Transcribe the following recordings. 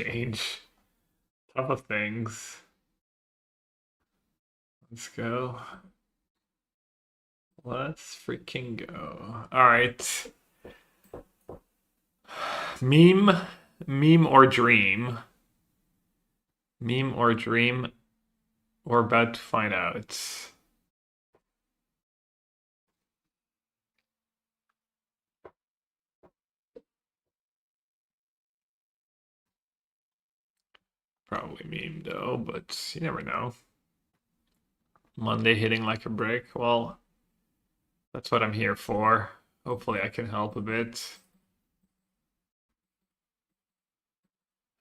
change. Top of things. Let's go. Let's freaking go. All right. Meme, meme or dream? Meme or dream? We're about to find out. Probably meme though, but you never know. Monday hitting like a brick. Well, that's what I'm here for. Hopefully I can help a bit.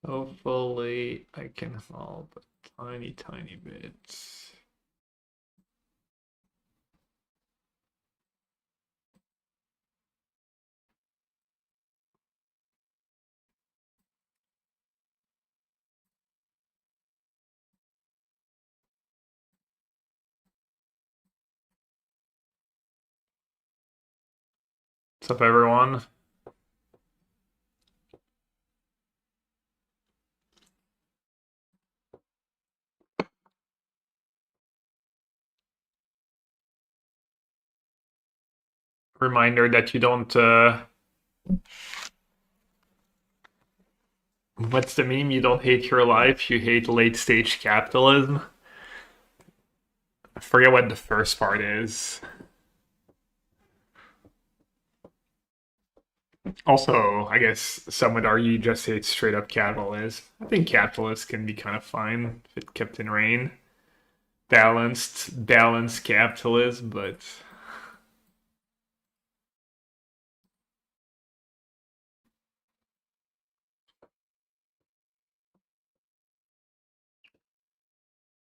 Hopefully I can help a tiny, tiny bit. What's up, everyone? Reminder that you don't. What's the meme? You don't hate your life, you hate late stage capitalism. I forget what the first part is. Also, I guess some would argue you just hate straight up capitalism. I think capitalists can be kind of fine if it kept in reign. Balanced capitalism, but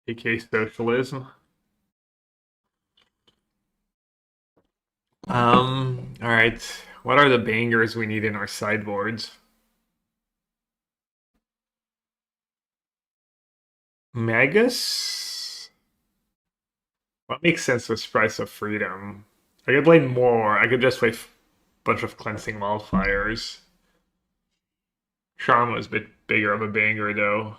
aka socialism. All right. What are the bangers we need in our sideboards? Magus? What makes sense with Price of Freedom? I could play more. I could just play a bunch of Cleansing Wildfires. Charm was a bit bigger of a banger, though.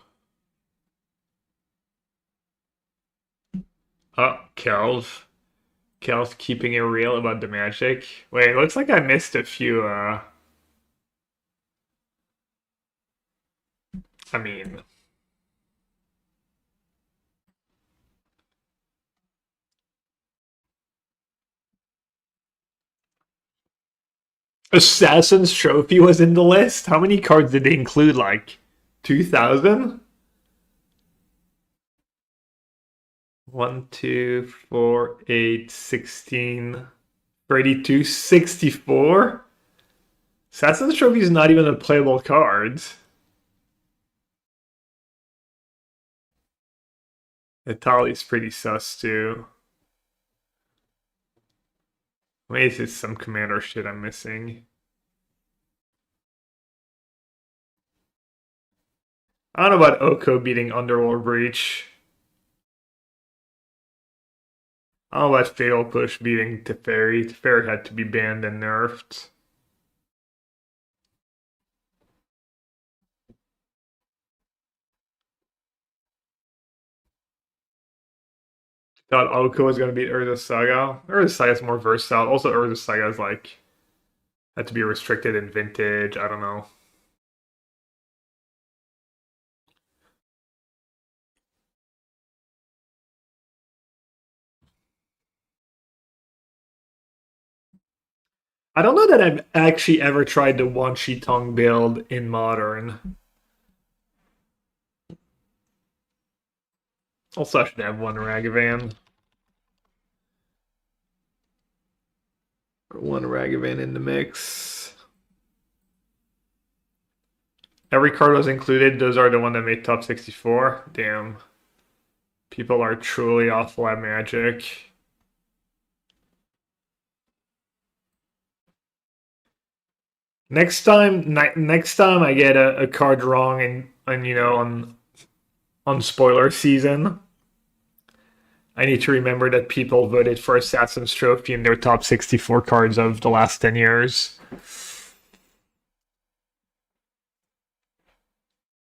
Oh, Kelv. Kel's keeping it real about the magic. Wait, it looks like I missed a few, I mean... Assassin's Trophy was in the list? How many cards did they include? Like, 2,000? 1, 2, 4, 8, 16, 32, 64? Assassin's Trophy is not even a playable card. Itali's pretty sus too. Maybe it's just some commander shit I'm missing. I don't know about Oko beating Underworld Breach. I don't know about Fatal Push beating Teferi. Teferi had to be banned and nerfed. Thought Oko was going to beat Urza Saga. Urza Saga is more versatile. Also, Urza Saga is like had to be restricted in Vintage. I don't know. I don't know that I've actually ever tried the Wan Shi Tong build in Modern. Also, I should have one Ragavan. One Ragavan in the mix. Every card was included. Those are the one that made top 64. Damn. People are truly awful at Magic. Next time I get a card wrong and you know on spoiler season, I need to remember that people voted for Assassin's Trophy in their top 64 cards of the last 10 years.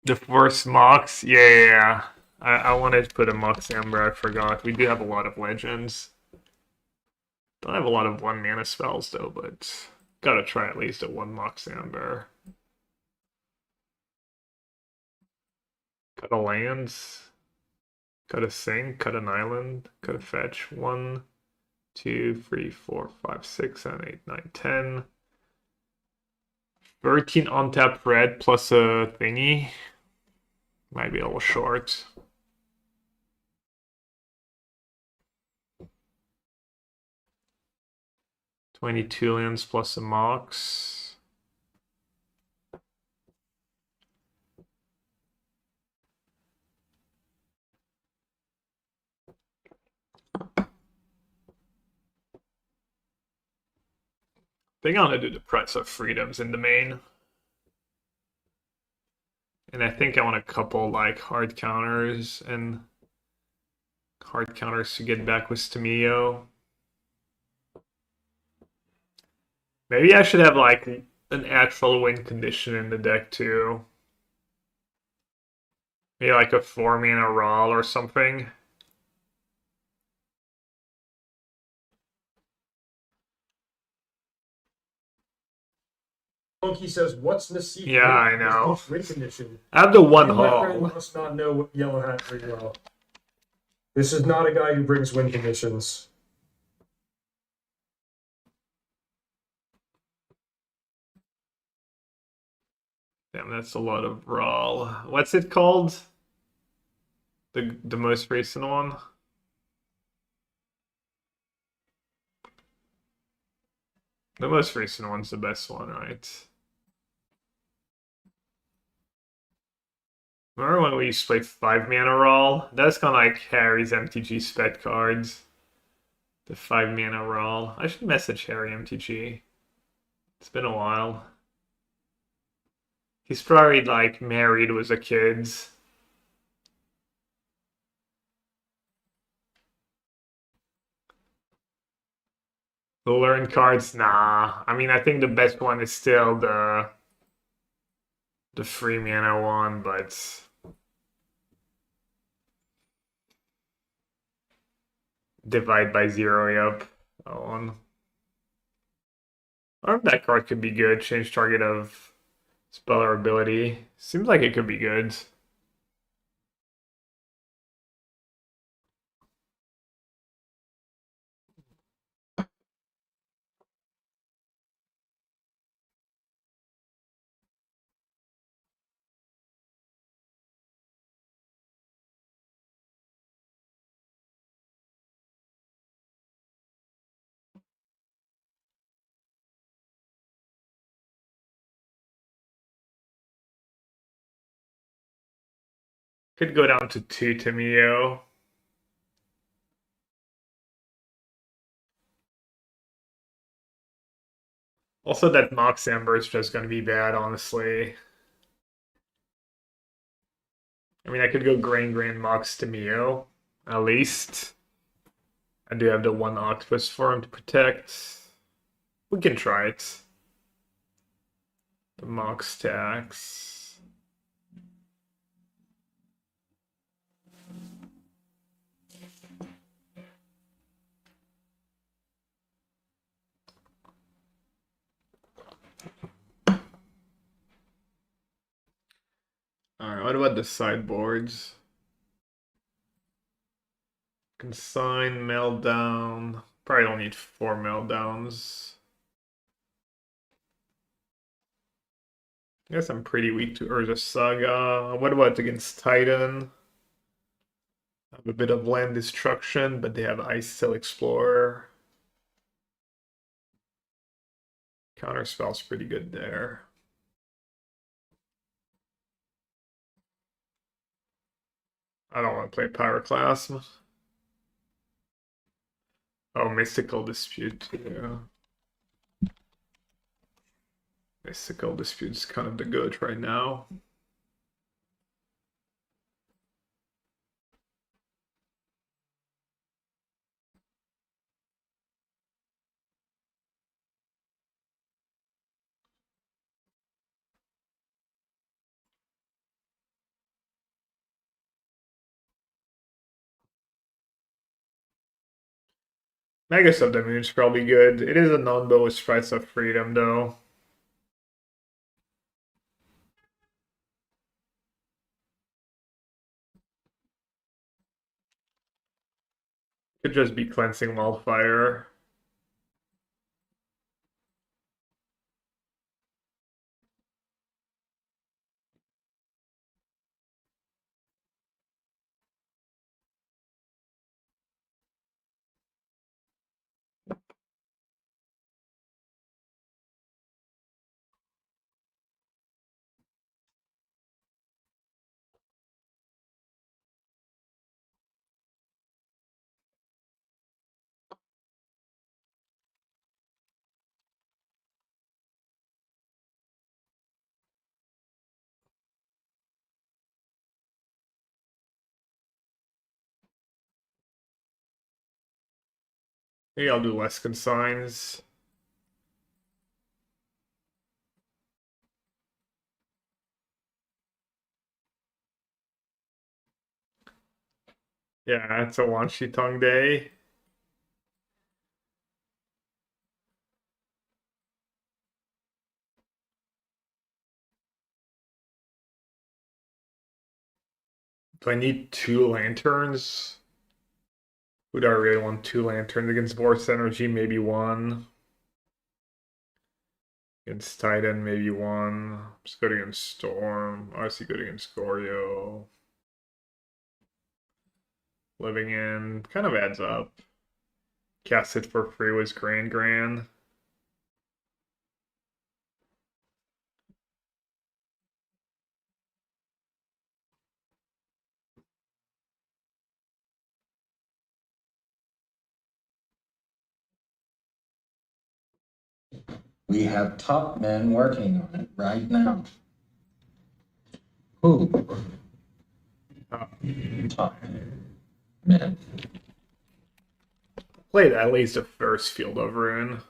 The first Mox, yeah. I wanted to put a Mox Amber, I forgot. We do have a lot of legends. Don't have a lot of one mana spells though, but gotta try at least a one Mox Amber. Cut a lands, cut a sink, cut an island, cut a fetch. 1, 2, 3, 4, 5, 6, 7, 8, 9, 10. 13 untapped red plus a thingy. Might be a little short. 22 lands plus a Mox. I think I'm gonna do the Price of Freedoms in the main. And I think I want a couple like hard counters and hard counters to get back with Stamio. Maybe I should have like an actual win condition in the deck too. Maybe like a 4-mana Raw or something. Monkey says, "What's Nasif?" Yeah, I know. Win condition. I have the one You, my friend, haul. must not know Yellow Hat very well. This is not a guy who brings win conditions. Damn, that's a lot of Raw. What's it called? The most recent one? The most recent one's the best one, right? Remember when we used to play 5-mana Raw? That's kind of like Harry's MTG spec cards. The 5-mana Raw. I should message Harry MTG. It's been a while. He's probably like married with a kids. The learn cards, nah. I mean, I think the best one is still the 3-mana one, but divide by 0, yep. That one. Or that card could be good. Change target of spell or ability. Seems like it could be good. Could go down to 2 Tamio. Also, that Mox Amber is just going to be bad, honestly. I mean, I could go Grand Mox Tamio, at least. I do have the one Octopus for him to protect. We can try it. The Mox tax. Alright, what about the sideboards? Consign, Meltdown. Probably don't need 4 Meltdowns. I guess I'm pretty weak to Urza Saga. What about against Titan? I have a bit of land destruction, but they have Ice Cell Explorer. Counterspell's pretty good there. I don't want to play Pyroclasm. Oh, Mystical Dispute too. Mystical Dispute's kind of the good right now. Magus of the Moon's probably good. It is a non-bonus price of freedom, though. Could just be Cleansing Wildfire. Maybe I'll do less consigns. Yeah, it's a Wan Shi Tong day. Do I need 2 lanterns? Who do I really want 2 lanterns against Vortex Energy? Maybe one. Against Titan, maybe one. Just good against Storm. Obviously good against Goryo. Living in kind of adds up. Cast it for free was grand. We have top men working on it right now. Who? Top men. Played at least the first Field of Ruin.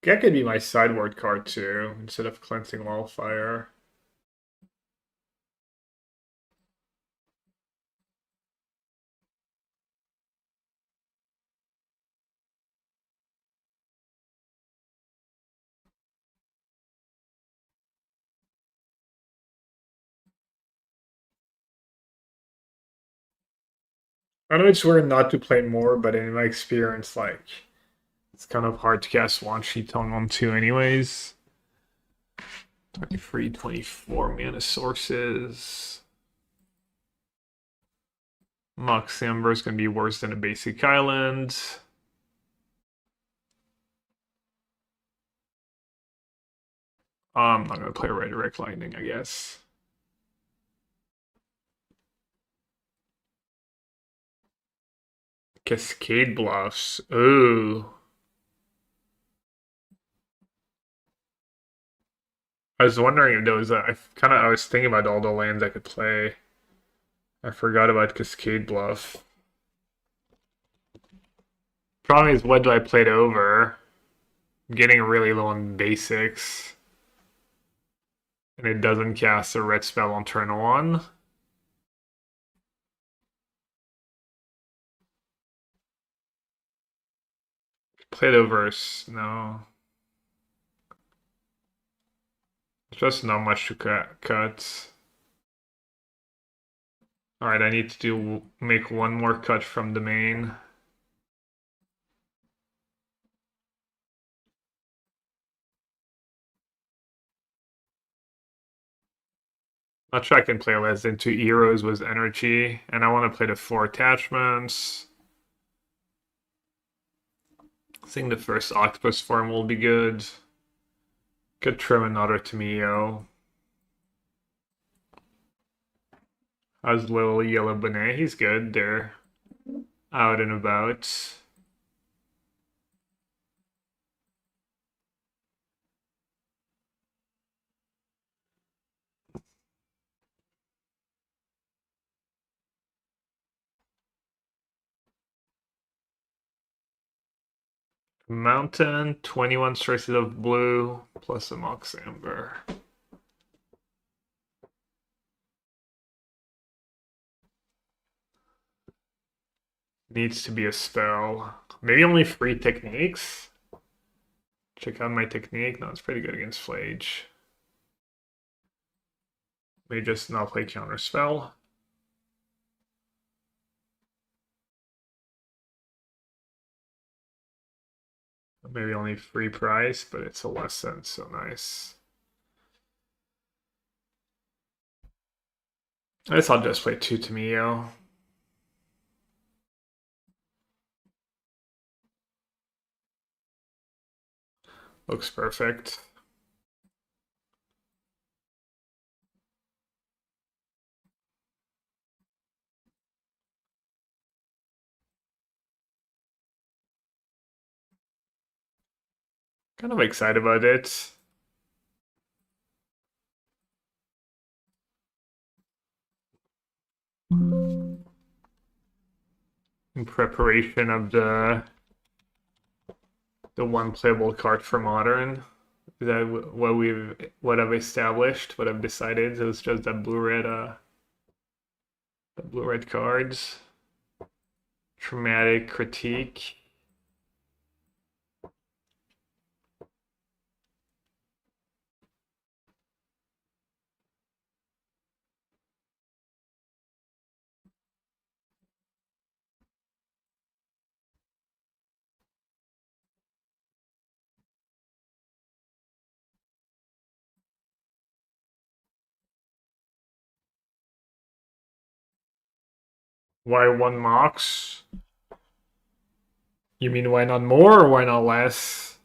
That could be my sideboard card too, instead of Cleansing Wildfire. I know it's weird not to play more, but in my experience, like, it's kind of hard to cast Wan Shi Tong on two anyways. 23, 24 mana sources. Mox Amber is going to be worse than a basic island. I'm not going to play Red Direct Lightning, I guess. Cascade Bluffs. Ooh. I was wondering if there was I was thinking about all the lands I could play. I forgot about Cascade Bluff. Problem is, what do I play it over? I'm getting really low on basics. And it doesn't cast a red spell on turn 1. Play it over, no. Just not much to cut. Alright, I need to make one more cut from the main. Not sure I can play less than 2 heroes with energy, and I want to play the 4 attachments. I think the first octopus form will be good. Could trim another Tomio. How's little yellow bonnet? He's good. They're out and about. Mountain, 21 traces of blue, plus a Mox Amber. Needs to be a spell. Maybe only 3 techniques. Check out my technique. No, it's pretty good against Flage. Maybe just not play counter spell. Maybe only free price, but it's a lesson, so nice. I guess I'll just play 2 Tamio. Looks perfect. Kind of excited about it. In preparation of the one playable card for modern. Is that what I've established? What I've decided? It was just that the blue red cards. Traumatic critique. Why 1 Mox? You mean why not more or why not less?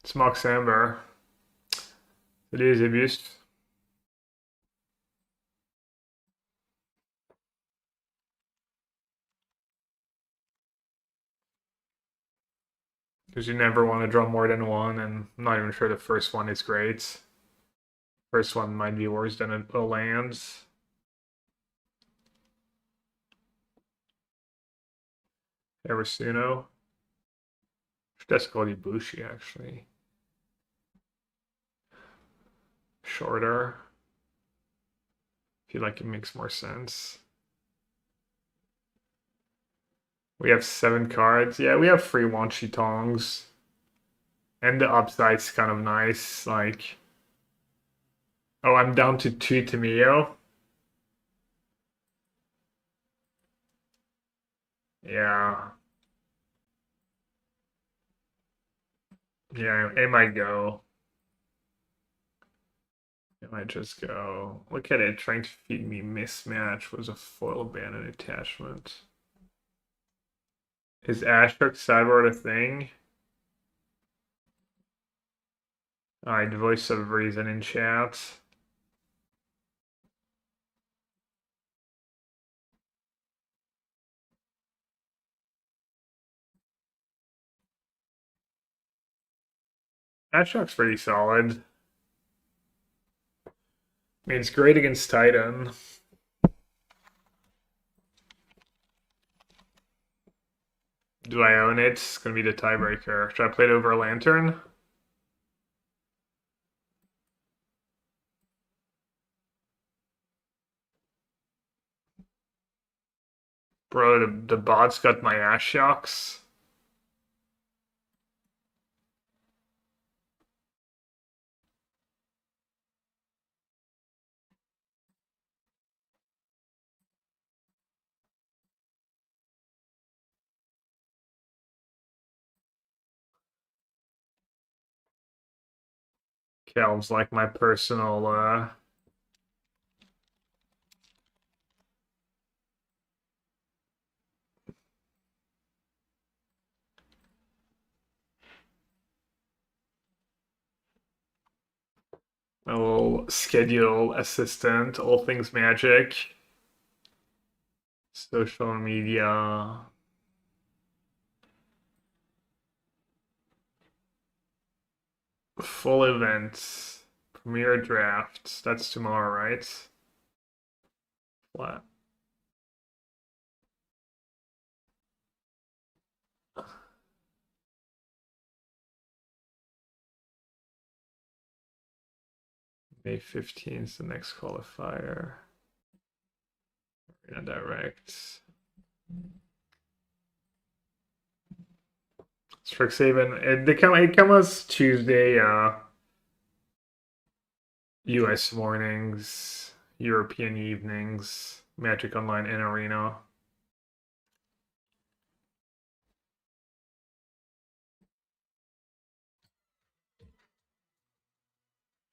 It's Mox Amber. It is abused. Because you never want to draw more than one, and I'm not even sure the first one is great. First one might be worse than a lands. Eversuno. That's called Ibushi, actually. Shorter. I feel like it makes more sense. We have 7 cards. Yeah, we have free Wanshi Tongs. And the upside's kind of nice. Like, oh, I'm down to 2 Tamio. Yeah. Yeah, it might go. It might just go. Look at it, trying to feed me mismatch was a foil bandit attachment. Is Ashok sideboard a thing? Alright, voice of reason in chat. Ashok's pretty solid. I mean, it's great against Titan. Do I own it? It's gonna be the tiebreaker. Should I play it over a lantern? Bro, the bot's got my Ashok's. Kelv's like my personal my little schedule assistant, all things magic. Social media. Full events. Premiere draft. That's tomorrow, right? What? May 15th, the next qualifier. Arena Direct. Strixhaven. It comes Tuesday, US mornings, European evenings, Magic Online and Arena.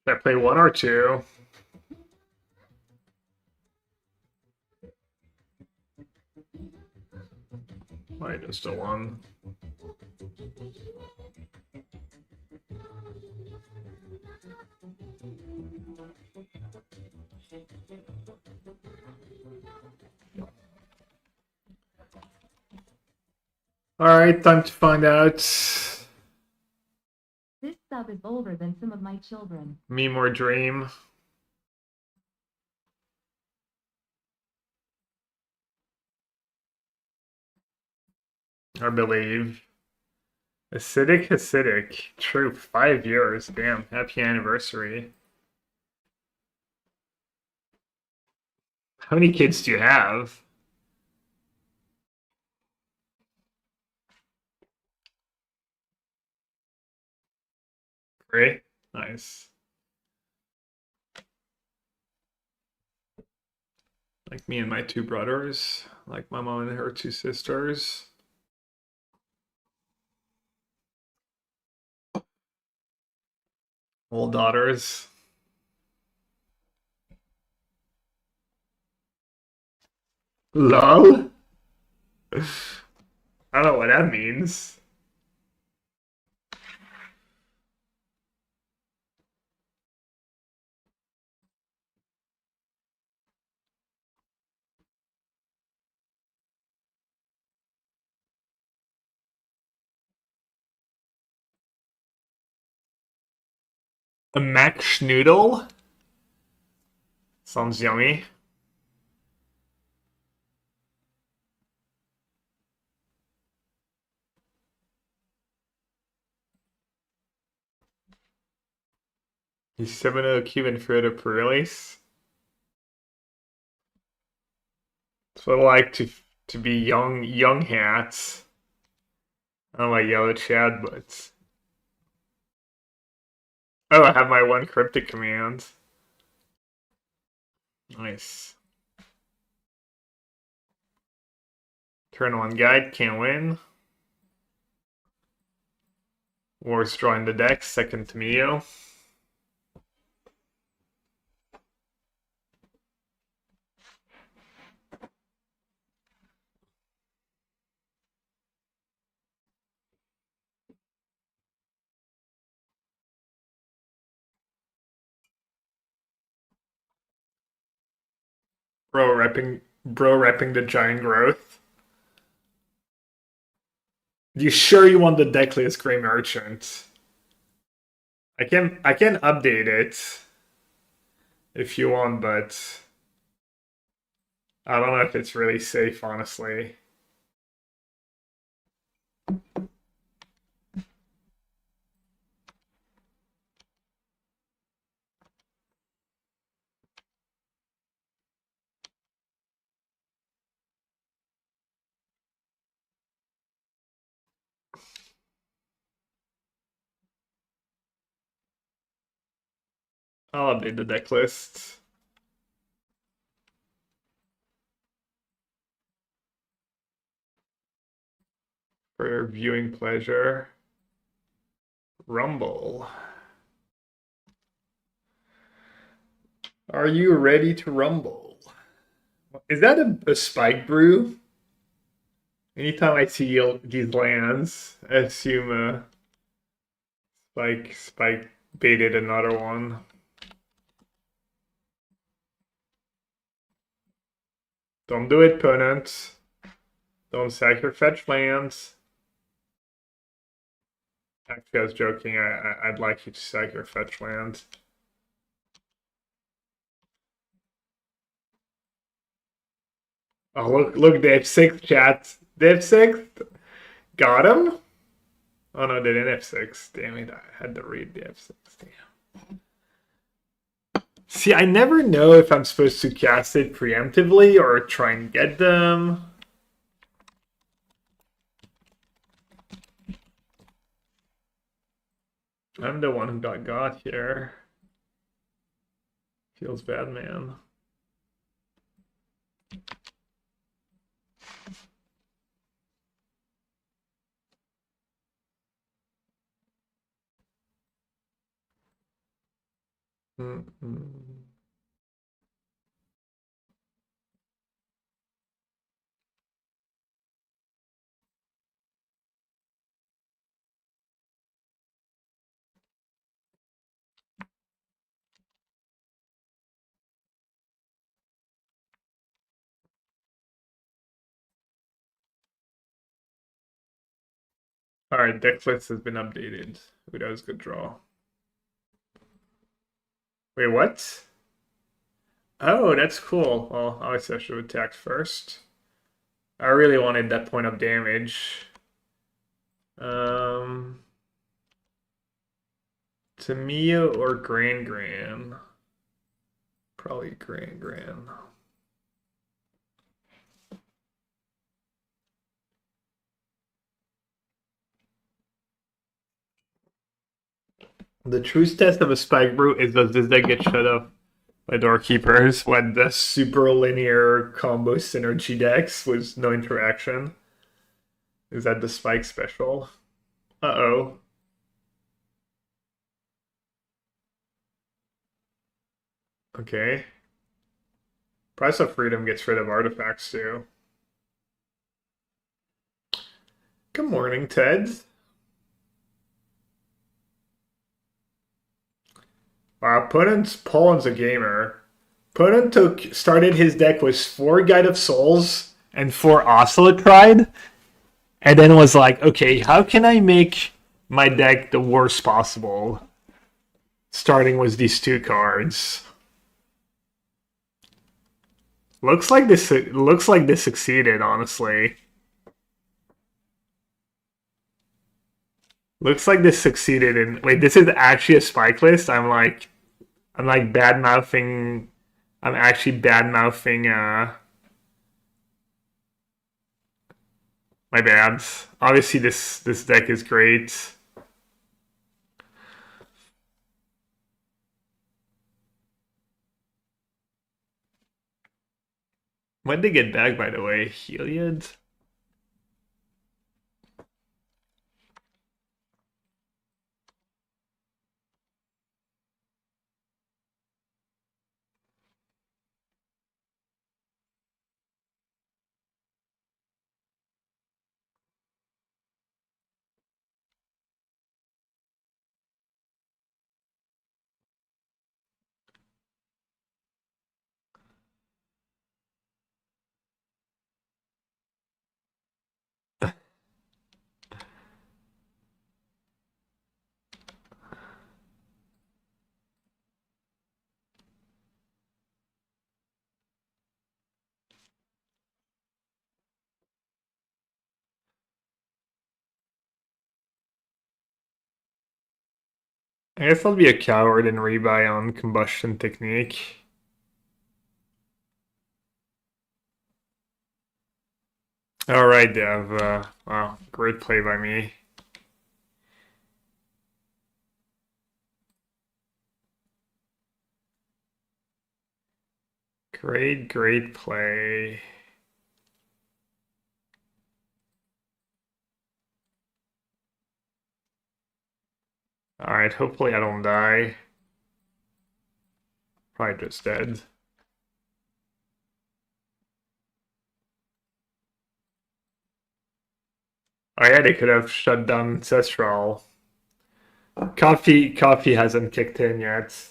I play one or two. Why just a one? Alright, time to find out. This sub is older than some of my children. Meme or Dream. I believe. Acidic. True, 5 years. Damn, happy anniversary. How many kids do you have? Great. Nice. Like me and my 2 brothers. Like my mom and her 2 sisters. Old daughters. Lol? I don't know what that means. A Mac Schnoodle? Sounds yummy. He's 7 Cuban food of release. It's what I like to be young hats. I don't like yellow Chad, but oh, I have my 1 cryptic command. Nice. Turn 1 guide, can't win. War's drawing the deck, second to Mio. Bro repping the giant growth. You sure you want the deck list, Grey Merchant? I can update it if you want, but I don't know if it's really safe, honestly. I'll update the deck list. For your viewing pleasure. Rumble. Are you ready to rumble? Is that a spike brew? Anytime I see these lands, I assume spike baited another one. Don't do it, opponent. Don't sack your fetch lands. Actually, I was joking. I'd like you to sack your fetch land. Oh, look, they have 6 chat. They have 6? Got him? Oh no, they didn't have 6. Damn it, I had to read the F6. Damn. See, I never know if I'm supposed to cast it preemptively or try and get them. I'm the one who got here. Feels bad, man. Mm-mm. All right, deck list has been updated. Ooh, that was a good draw. Wait, what? Oh, that's cool. Well, obviously I should have attacked first. I really wanted that point of damage. Um, Tamiya or Gran Gran? Probably Gran Gran. The true test of a spike brute is, does this deck get shut up by doorkeepers when the super linear combo synergy decks with no interaction? Is that the spike special? Uh-oh. Okay. Price of Freedom gets rid of artifacts too. Good morning, Ted. Wow, Poland's a gamer. Poland started his deck with 4 Guide of Souls and 4 Oscillate, and then was like, okay, how can I make my deck the worst possible? Starting with these 2 cards. Looks like this succeeded, honestly. Looks like this succeeded in wait, this is actually a spike list. I'm like bad mouthing. I'm actually bad mouthing. My bad. Obviously, this deck is great. When did they get back, by the way? Heliod? I guess I'll be a coward and rebuy on Combustion Technique. All right, Dev. Wow, great play by me. Great play. All right, hopefully I don't die. Probably just dead. Oh yeah, they could have shut down Ancestral. Coffee hasn't kicked in yet.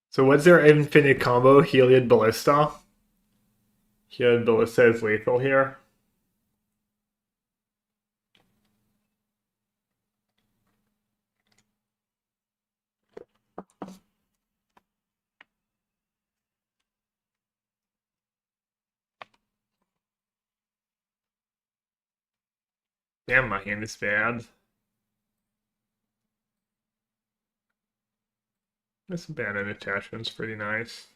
So what's their infinite combo? Heliod Ballista? Heliod Ballista is lethal here. Damn, my hand is bad. This abandoned attachment's pretty nice.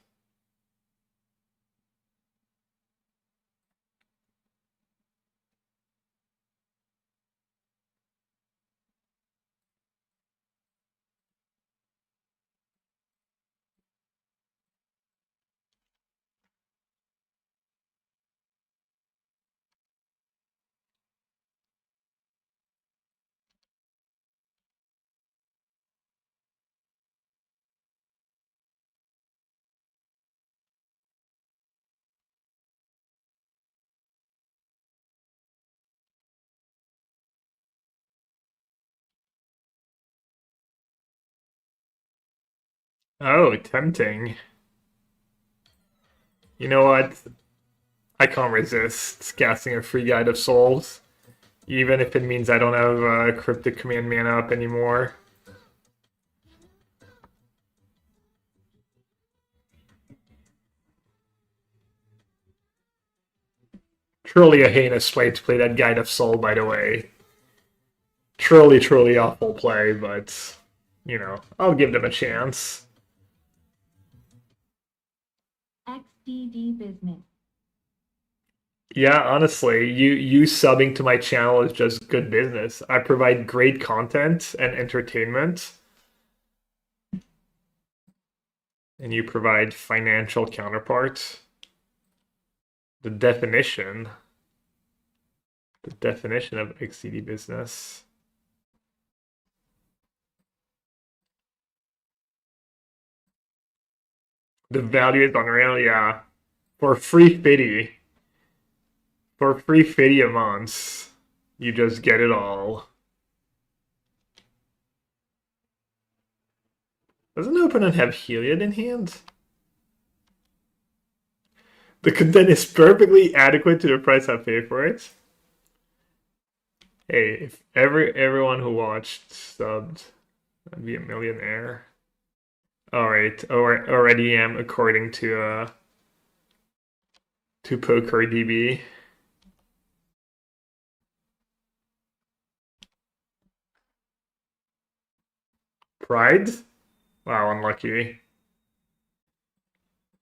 Oh, tempting. You know what? I can't resist casting a free Guide of Souls, even if it means I don't have Cryptic Command mana up anymore. Truly a heinous way to play that Guide of Soul, by the way. Truly, truly awful play, but, you know, I'll give them a chance. XDD business. Yeah, honestly, you subbing to my channel is just good business. I provide great content and entertainment, and you provide financial counterparts. The definition of XCD business. The value is unreal, yeah. For free fitty. For free fitty a month, you just get it all. Doesn't opponent have Heliod in hand? The content is perfectly adequate to the price I pay for it. Hey, if everyone who watched subbed, I'd be a millionaire. Alright, already am according to PokerDB. Pride? Wow, unlucky.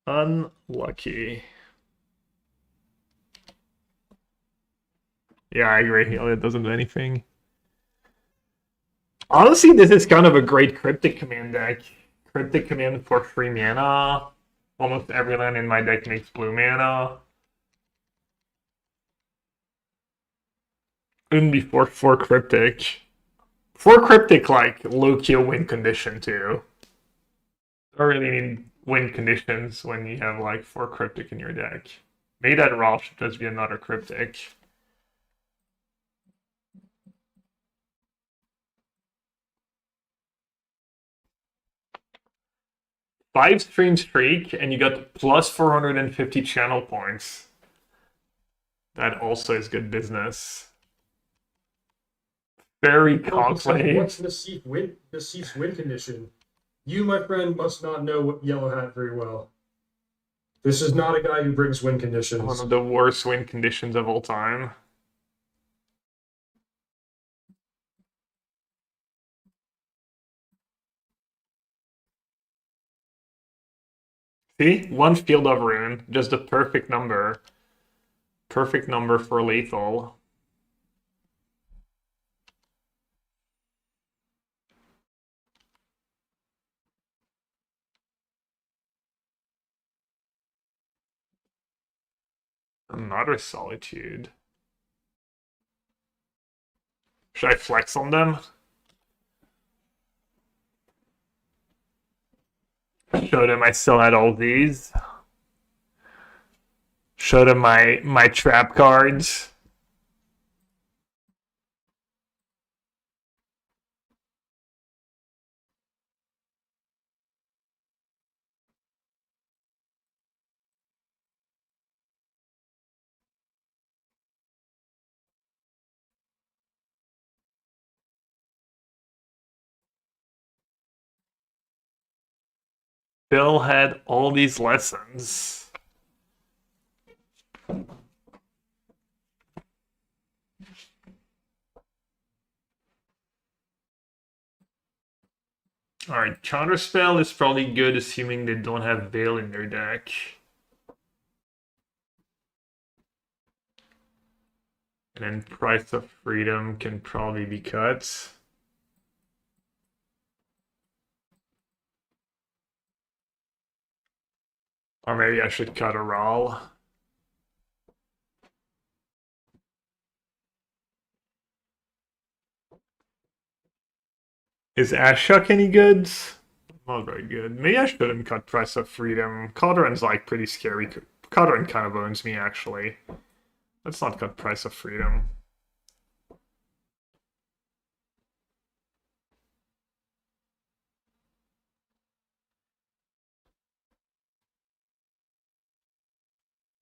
Unlucky. Yeah, I agree. It doesn't do anything. Honestly, this is kind of a great Cryptic Command deck. Cryptic Command for free mana. Almost every land in my deck makes blue mana. Even before 4 Cryptic. 4 Cryptic, like, low-kill win condition, too. Don't really need win conditions when you have, like, 4 Cryptic in your deck. Maybe that Raw should just be another Cryptic. 5-stream streak, and you got plus 450 channel points. That also is good business. Very costly. What's the Thief's win condition? You, my friend, must not know Yellow Hat very well. This is not a guy who brings win conditions. One of the worst win conditions of all time. See? 1 Field of Rune. Just a perfect number. Perfect number for lethal. Another Solitude. Should I flex on them? Show them I still had all these. Show them my trap cards. Bill had all these lessons. Alright, Counterspell is probably good assuming they don't have Veil in their deck. And then Price of Freedom can probably be cut. Or maybe I should cut a Rawl. Is Ashok any good? Not very good. Maybe I shouldn't cut Price of Freedom. Calderon's like pretty scary. Calderon kind of owns me actually. Let's not cut Price of Freedom.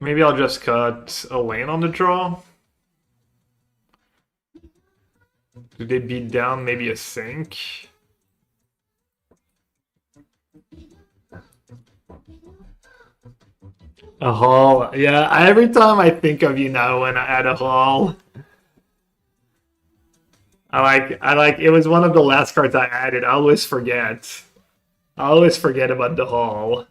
Maybe I'll just cut a lane on the draw. Do they beat down maybe a sink? A haul. Yeah, every time I think of you now when I add a haul. I like it was one of the last cards I added. I always forget. I always forget about the haul.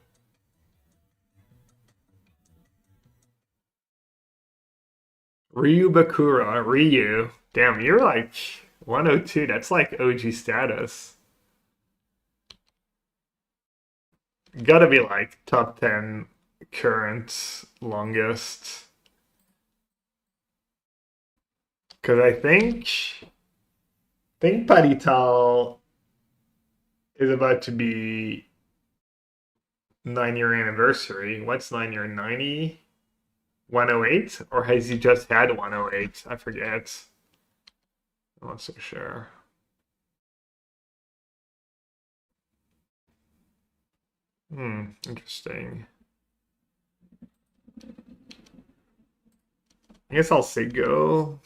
Ryu Bakura, Ryu. Damn, you're like 102. That's like OG status. Gotta be like top 10 current longest. Because I think Padital is about to be 9-year anniversary. What's 9-year? 90? 108? Or has he just had 108? I forget. I'm not so sure. Interesting. I guess I'll say go.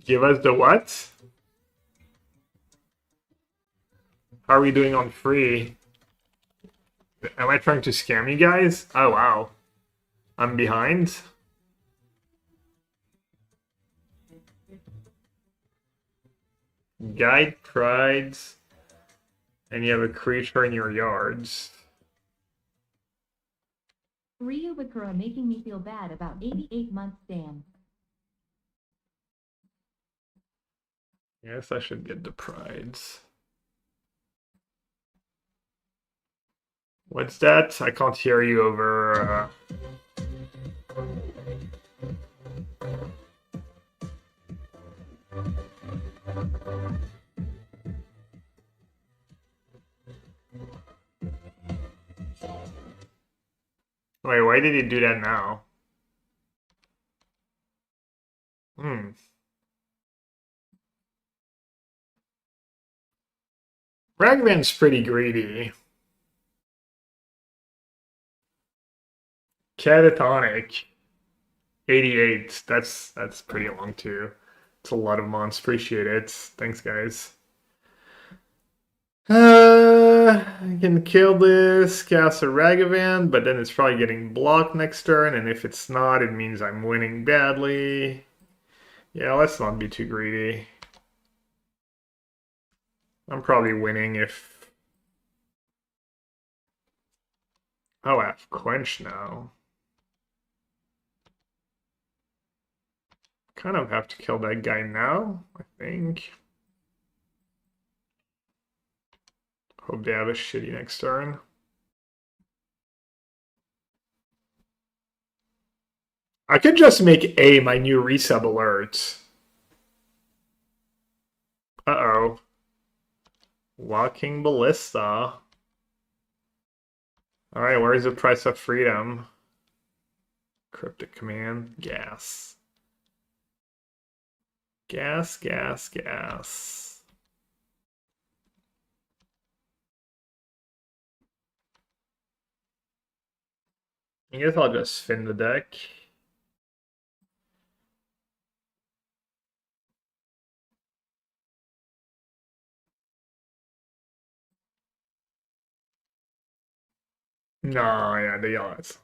Give us the what? How are we doing on free? Am I trying to scam you guys? Oh, wow. I'm behind. Guide prides. And you have a creature in your yards. Ryu Bakura making me feel bad about 88 months stand. Yes, I should get the prides. What's that? I can't hear you over. Wait, why did he do that now? Ragman's pretty greedy. Catatonic. 88. That's pretty long too. It's a lot of months. Appreciate it. Thanks, guys. I can kill this, cast a Ragavan, but then it's probably getting blocked next turn, and if it's not, it means I'm winning badly. Yeah, let's not be too greedy. I'm probably winning if... Oh, I have Quench now. Kind of have to kill that guy now, I think. Hope they have a shitty next turn. I could just make A my new resub alert. Uh-oh. Walking Ballista. Alright, where's the price of freedom? Cryptic command. Gas. Gas, gas, gas. I guess I'll just spin the deck. No, yeah, the odds.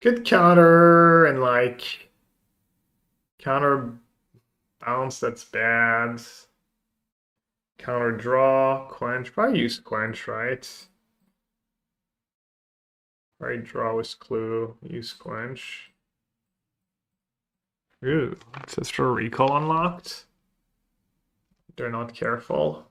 Good counter and like counter bounce, that's bad. Counter draw, quench. Probably use quench, right? Right, draw with clue, use quench. Ooh, ancestral recall unlocked. They're not careful.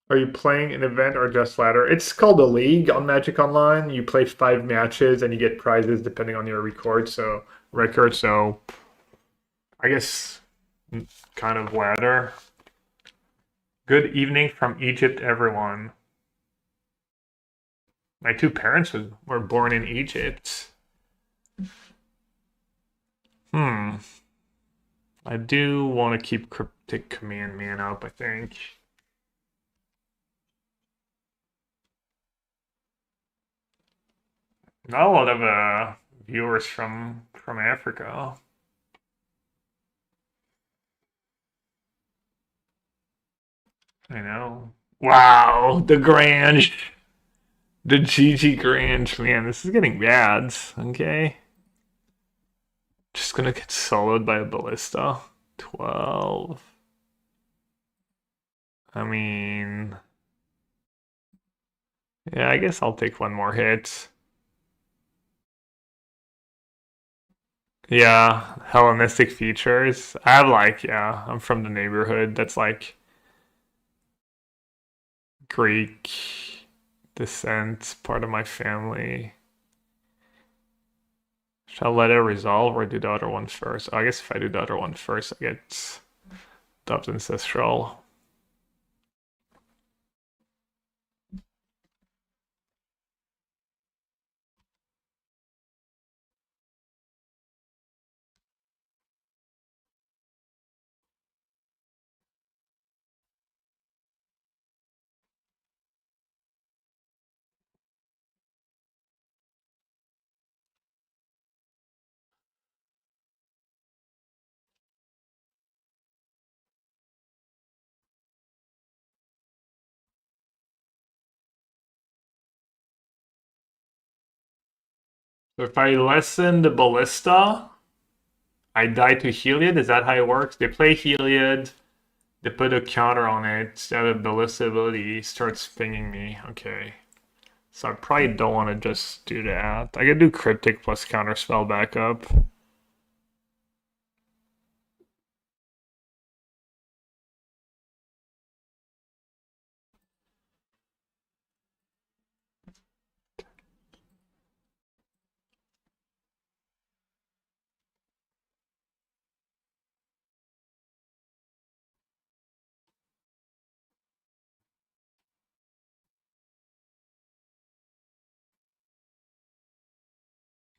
Are you playing an event or just ladder? It's called a league on Magic Online. You play 5 matches and you get prizes depending on your record. So I guess kind of ladder. Good evening from Egypt, everyone. My two parents were born in Egypt. I do want to keep Cryptic Command Man up, I think. Not a lot of viewers from Africa. I know. Wow, the Grange. The GG Grange. Man, this is getting bad. Okay. Just gonna get soloed by a ballista. 12. I mean... Yeah, I guess I'll take one more hit. Yeah, Hellenistic features. I have like, yeah, I'm from the neighborhood that's like Greek descent, part of my family. Shall I let it resolve or do the other one first? I guess if I do the other one first, I get dubbed ancestral. So if I lessen the ballista, I die to Heliod. Is that how it works? They play Heliod, they put a counter on it, so the ballista ability starts pinging me. Okay. So I probably don't want to just do that. I could do Cryptic plus counter spell backup.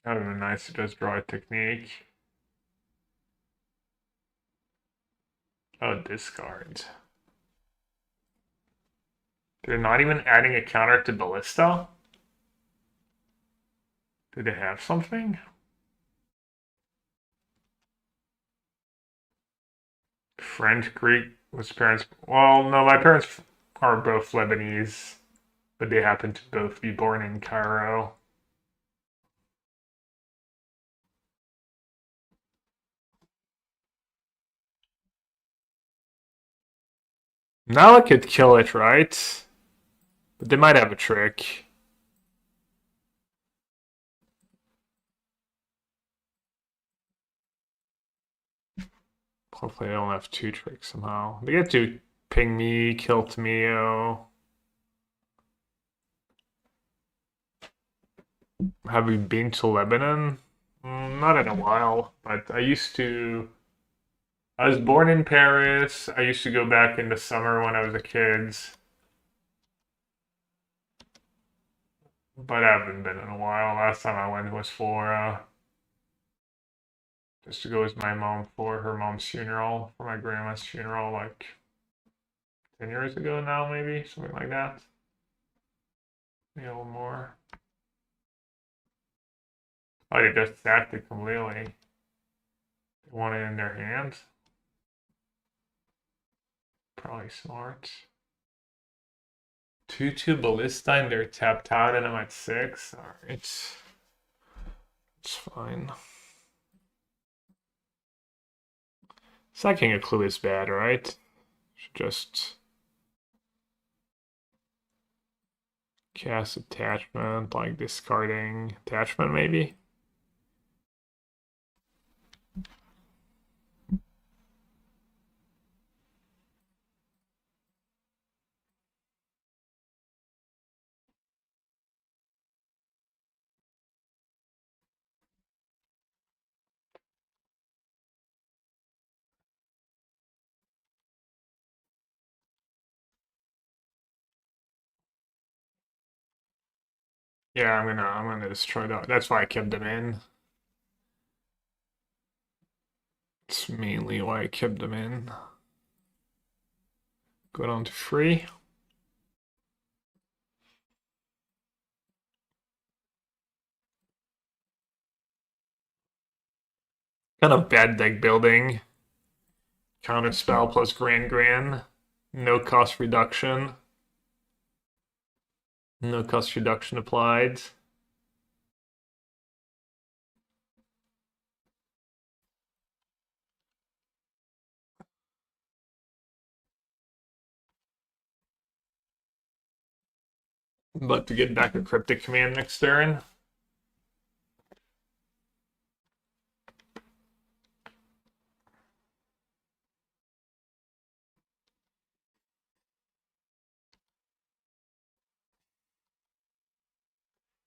That would have been nice to just draw a technique. Oh, discard. They're not even adding a counter to ballista? Do they have something? French, Greek, was parents. Well, no, my parents are both Lebanese, but they happen to both be born in Cairo. Now I could kill it, right? But they might have a trick. Hopefully, I don't have two tricks somehow. They get to ping me, kill Tamio. Have we been to Lebanon? Not in a while, but I used to. I was born in Paris. I used to go back in the summer when I was a kid, but I haven't been in a while. Last time I went was for just to go with my mom for her mom's funeral, for my grandma's funeral, like 10 years ago now, maybe something like that. Maybe a little more. Oh, they just sacked it completely. They want it in their hand. Probably smart. 2-2 ballista and they're tapped out and I'm at 6. Alright. It's fine. Sacking a clue is bad, right? Should just cast attachment, like discarding attachment maybe. Yeah, I'm gonna destroy that. That's why I kept them in. It's mainly why I kept them in. Go down to 3. Kind of bad deck building. Counter spell plus Grand. No cost reduction. No cost reduction applied. But to get back a cryptic command next turn.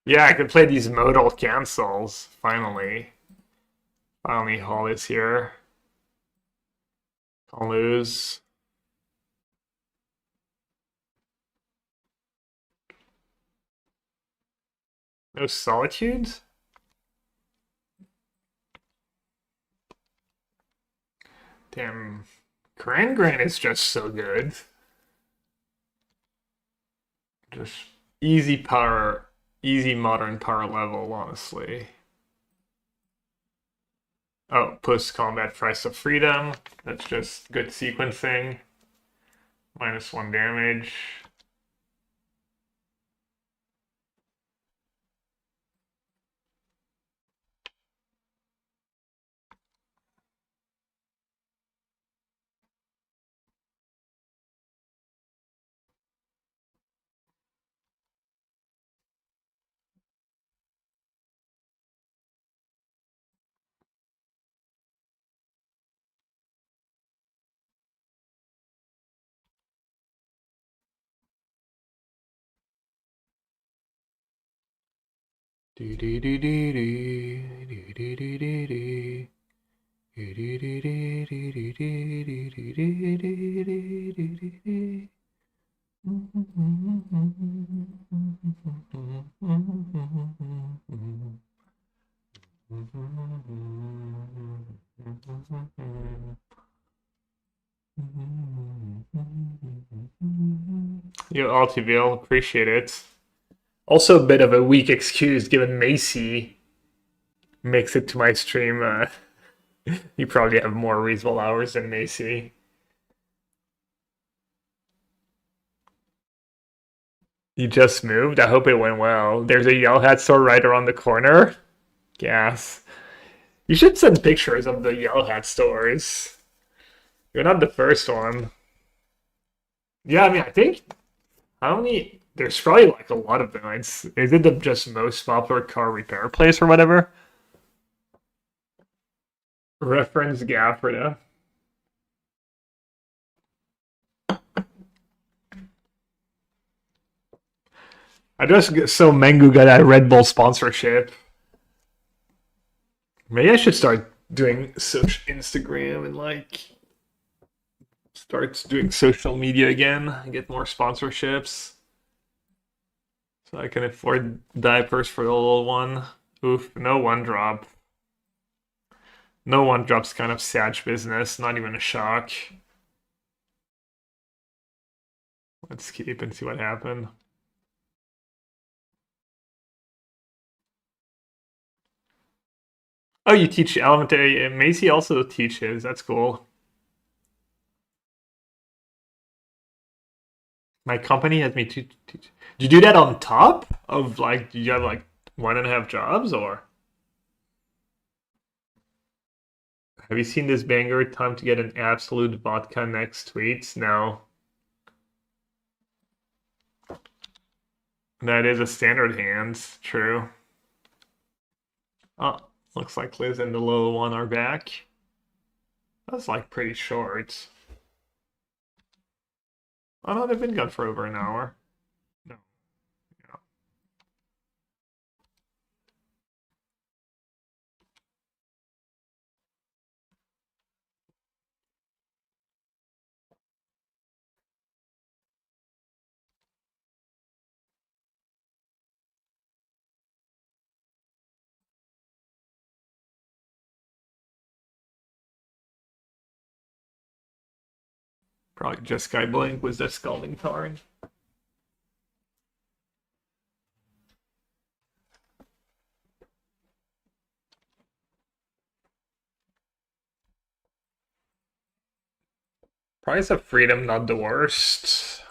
Yeah, I could play these modal cancels, finally. Finally, Hall is here. I'll lose. No Solitudes? Damn, Gran is just so good. Just easy power, easy modern power level, honestly. Oh, post-combat price of freedom. That's just good sequencing. -1 damage. You Altiville, appreciate it. Also a bit of a weak excuse given Macy makes it to my stream. You probably have more reasonable hours than Macy. You just moved? I hope it went well. There's a Yell Hat store right around the corner. Gas. You should send pictures of the Yell Hat stores. You're not the first one. Yeah, I mean, I think how many? There's probably like a lot of them. Is it the just most popular car repair place or whatever? Reference Gaffrida. I just so Mengu got that Red Bull sponsorship. Maybe I should start doing Instagram and like start doing social media again and get more sponsorships. So I can afford diapers for the little one. Oof, no one drop. No one drops kind of sad business, not even a shock. Let's keep and see what happened. Oh, you teach elementary. Macy also teaches. That's cool. My company has me teach. Do you do that on top of like? Do you have like 1.5 jobs or? Have you seen this banger? Time to get an absolute vodka next tweets. No, that is a standard hands. True. Oh, looks like Liz and the little one are back. That's like pretty short. Oh no, they've been gone for over an hour. No. Yeah. Probably just Sky Blink was the scalding tarn. Price of freedom, not the worst.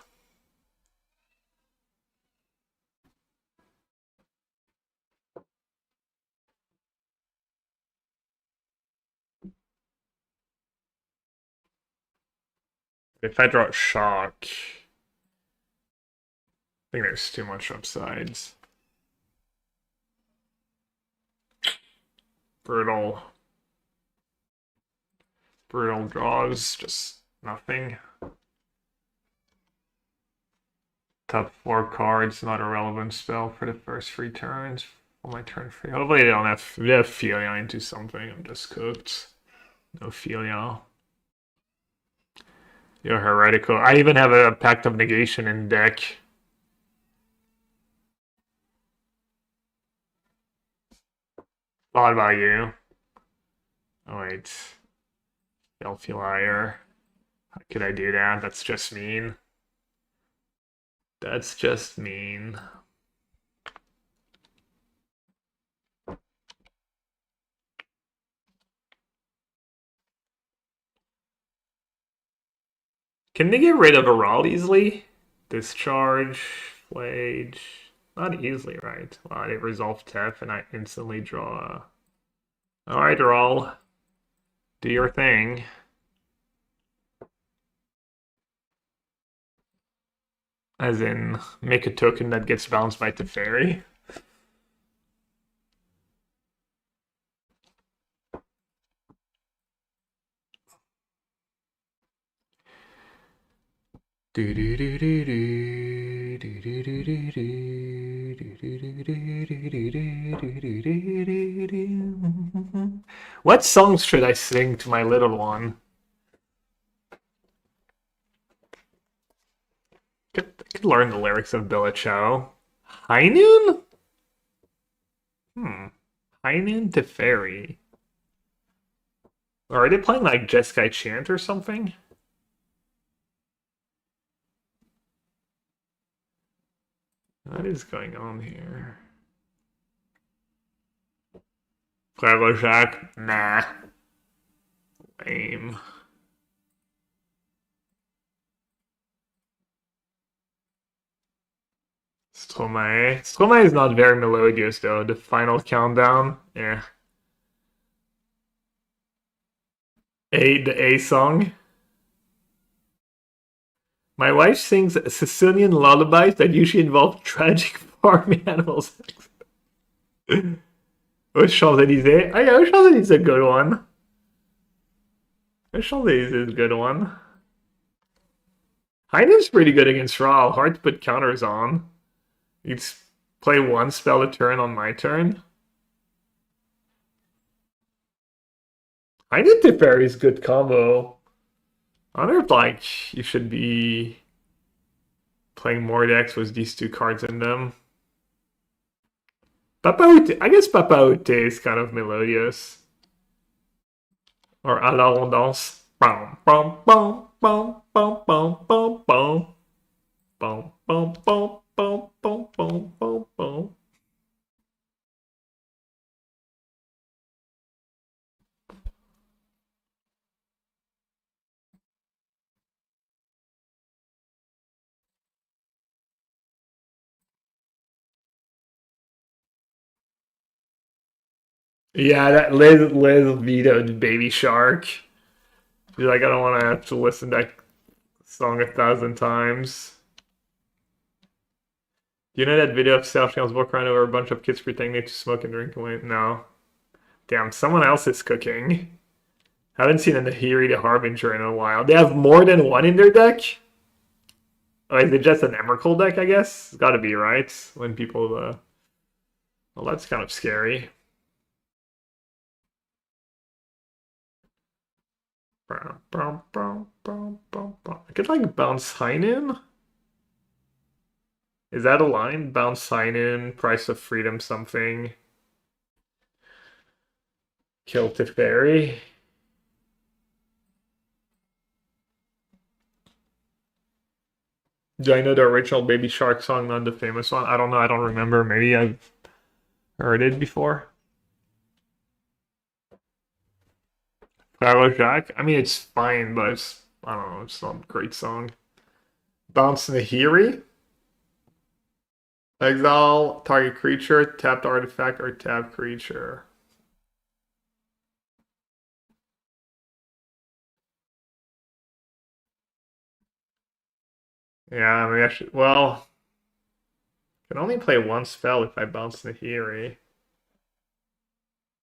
If I draw shock, I think there's too much upsides. Brutal. Brutal draws, just nothing. Top 4 cards, not a relevant spell for the first 3 turns. On my turn 3. Hopefully they don't have Philia into something. I'm just cooked. No Philia. You're heretical. I even have a Pact of Negation in deck. Thought about you. Oh wait. Delphi Liar. How could I do that? That's just mean. That's just mean. Can they get rid of Aral easily? Discharge, Flage. Not easily, right? Wow, they resolve Tef and I instantly draw. Alright, Aral. Do your thing. As in, make a token that gets bounced by Teferi. What songs should I sing to my little one? Could learn the lyrics of Billy Chow. High Noon? High Noon to Fairy. Or are they playing like Jeskai Chant or something? What is going on here? Clever Jack? Nah. Lame. Stromae. Stromae is not very melodious though. The final countdown. Yeah. The A song. My wife sings Sicilian lullabies that usually involve tragic farm animals. Champs-Élysées. Oh yeah, Champs-Élysées is a good one. Champs-Élysées is a good one. Heinen's pretty good against Raw. Hard to put counters on. You'd play one spell a turn on my turn. Heinen Teferi is good combo. I wonder if like you should be playing more decks with these 2 cards in them. Papa Ute, I guess Papa Ute is kind of melodious. Or alors on danse. Bum, bum, bum, bum, bum, bum, bum, bum. Bum, bum, bum, bum, bum, bum, bum, bum. Yeah, that Liz vetoed Baby Shark. She's like, I don't want to have to listen to that song 1,000 times. Do you know that video of South Shell's walk around over a bunch of kids pretending to smoke and drink away? No. Damn, someone else is cooking. Haven't seen a Nahiri the Harbinger in a while. They have more than one in their deck? Oh, is it just an Emrakul deck, I guess? It's gotta be, right? When people, well, that's kind of scary. I could, like, bounce Heinen? Is that a line? Bounce Heinen, Price of Freedom something. Kill Teferi. Do I know the original Baby Shark song, not the famous one? I don't know. I don't remember. Maybe I've heard it before. Pharaoh Jack. I mean, it's fine, but I don't know. It's not a great song. Bounce Nahiri. Exile target creature, tapped artifact, or tapped creature. Yeah, maybe I should. Well, I can only play one spell if I bounce Nahiri. I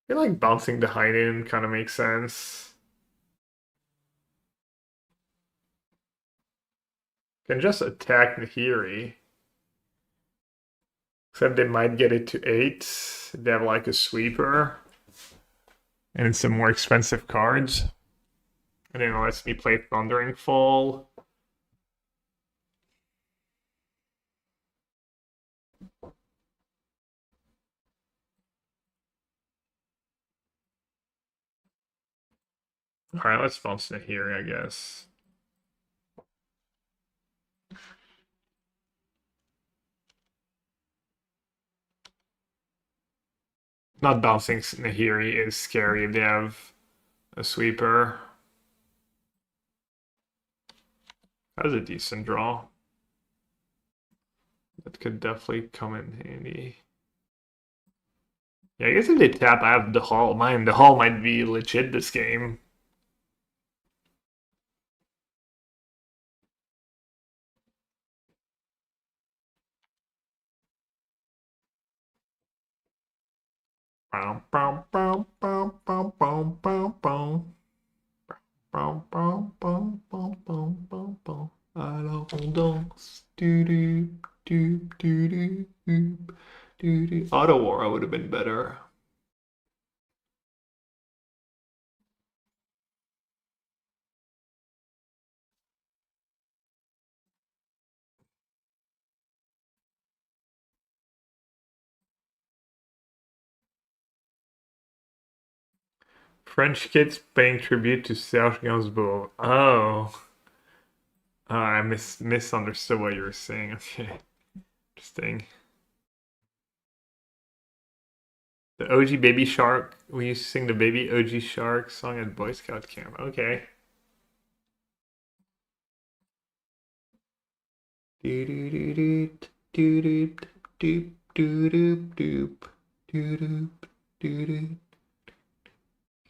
feel like bouncing the Heinen kind of makes sense. Can just attack Nahiri. Except they might get it to 8. They have like a sweeper. And it's some more expensive cards. And then it lets me play Thundering Fall. Alright, let's bounce Nahiri, I guess. Not bouncing Nahiri is scary if they have a sweeper. That was a decent draw. That could definitely come in handy. Yeah, I guess if they tap, I have the Hall. The Hall might be legit this game. Bow, bow, bow, bow, bow, bow, bow, bow. Bow, bow, bow, bow, bow, bow, bow. Alors on danse. Do do do do do do do do. Auto War would have been better. French kids paying tribute to Serge Gainsbourg. Oh. I misunderstood what you were saying. Okay. Interesting. The OG Baby Shark. We used to sing the Baby OG Shark song at Boy Scout camp. Okay.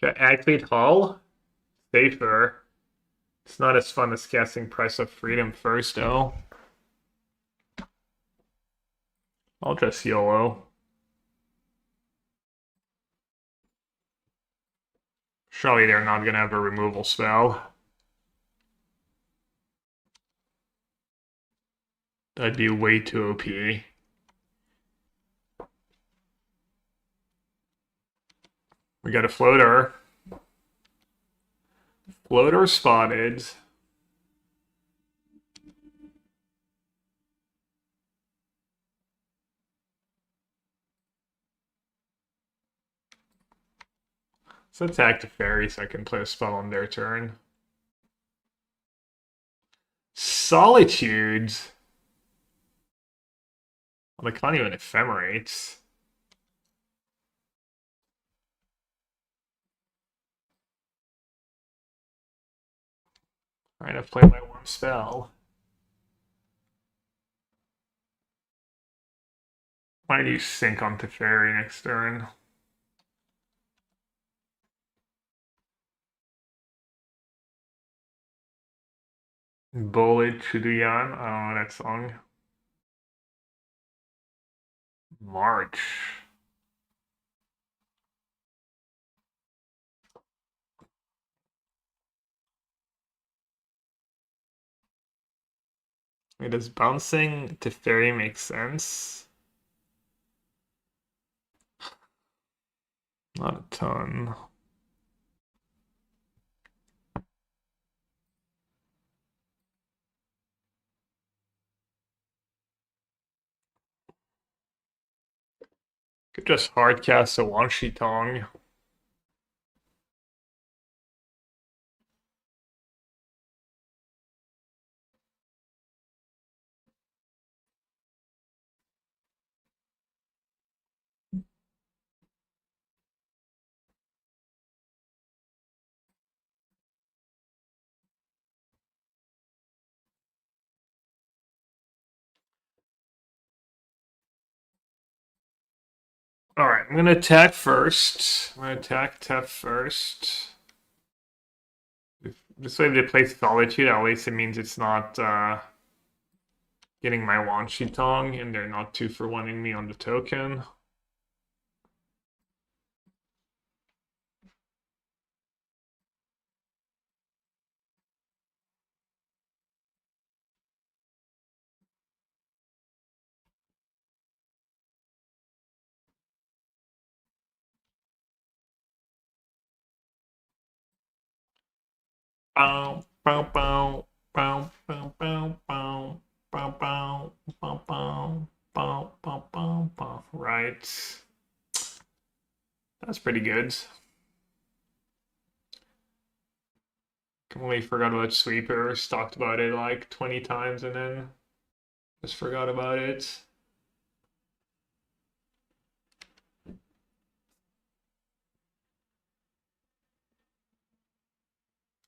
Okay, activate Hall. Safer. It's not as fun as casting Price of Freedom first, though. I'll just YOLO. Surely they're not gonna have a removal spell. That'd be way too OP. We got a floater. Floater spotted. Let's attack the fairy so I can play a spell on their turn. Solitude. Well, they can't even ephemerate. Trying to play my one spell. Why do you sink onto fairy next turn? Bullet Chuduyan. I don't know that song. March. Wait, does bouncing to fairy make sense? Not a ton. Could just hardcast a Wanshi Tong. Alright, I'm gonna attack first. I'm gonna attack Tef first. This way, if they play Solitude, at least it means it's not getting my Wanshi Tong, and they're not 2-for-1ing me on the token. Bow, bow, bow, bow, bow, bow, bow, bow, bow, bow, bow, bow, bow, bow, bow. Right. That's pretty good. Completely forgot about sweepers. Talked about it like 20 times and then just forgot about it.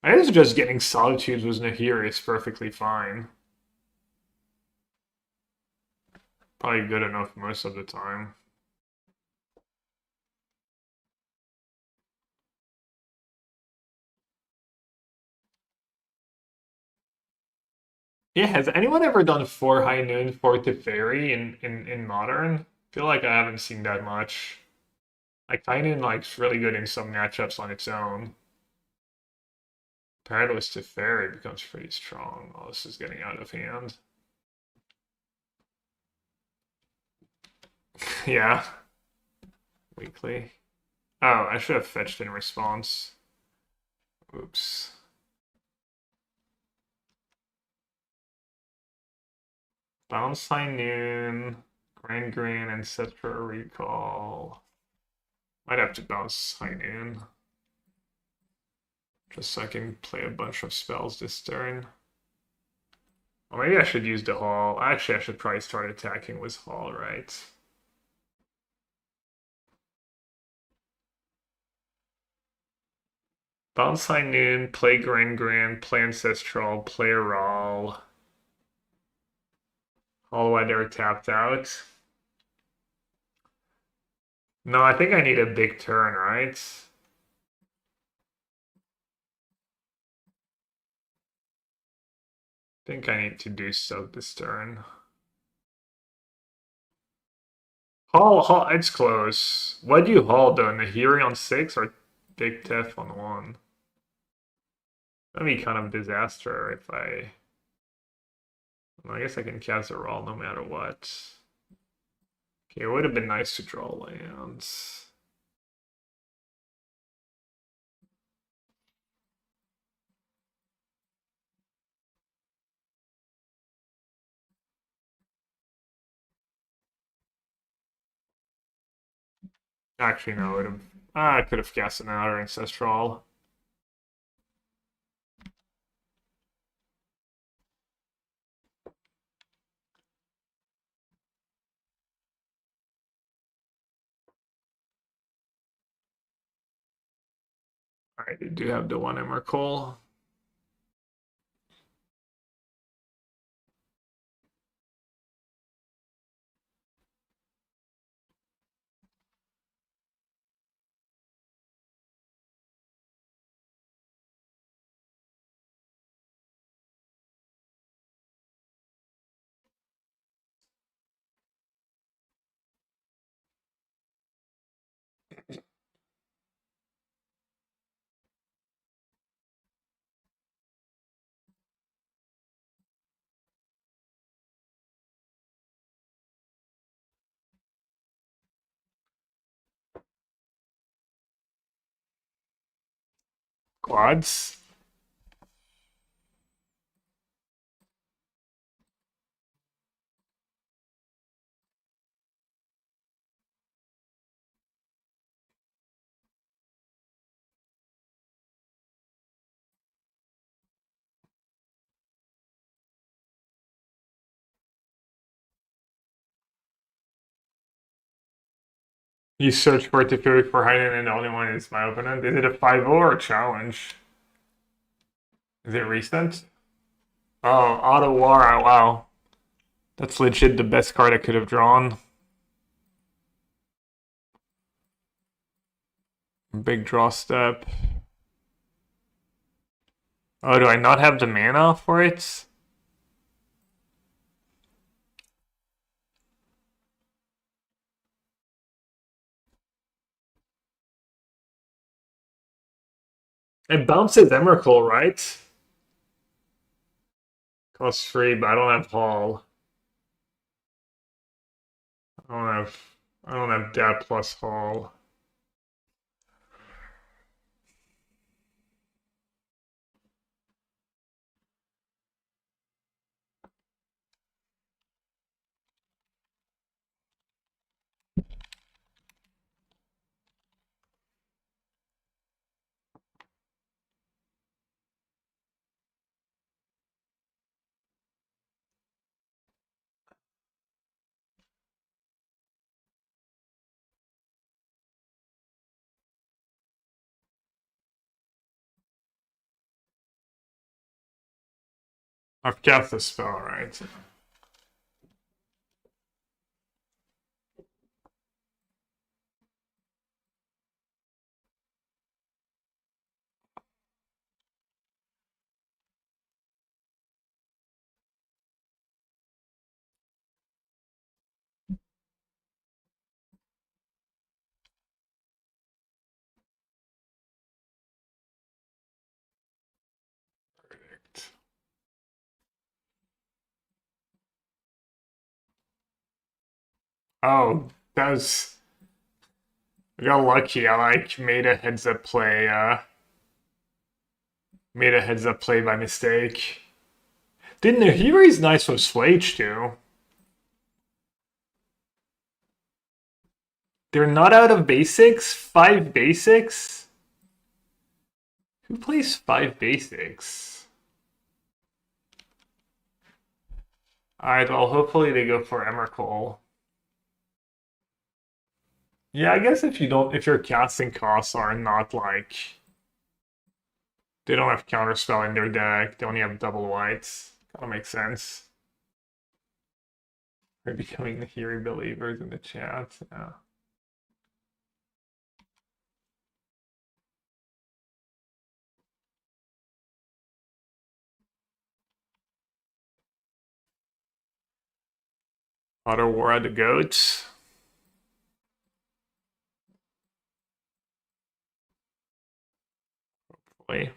I guess just getting Solitudes was Nahiri is perfectly fine. Probably good enough most of the time. Yeah, has anyone ever done 4 High Noon, 4 Teferi in Modern? I feel like I haven't seen that much. Like High Noon like's really good in some matchups on its own. Paired with Teferi becomes pretty strong. Oh, this is getting out of hand. Yeah. Weekly. Oh, I should have fetched in response. Oops. Bounce High Noon, Grand Green, Ancestral Recall. Might have to bounce High Noon. Just so I can play a bunch of spells this turn. Or maybe I should use the Hall. Actually, I should probably start attacking with Hall, right? Bounce High Noon, play Grand Grand, play Ancestral, play Rawl. All while they're tapped out. No, I think I need a big turn, right? I think I need to do so this turn. Hall, it's close. What do you haul though? Nahiri on 6 or Big Tef on 1? That'd be kind of disaster if I... Well, I guess I can cast a Rawl no matter what. Okay, it would have been nice to draw lands. Actually, no, I could have guessed another ancestral. Alright, they do have the one Emrakul. Quads. You search for Teferi for hiding and the only one is my opponent. Is it a 5-0 or a challenge? Is it recent? Oh, Auto War, wow. That's legit the best card I could have drawn. Big draw step. Oh, do I not have the mana for it? It bounces Emrakul, right? Costs 3, but I don't have Hall. I don't have that plus Hall. I've cast the spell, right? Oh, that was. I got lucky. I made a heads up play. Made a heads up play by mistake. Didn't know Hiri's nice with Slage too. They're not out of basics. 5 basics. Who plays 5 basics? Alright, well, hopefully they go for Emrakul. Yeah, I guess if your casting costs are not like, they don't have counterspell in their deck, they only have double whites. Kind of makes sense. They're becoming the Hiri believers in the chat. Yeah. Auto War at the Goats. Hopefully.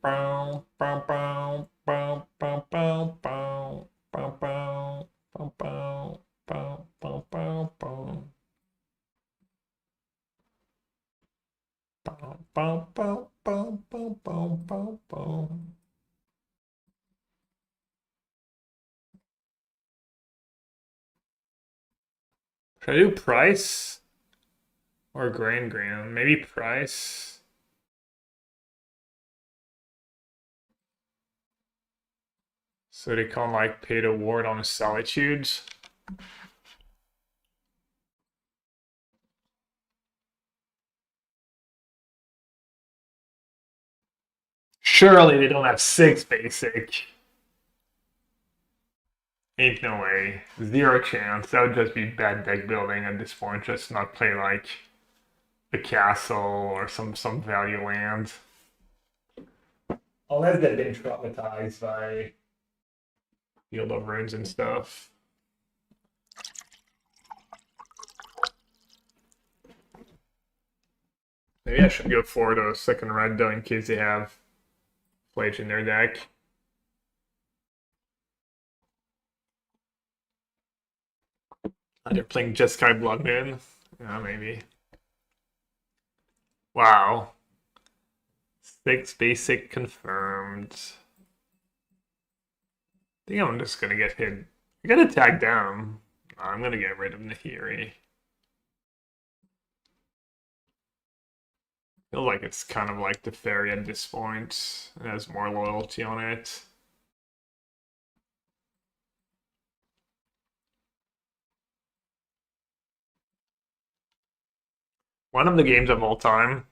Bow, bow, bow, bow, bow, bow, bow, bow, bow, bow, bow. bow, bow, bow, bow, bow, bow, bow. Should I do price or grand? Maybe price. So they can like pay the ward on solitudes. Surely they don't have 6 basic. Ain't no way. 0 chance. That would just be bad deck building at this point. Just not play like a castle or some value land. Unless they've been traumatized by Field of Runes and stuff. Maybe I should go for the second red though in case they have Flage in their deck. They're playing Jeskai Blood Moon. Yeah, maybe. Wow. 6 basic confirmed. I think I'm just gonna get hit. I gotta tag down. I'm gonna get rid of Nahiri. Feel like it's kind of like the fairy at this point. It has more loyalty on it. One of the games of all time.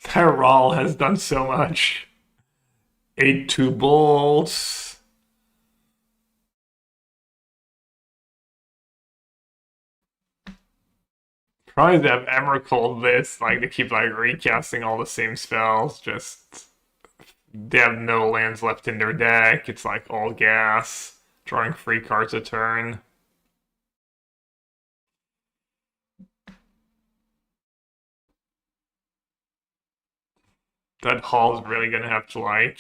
Tyrell has done so much. 8-2 bolts. Probably they have Emrakul this, like they keep like recasting all the same spells, just they have no lands left in their deck. It's like all gas, drawing 3 cards a turn. That Hall's really gonna have to like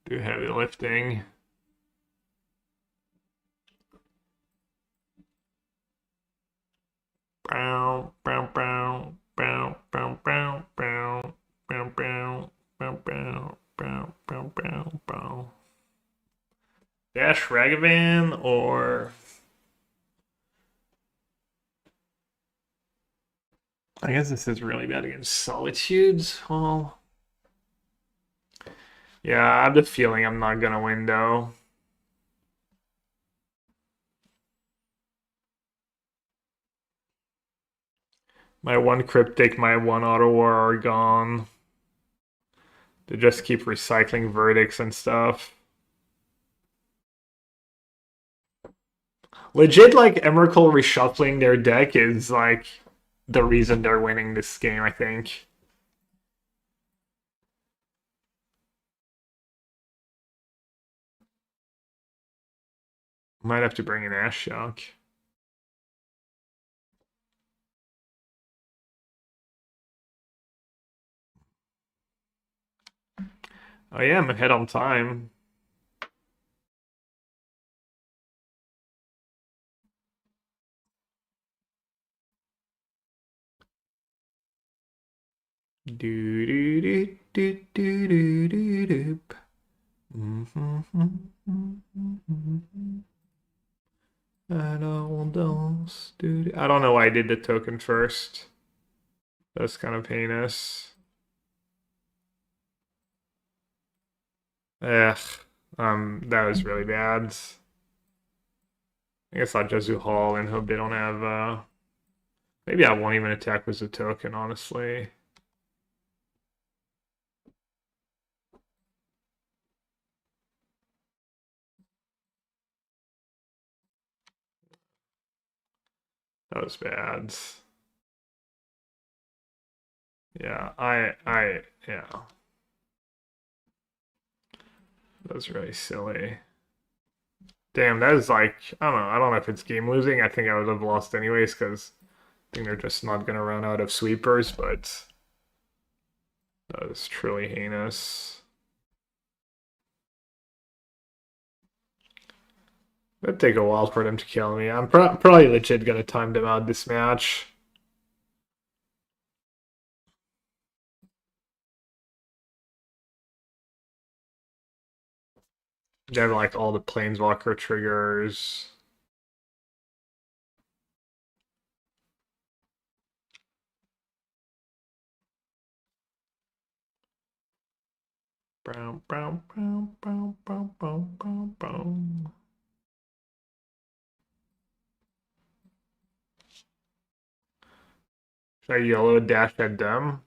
do heavy lifting. Bow, bow, bow, bow, bow, bow, bow, bow, bow, bow, bow, bow, bow, bow, bow. Dash Ragavan or I guess this is really bad against Solitudes. Well, yeah, I have the feeling I'm not gonna win though. My 1 Cryptic, my 1 Auto War are gone. They just keep recycling verdicts and stuff. Legit, like Emrakul reshuffling their deck is like the reason they're winning this game, I think. Might have to bring in Ashiok. Oh yeah, I'm ahead on time. Do do do do do do do do. I don't dance. I don't know why I did the token first. That's kind of heinous. Ugh. That was really bad. I guess I'll just do Hall and hope they don't have maybe I won't even attack with the token, honestly. That was bad. Yeah, yeah. That was really silly. Damn, that is like, I don't know if it's game losing. I think I would have lost anyways, because I think they're just not gonna run out of sweepers, but that was truly heinous. It'd take a while for them to kill me. I'm probably legit gonna time them out this match. They have like all the planeswalker triggers. Brown, brown, brown, brown, brown, brown, brown, brown. Should I yellow dash at them?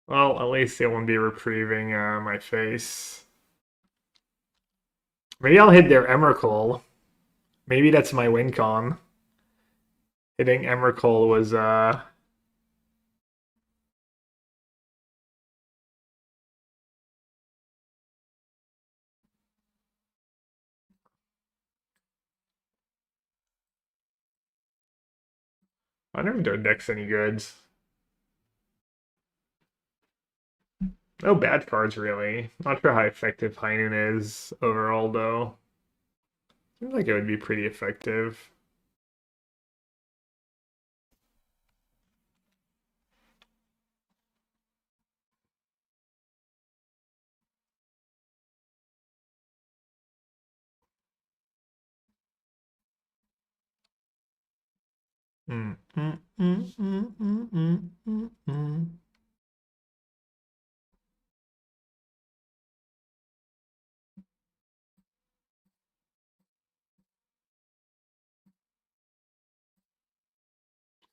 Well, at least they won't be reprieving my face. Maybe I'll hit their Emrakul. Maybe that's my win con. Hitting Emrakul was I wonder if their deck's any good. No bad cards really. Not sure how effective Heinun is overall though. Seems like it would be pretty effective. Mm, mm, mm, mm, mm, mm, mm, mm.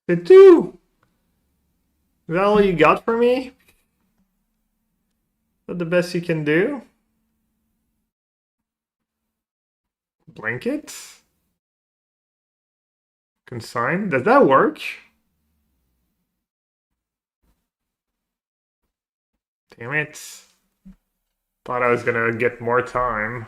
It do. Is that all you got for me? Is that the best you can do? Blanket? Consign? Does that work? Damn it. Thought I was gonna get more time.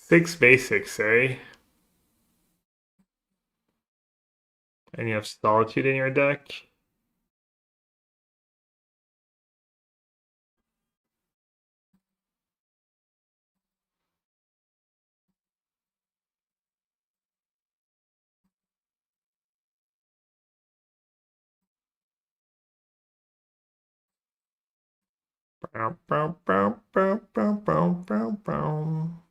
Six basics, eh? And you have Solitude in your deck? Bow, bow, bow, bow, bow, bow, bow, bow.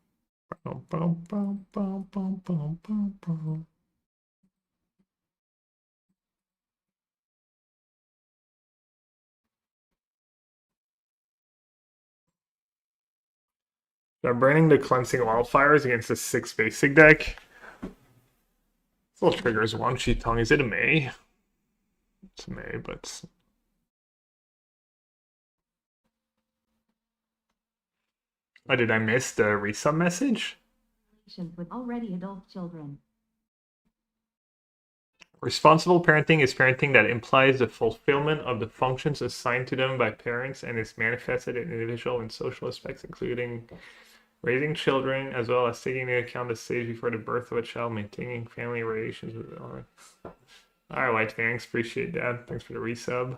Bow, bow, bow, bow, bow, bow, bow, bow. They're burning the Cleansing Wildfires against the 6 basic deck. Still triggers one Sheet Tongue. Is it a May? It's a May, but. Oh, did I miss the resub message? With already adult children. Responsible parenting is parenting that implies the fulfillment of the functions assigned to them by parents and is manifested in individual and social aspects, including raising children, as well as taking into account the stage before the birth of a child, maintaining family relations with all. All right, thanks. Appreciate that. Thanks for the resub.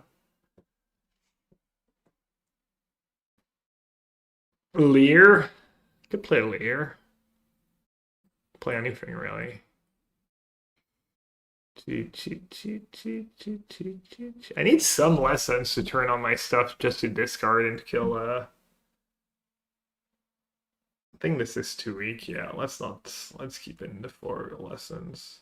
Lear? Could play Lear. Play anything, really. I need some lessons to turn on my stuff just to discard and kill I think this is too weak. Yeah, let's keep it in the 4 lessons.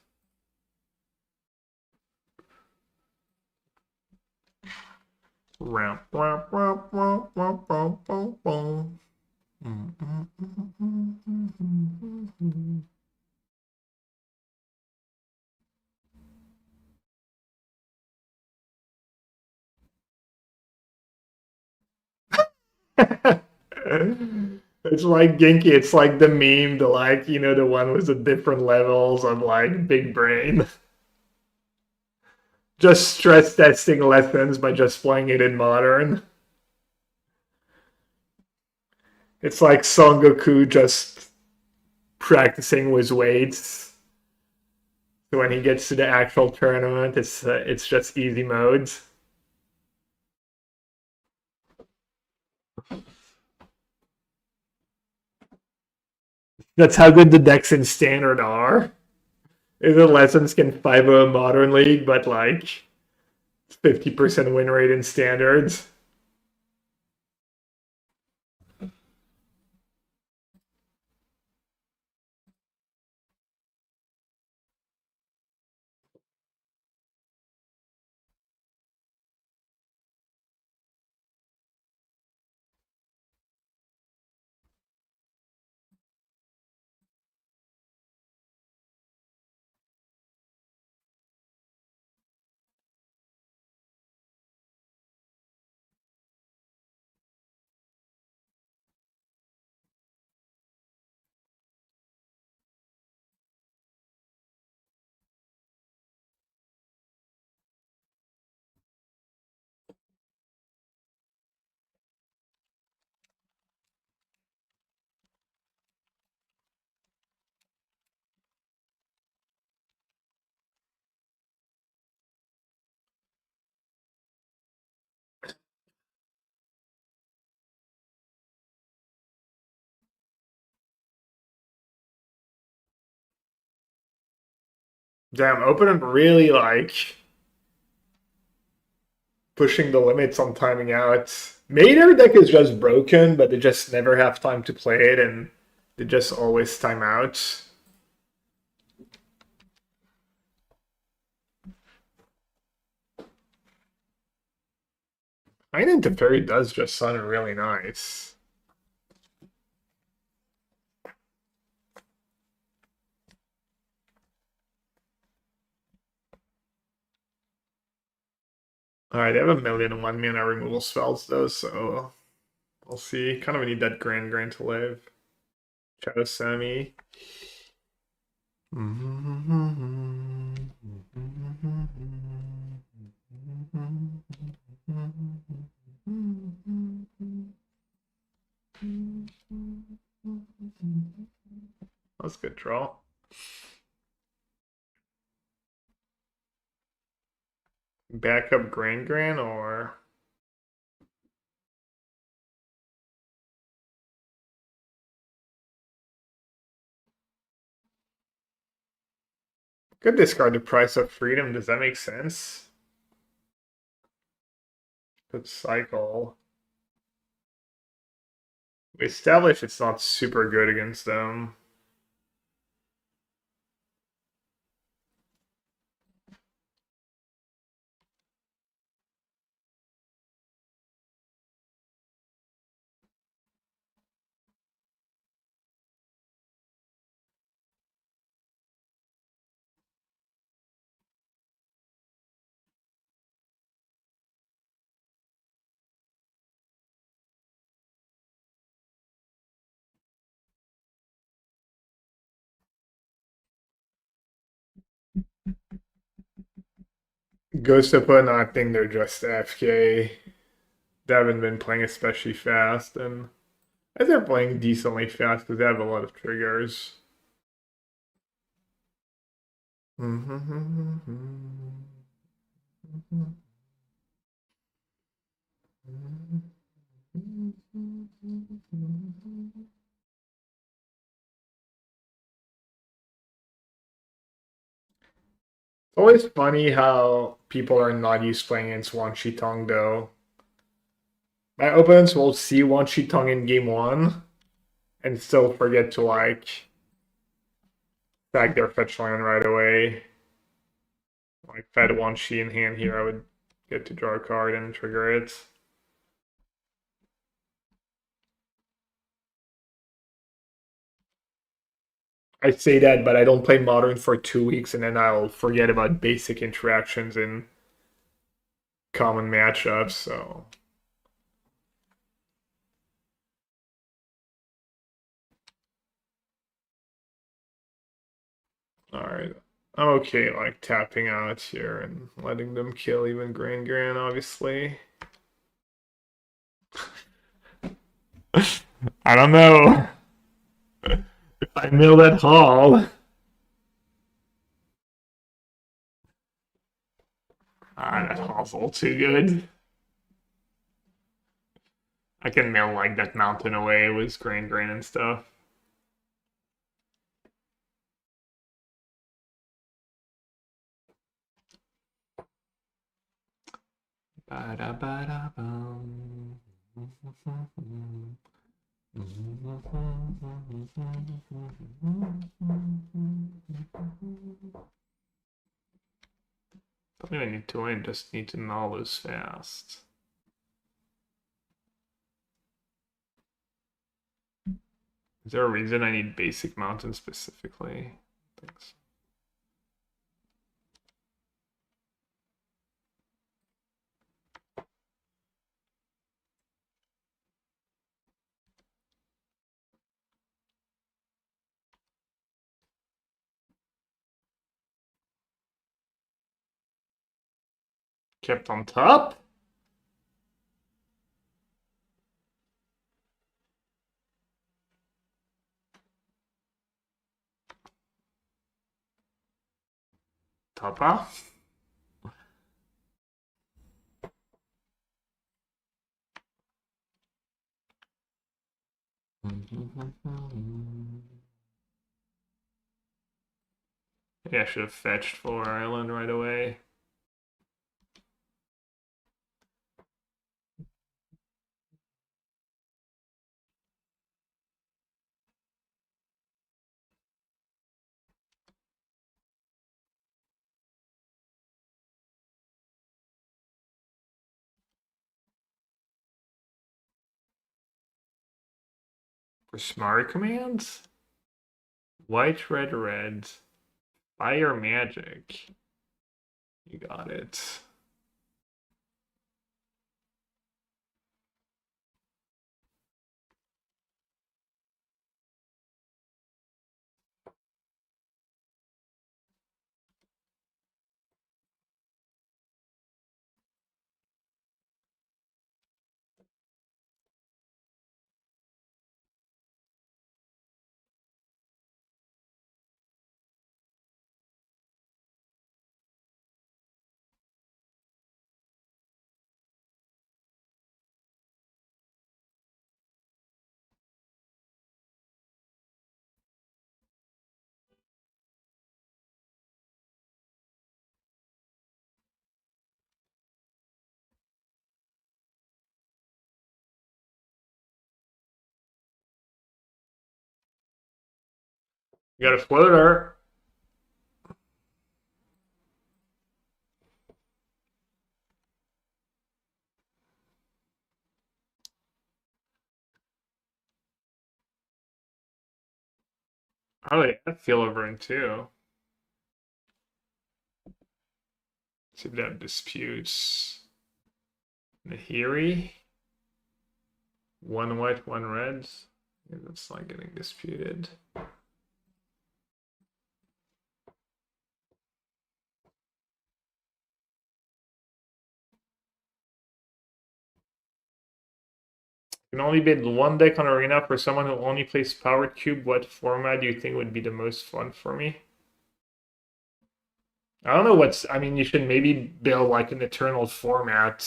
Ramp, ramp, ramp, ramp, ramp, ramp, ramp, ramp. It's like Genki, it's like the meme, the like, the one with the different levels of like big brain. Just stress testing lessons by just playing it in modern. It's like Son Goku just practicing with weights. So when he gets to the actual tournament, it's just easy modes. That's how good the decks in standard are. The lessons can 5-0 modern league, but like 50% win rate in standards. Damn, Opponent really like pushing the limits on timing out. Maybe their deck is just broken, but they just never have time to play it and they just always time out. Island Teferi does just sound really nice. Alright, they have a million and 1 mana removal spells though, so we'll see. Kind of need that Grand to live. Shadow Semi. That's a good draw. Backup Grand or could discard the Price of Freedom. Does that make sense? Could cycle. We establish it's not super good against them. Ghost of Put, I think they're just AFK. They haven't been playing especially fast, and as they're playing decently fast because they have a lot of triggers. Always funny how people are not used to playing against Wan Tong though. My opponents will see Wan Tong in game one and still forget to like sack their fetch land right away. Like if I had Wan Shi in hand here, I would get to draw a card and trigger it. I say that, but I don't play Modern for 2 weeks and then I'll forget about basic interactions in common matchups, so Alright. I'm okay like tapping out here and letting them kill even Gran, obviously. I don't know. If I mill that hall. That hall's all too good. I can mill like that mountain away with Gran and stuff. Ba-da-ba-da-bum. Don't even need to win, just need to null this fast. Is there a reason I need basic mountain specifically? Thanks. Kept on top? Tapa? Maybe I should have fetched for Island right away. For smart commands? White, red, red. Fire magic. You got it. You got a floater. Oh, yeah, feel over in two. See if that disputes. Nahiri. One white, one red. Yeah, that's not getting disputed. You can only bid one deck on Arena for someone who only plays Power Cube. What format do you think would be the most fun for me? I don't know what's. I mean, you should maybe build like an eternal format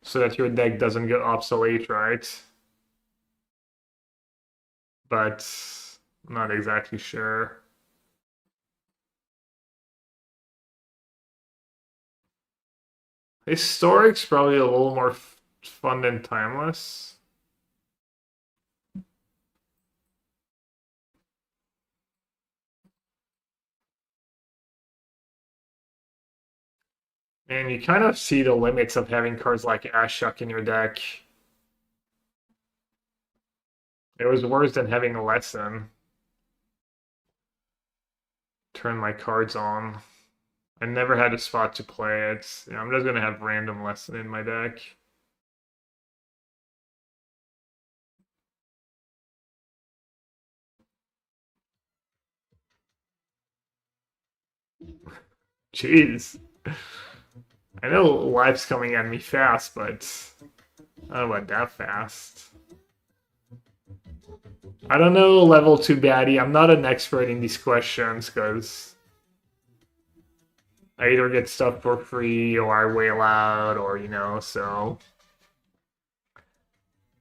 so that your deck doesn't get obsolete, right? But I'm not exactly sure. Historic's probably a little more fun than timeless. And you kind of see the limits of having cards like Ashok in your deck. It was worse than having a lesson. Turn my cards on. I never had a spot to play it. You know, I'm just gonna have random lesson in my deck. Jeez. I know life's coming at me fast, but I don't know about that fast. I don't know level 2 baddie. I'm not an expert in these questions because I either get stuff for free or I whale out or, so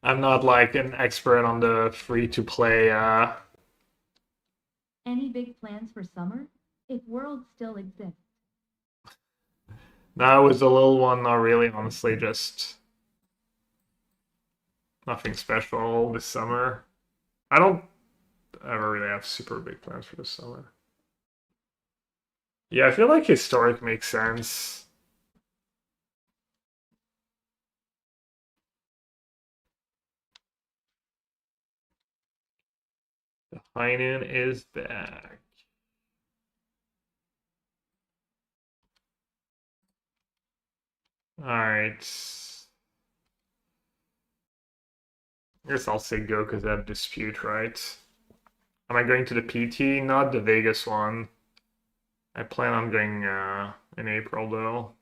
I'm not like an expert on the free to play. Any big plans for summer? If worlds still exist. That was a little one, not really, honestly, just nothing special this summer. I don't ever really have super big plans for this summer. Yeah, I feel like historic makes sense. The Heinen is back. Alright. I guess I'll say go because I have dispute, right? Am I going to the PT? Not the Vegas one. I plan on going in April though.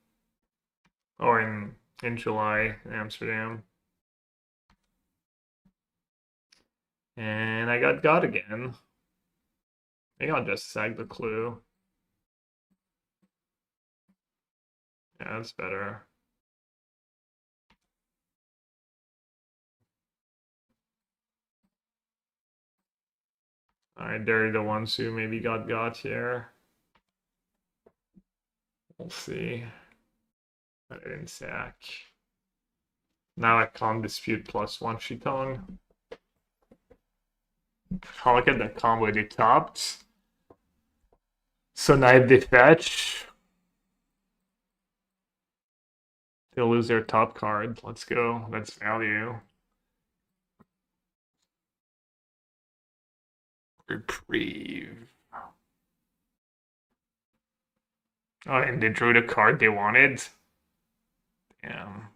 Or in July in Amsterdam. And I got God again. Maybe I'll just sag the clue. Yeah, that's better. Alright, they're the ones who maybe got here. We'll see. But I didn't sack. Now I can't dispute +1 Shitong. Oh, look at that combo they topped. So now if they fetch, they'll lose their top card. Let's go. That's value. Reprieve. Oh, and they drew the card they wanted. Damn.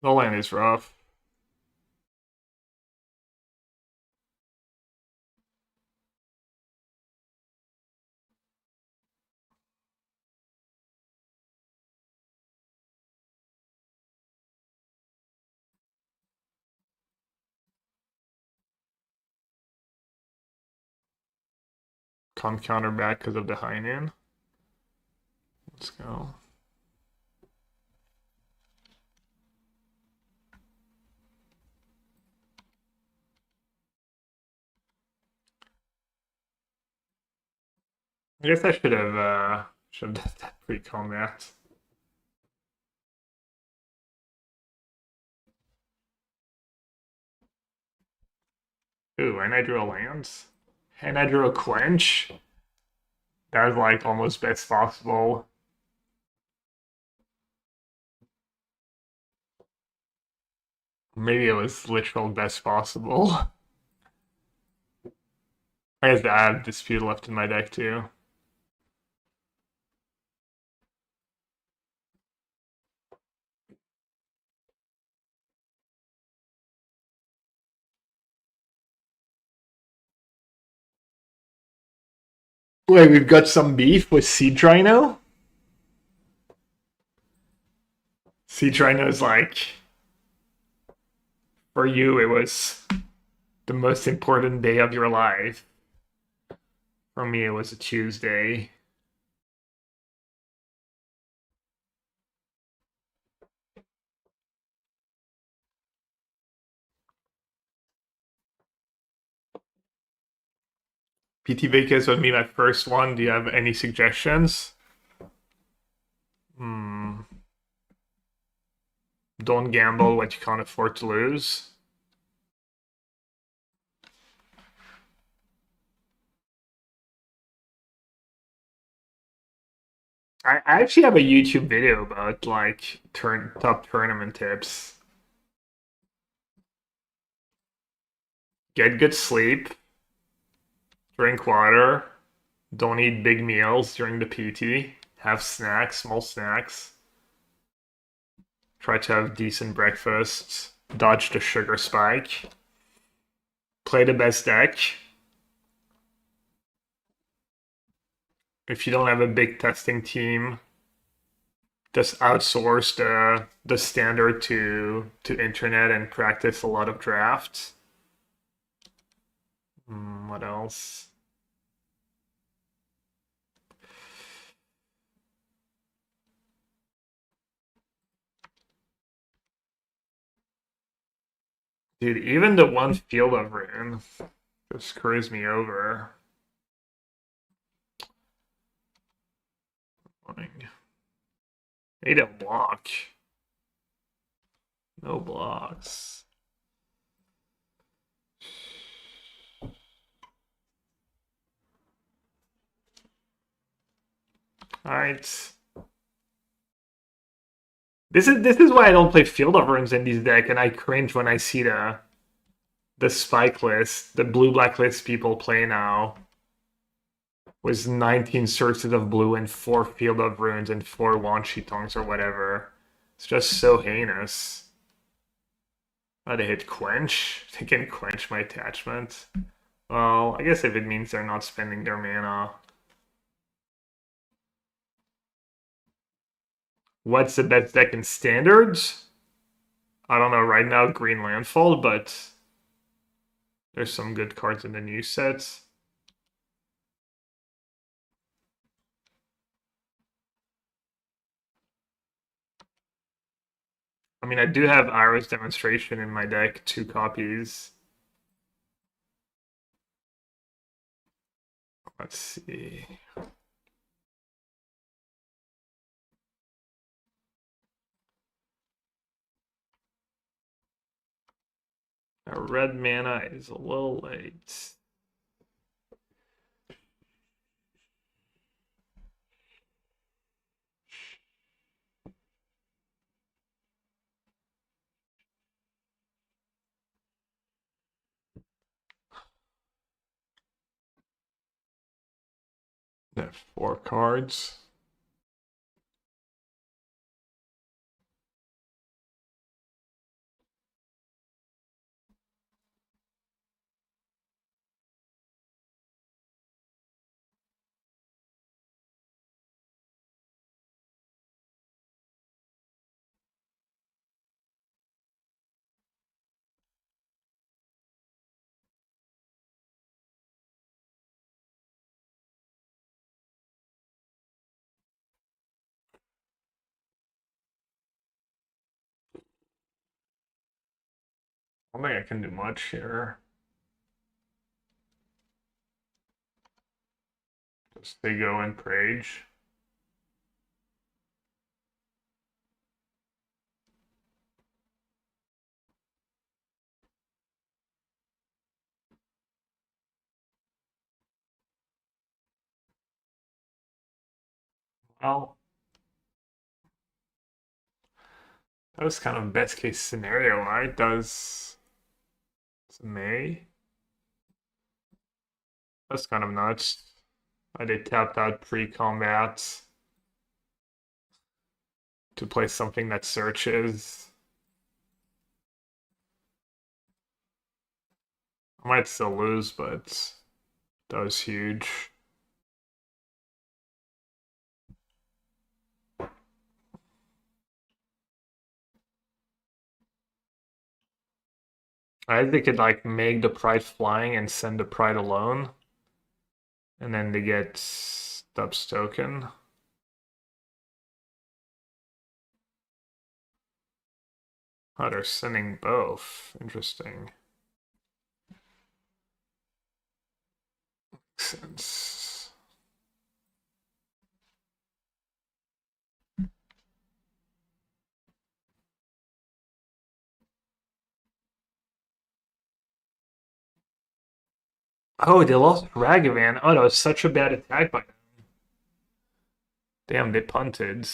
The land is rough. Can't counter back because of the Heinen. Let's go. I guess I should have done that pre-combat. Ooh, and I drew a land. And I drew a quench. That was like almost best possible. Maybe it was literal best possible. I guess I have dispute left in my deck too. Wait, we've got some beef with Sea Trino? Sea Trino is like, for you, it was the most important day of your life. For me, it was a Tuesday. PT Vegas would be my first one. Do you have any suggestions? Don't gamble what you can't afford to lose. I actually have a YouTube video about like top tournament tips. Get good sleep, drink water, don't eat big meals during the PT, have snacks, small snacks. Try to have decent breakfast. Dodge the sugar spike. Play the best deck. If you don't have a big testing team, just outsource the standard to internet and practice a lot of drafts. What else? Dude, even the one field of rune just screws me over. They don't block. No blocks. Alright. This is why I don't play Field of Runes in these decks, and I cringe when I see the spike list, the blue-black list people play now. Was 19 sources of blue and 4 Field of Runes and 4 Wan Tongs or whatever. It's just so heinous. Oh, they hit Quench. They can quench my attachment. Well, I guess if it means they're not spending their mana. What's the best deck in standards? I don't know right now, Green Landfall, but there's some good cards in the new sets. I mean, I do have Iris Demonstration in my deck, 2 copies. Let's see. Now, red mana is a little late. That 4 cards. I don't think I can do much here. Just they go and Prage. Well, that was kind of best case scenario, right? Does May? That's kind of nuts. I did tapped out pre-combat to play something that searches. I might still lose, but that was huge. I think they could like make the Pride flying and send the Pride alone. And then they get Stubbs token. Oh, they're sending both. Interesting. Makes sense. Oh, they lost Ragavan. Oh, that was such a bad attack by them. Damn, they punted.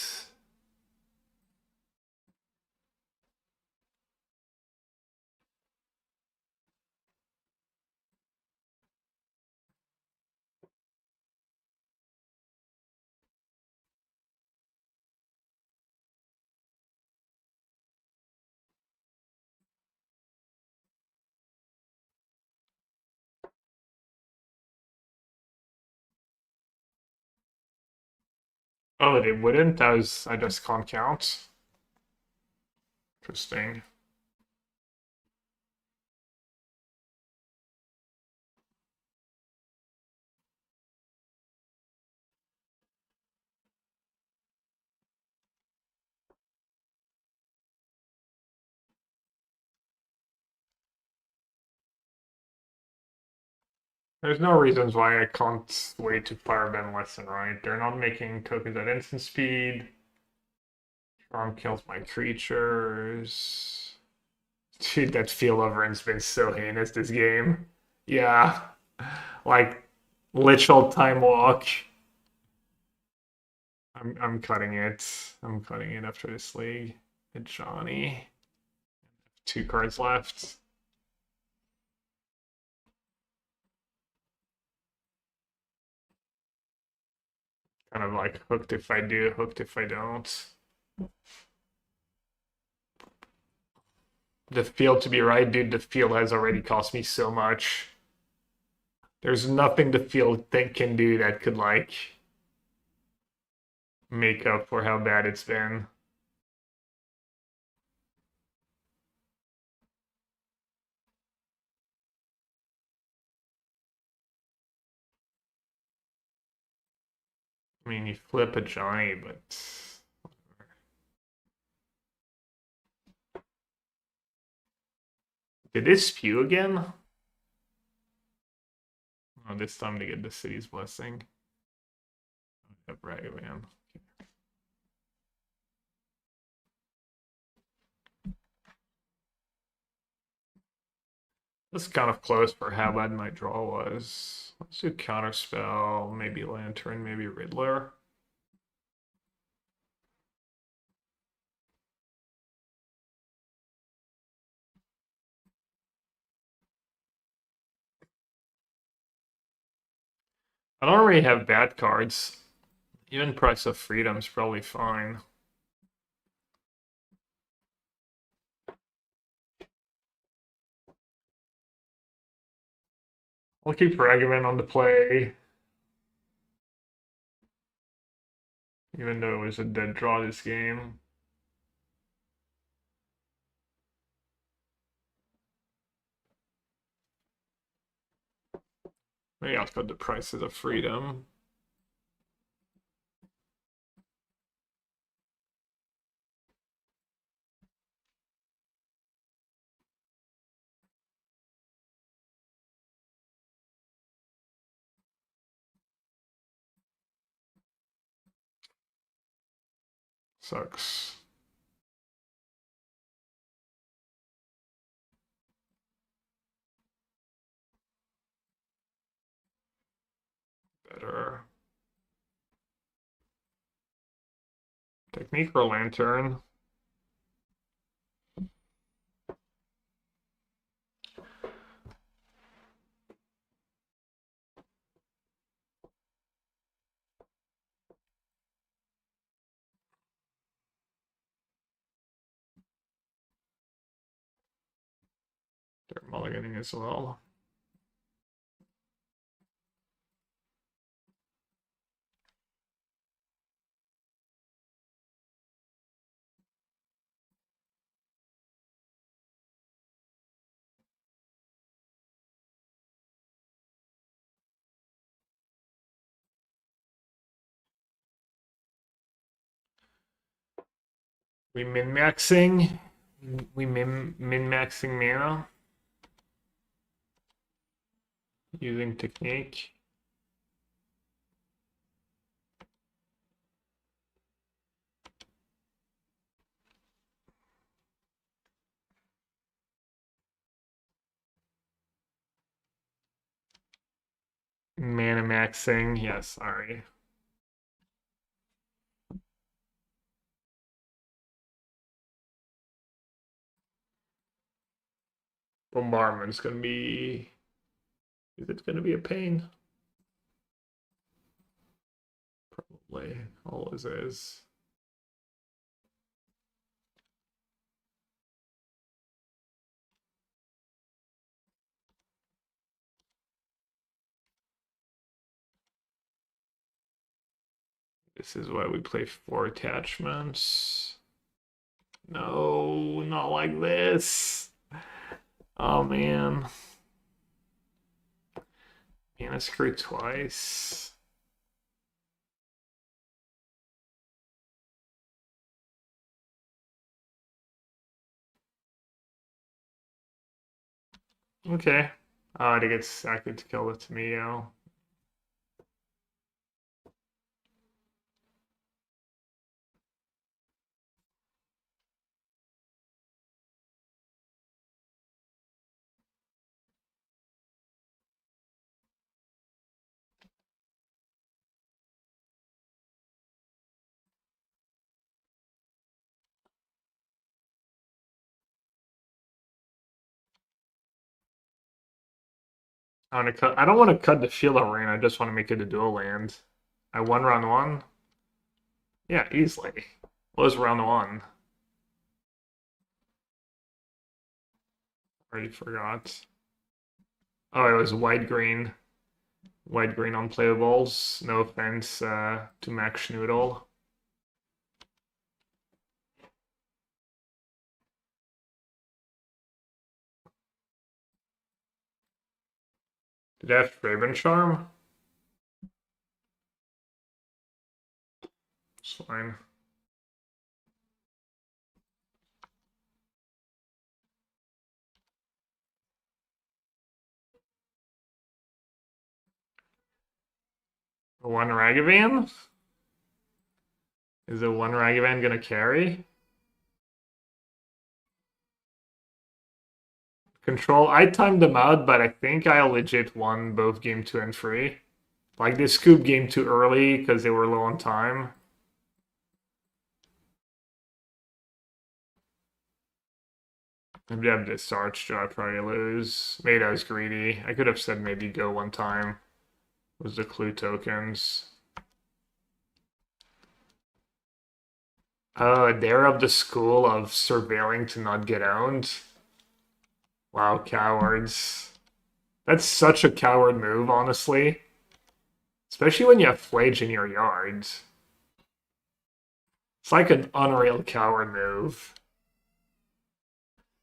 Oh, they wouldn't? I just can't count. Interesting. There's no reasons why I can't wait to firebend lesson, right? They're not making tokens at instant speed. Charm kills my creatures. Dude, that field overrun's been so heinous this game. Yeah. Like literal time walk. I'm cutting it. I'm cutting it after this league. And Johnny. 2 cards left. Kind of like hooked if I do, hooked if I don't. The field to be right, dude, the field has already cost me so much. There's nothing the field can do that could like make up for how bad it's been. I mean, you flip a Johnny, but did this spew again? Oh, this time to get the city's blessing. Yep, right, man. This is kind of close for how bad my draw was. Let's do Counterspell, maybe Lantern, maybe Riddler. I don't really have bad cards. Even Price of Freedom's probably fine. I'll keep Ragavan on the play. Even though it was a dead draw this game. Maybe I'll put the Prices of Freedom. Sucks. Better. Technique or Lantern. They're mulliganing as well. We min-maxing. We min-maxing mana. Using technique. Mana maxing. Yeah, sorry. Bombardment's gonna be. Is it gonna be a pain? Probably. Always is. This is why we play 4 attachments. No, not like this. Oh man. Man, I screwed twice. Okay. I think it's acted to kill the Tamio. I don't want to cut the field of rain. I just want to make it a dual land. I won round 1. Yeah, easily. What was round 1? Already forgot. Oh, it was white green. White green unplayables. No offense to Max Schnoodle. Did I have Raven Charm? It's fine. One Ragavan? Is it one Ragavan gonna carry? Control. I timed them out, but I think I legit won both game 2 and 3. Like, they scooped game 2 early because they were low on time. If they have Discharge, Joe, I'd probably lose. Maybe I was greedy. I could have said maybe go one time. Was the clue tokens. They're of the school of surveilling to not get owned. Wow, cowards. That's such a coward move, honestly. Especially when you have Flage in your yard. It's like an unreal coward move.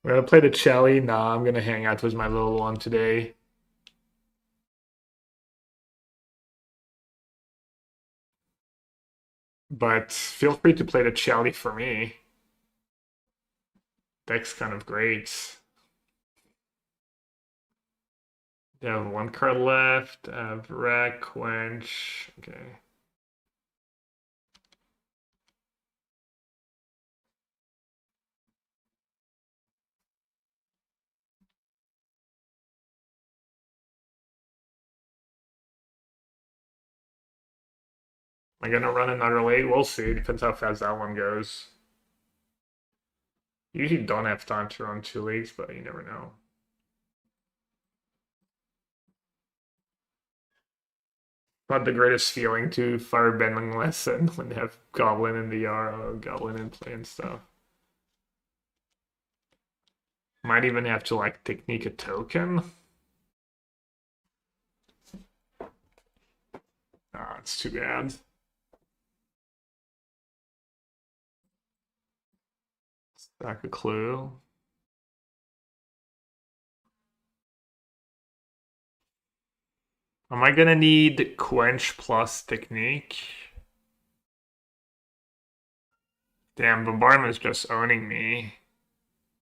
We're gonna play the Chelly. Nah, I'm gonna hang out with my little one today. But feel free to play the Chelly for me. Deck's kind of great. They have 1 card left. Have Rack, Quench. Okay. Am I gonna run another late? We'll see. Depends how fast that one goes. Usually don't have time to run 2 leagues, but you never know. Not the greatest feeling to firebending lesson when they have Goblin in the yard, Goblin in play and stuff. Might even have to like technique a token. Ah, it's too bad. Stack a clue. Am I gonna need Quench plus technique? Damn, Bombardment's just owning me.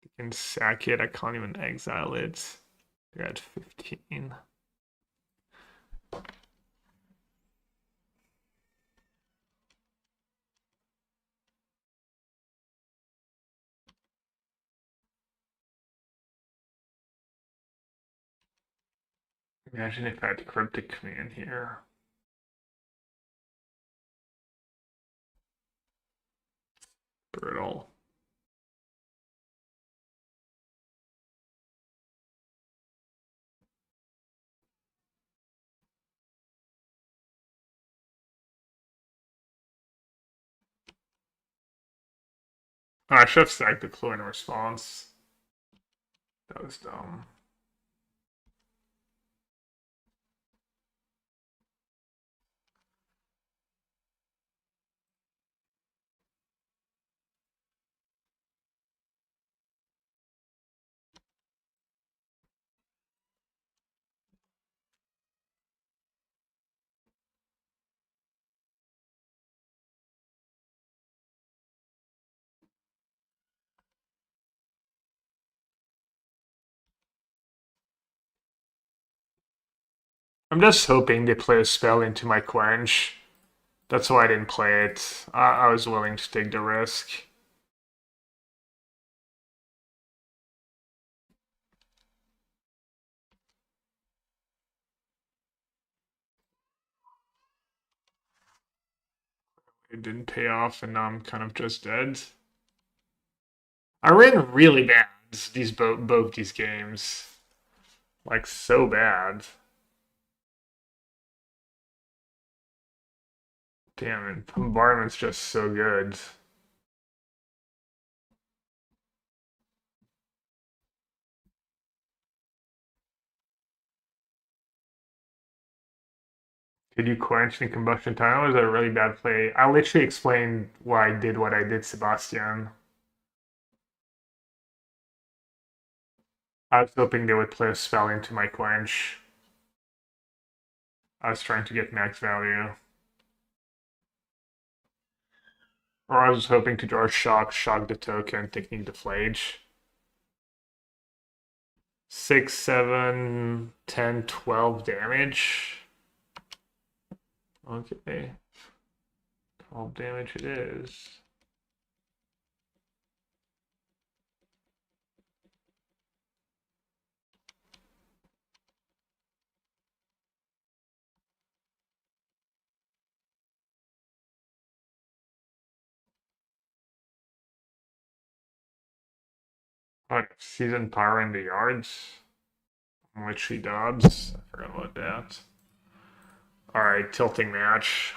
I can sack it, I can't even exile it. They're at 15. Imagine if I had Cryptic Command here. Brutal. Oh, I should have stacked the clue in response. That was dumb. I'm just hoping they play a spell into my quench. That's why I didn't play it. I was willing to take the risk. It didn't pay off, and now I'm kind of just dead. I ran really bad these both these games, like so bad. Damn it, bombardment's just so good. Did you quench the combustion time? Or was that a really bad play? I'll literally explain why I did what I did, Sebastian. I was hoping they would play a spell into my quench. I was trying to get max value. Or I was hoping to draw shock the token, technique the flage. 6, 7, 10, 12 damage. Okay. 12 damage it is. Alright, season power in the yards. Which she dodds. I forgot about that. Alright, tilting match.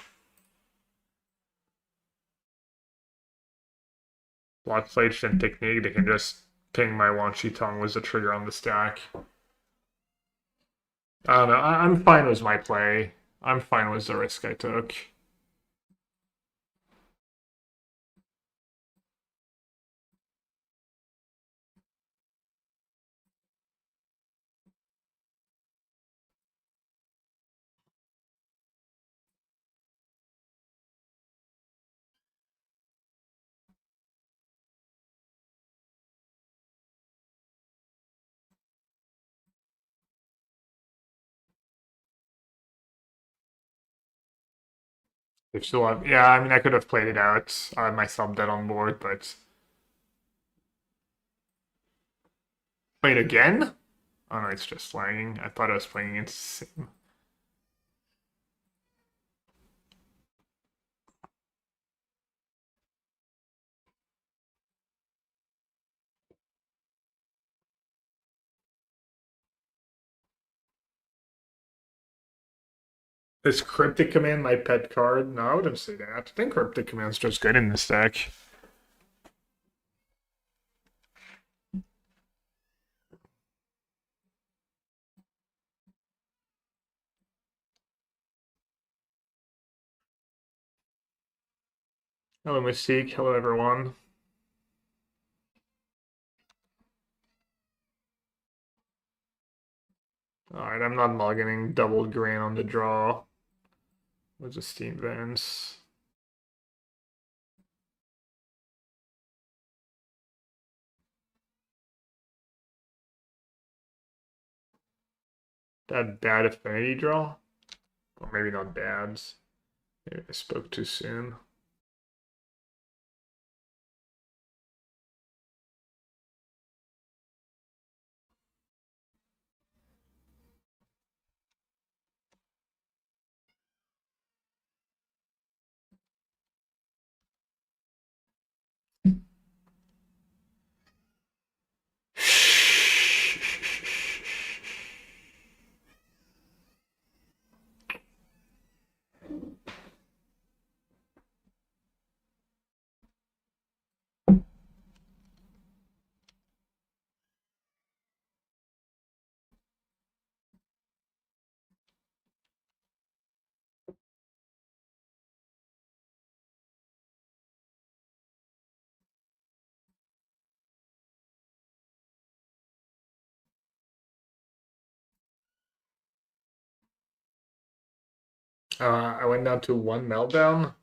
Block flage and technique, they can just ping my Wan Shi Tong was the trigger on the stack. I don't know, I'm fine with my play. I'm fine with the risk I took. If still have, yeah, I mean, I could have played it out. I had myself dead on board, but played again? Oh no, it's just lagging. I thought I was playing it. Is Cryptic Command my pet card? No, I wouldn't say that. I think Cryptic Command's just good in this deck. Hello, Mystique. Hello, everyone. Alright, I'm not mulliganing double grain on the draw. With the Steam Vents. That bad affinity draw? Or maybe not bad. Maybe I spoke too soon. I went down to 1 meltdown.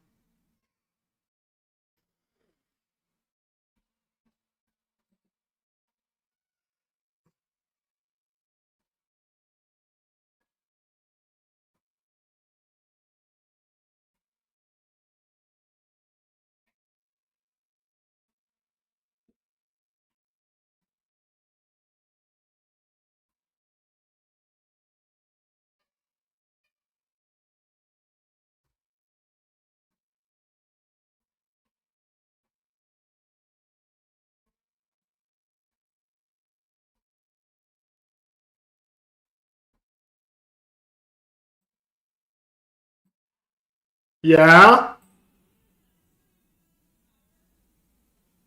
Yeah?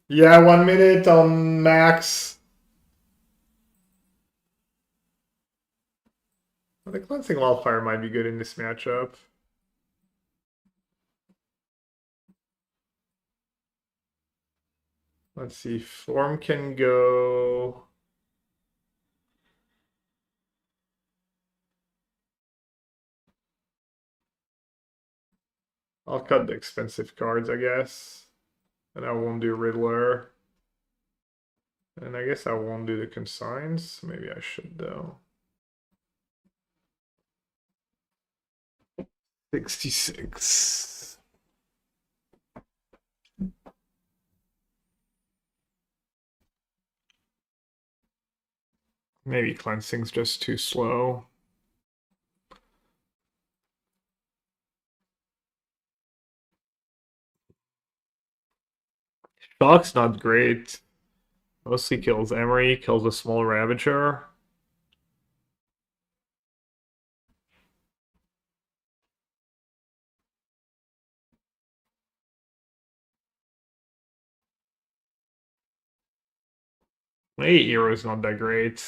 Yeah, 1 minute on max. I think Cleansing Wildfire might be good in this matchup. Let's see, Form can go. I'll cut the expensive cards, I guess. And I won't do Riddler. And I guess I won't do the consigns. Maybe I should, though. 66. Maybe cleansing's just too slow. Shock's not great. Mostly kills Emery, kills a small Ravager. Maybe Hero is not that great.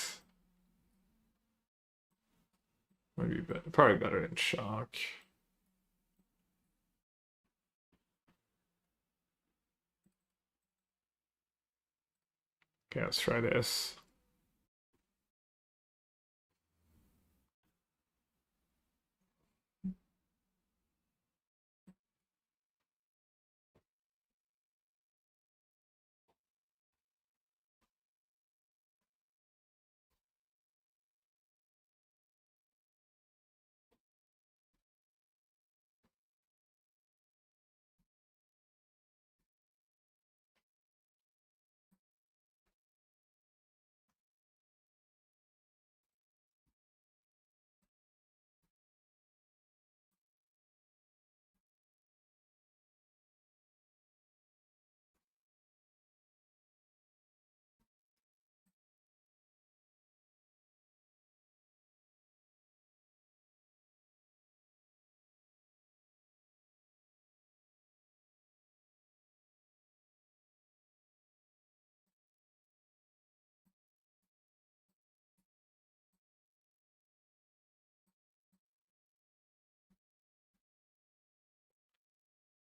Maybe probably better than Shock. Okay, let's try this.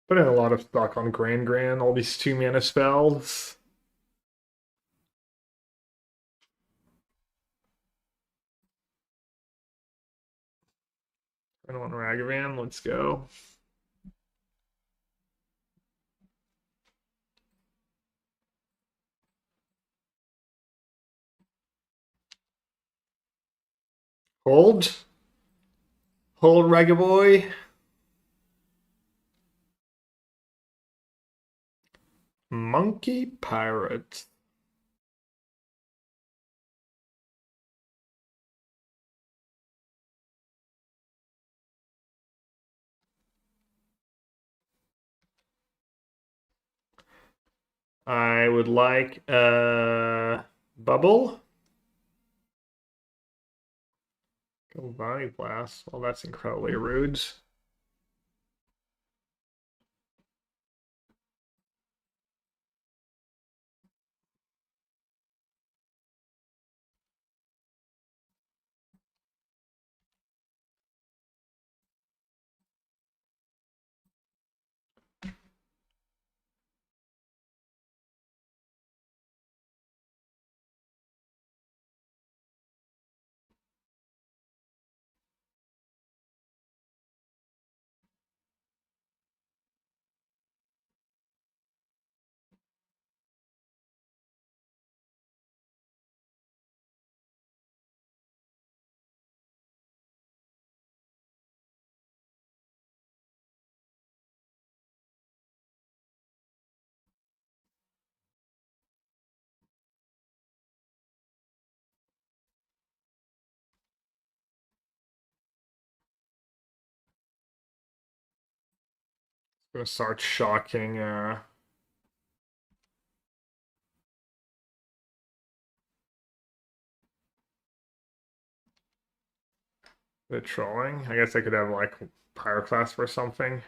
Put in a lot of stock on Gran, all these 2 mana spells. I don't want Ragavan, let's go. Hold. Hold, Ragaboy. Monkey Pirate. I would like a bubble. Galvani Blast. Well, that's incredibly rude. Gonna start shocking the trolling. I guess I could have like Pyroclasp or something.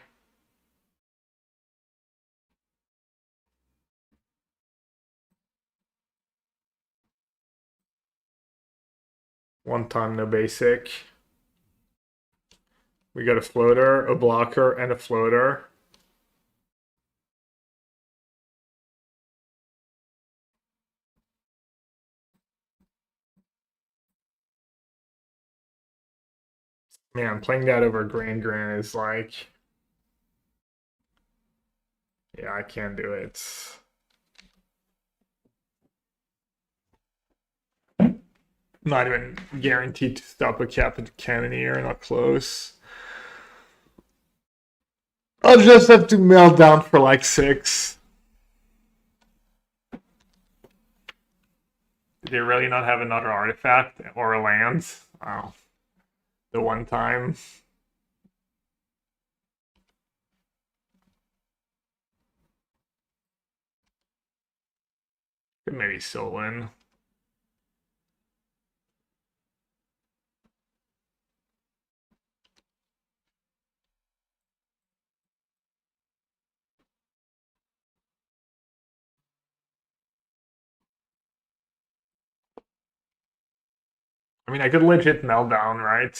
One time, no basic. We got a floater, a blocker, and a floater. Man, playing that over Grand is like, yeah, I can't do it. Not even guaranteed to stop a Captain Cannoneer, not close. I'll just have to melt down for like 6. Did they really not have another artifact or a land? Oh, the one time. Could maybe still win. I mean, I could legit melt down, right?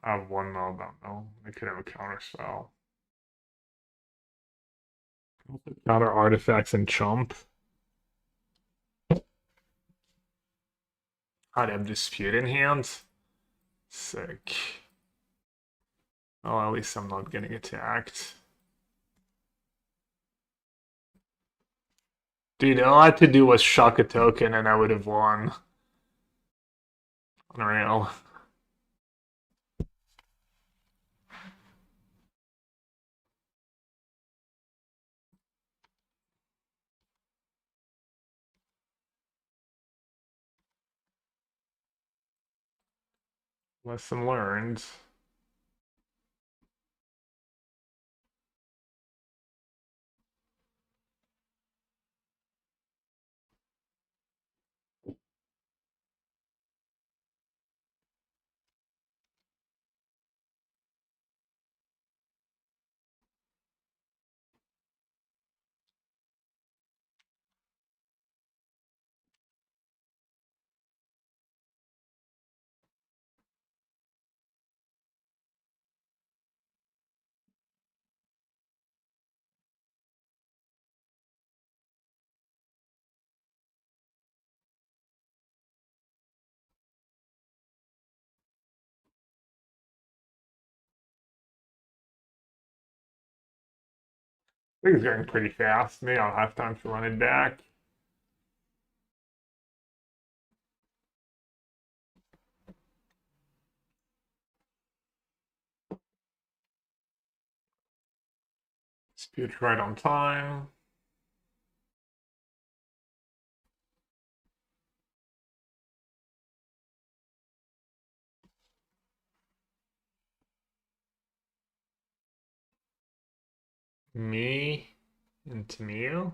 I have one meltdown though. I could have a counter spell. Counter artifacts and chump. I'd have dispute in hand. Sick. Oh, at least I'm not getting attacked. Dude, all I had to do was shock a token and I would have won. Unreal. Lesson learned. I think it's going pretty fast. Maybe I'll have time to run it back. Dispute right on time. Me and Tamiyo.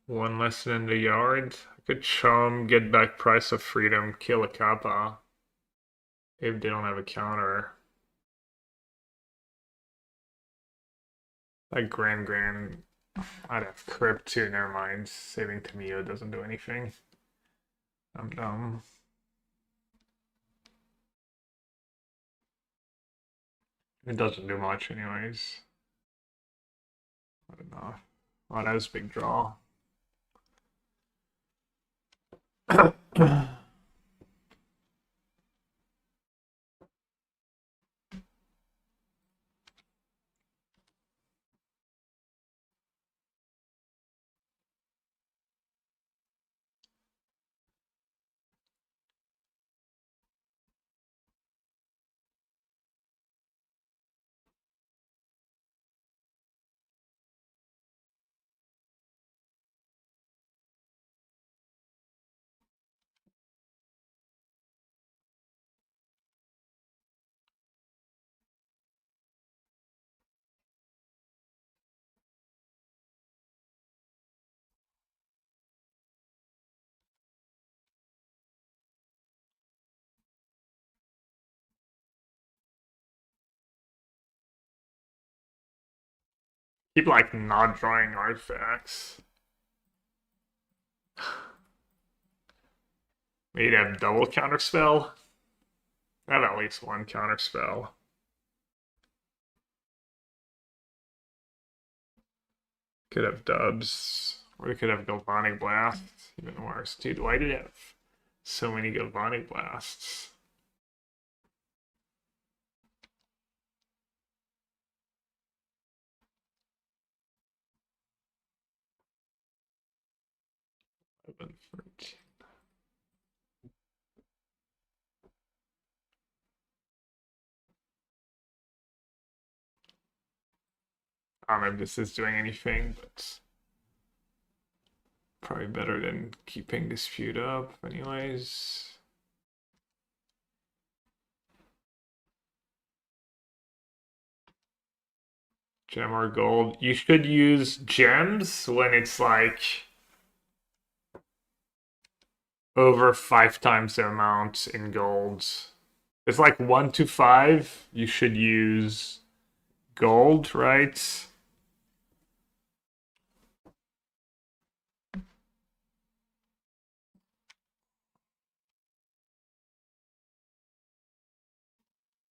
One lesson in the yard. I could chum, get back Price of Freedom, kill a Kappa. If they don't have a counter. Like Grand. I'd have Crypt too, never mind. Saving Tamiyo doesn't do anything. I'm dumb. It doesn't do much anyways. Not enough. Oh, that was a big draw. Keep like not drawing artifacts. We'd have double counterspell. I have at least one counterspell. Could have dubs. Or we could have Galvanic Blast. Even worse. Dude, why did it have so many Galvanic Blasts? Open 13. I don't know if this is doing anything, but probably better than keeping Dispute up anyways. Gem or gold. You should use gems when it's like over 5 times the amount in gold. It's like 1 to 5. You should use gold, right?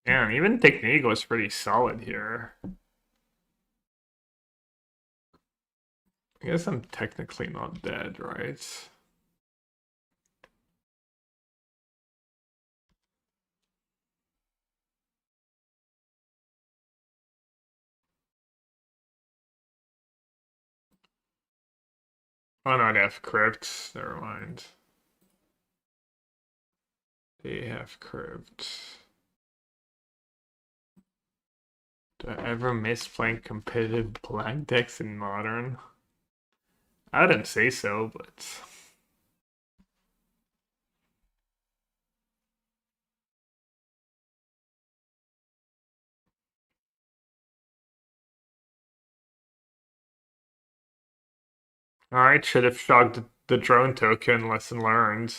And even Technique was pretty solid here. I guess I'm technically not dead, right? Oh no, they have crypt. Never mind. They have crypt. Do I ever miss playing competitive black decks in Modern? I didn't say so, but... Alright, should have shocked the drone token, lesson learned.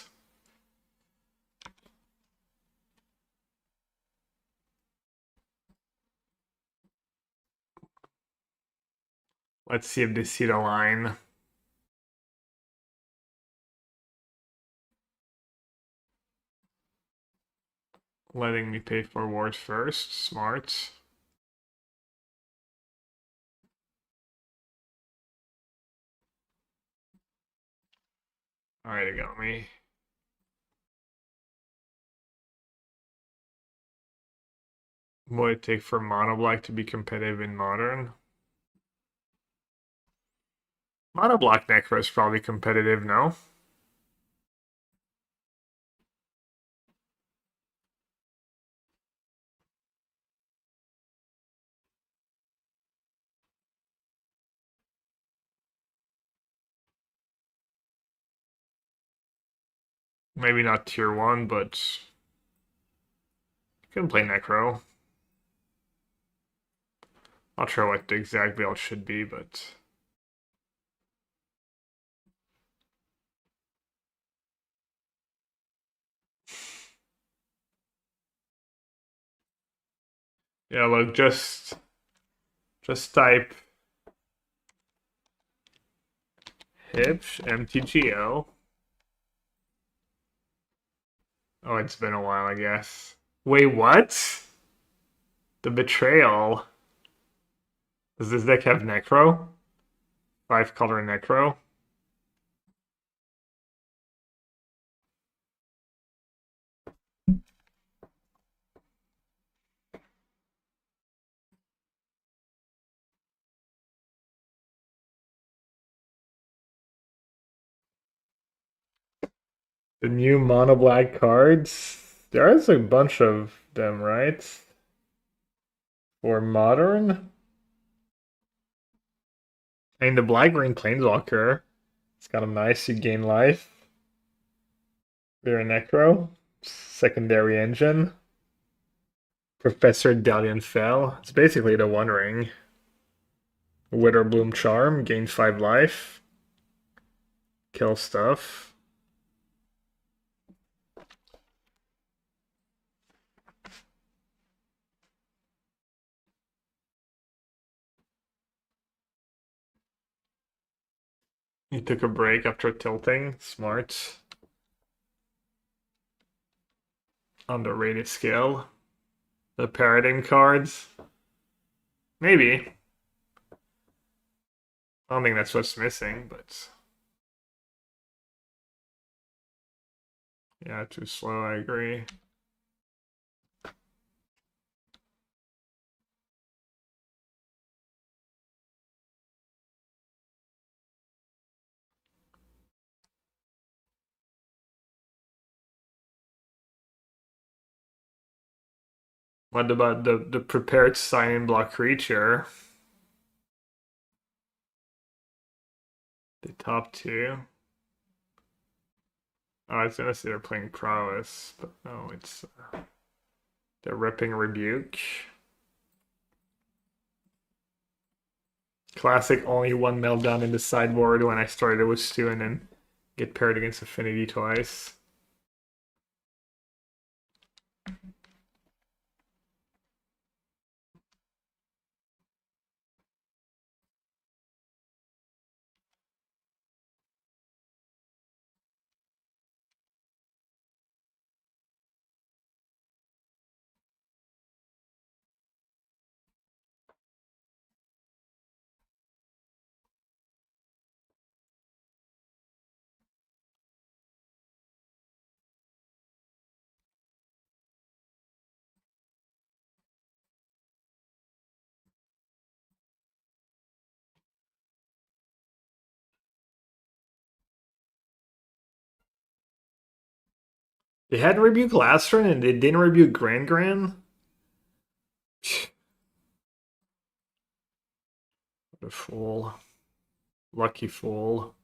Let's see if they see the line. Letting me pay for ward first, smart. Alright, it got me. What would it take for Mono Black to be competitive in Modern? Mono Black Necro is probably competitive, no? Maybe not tier 1, but you can play Necro. Not sure what the exact build should be, but... Yeah, look, just type Hipsh MTGO. Oh, it's been a while, I guess. Wait, what? The Betrayal. Does this deck have Necro? 5-color Necro? The new mono black cards? There is a bunch of them, right? For modern? I mean, the black green planeswalker. It's kind of nice. You gain life. You're a Necro. Secondary engine. Professor Dalian Fell. It's basically the One Ring. Witherbloom Charm. Gain 5 life. Kill stuff. He took a break after tilting. Smart. Underrated skill. The paradigm cards. Maybe. I don't think that's what's missing, but yeah, too slow, I agree. What about the prepared sign-in block creature? The top two. Oh, I was gonna say they're playing prowess, but no, it's they're ripping rebuke. Classic, only one meltdown in the sideboard when I started with Stu and then get paired against Affinity twice. They had rebuke last turn and they didn't rebuke Grand Grand? What a fool. Lucky fool.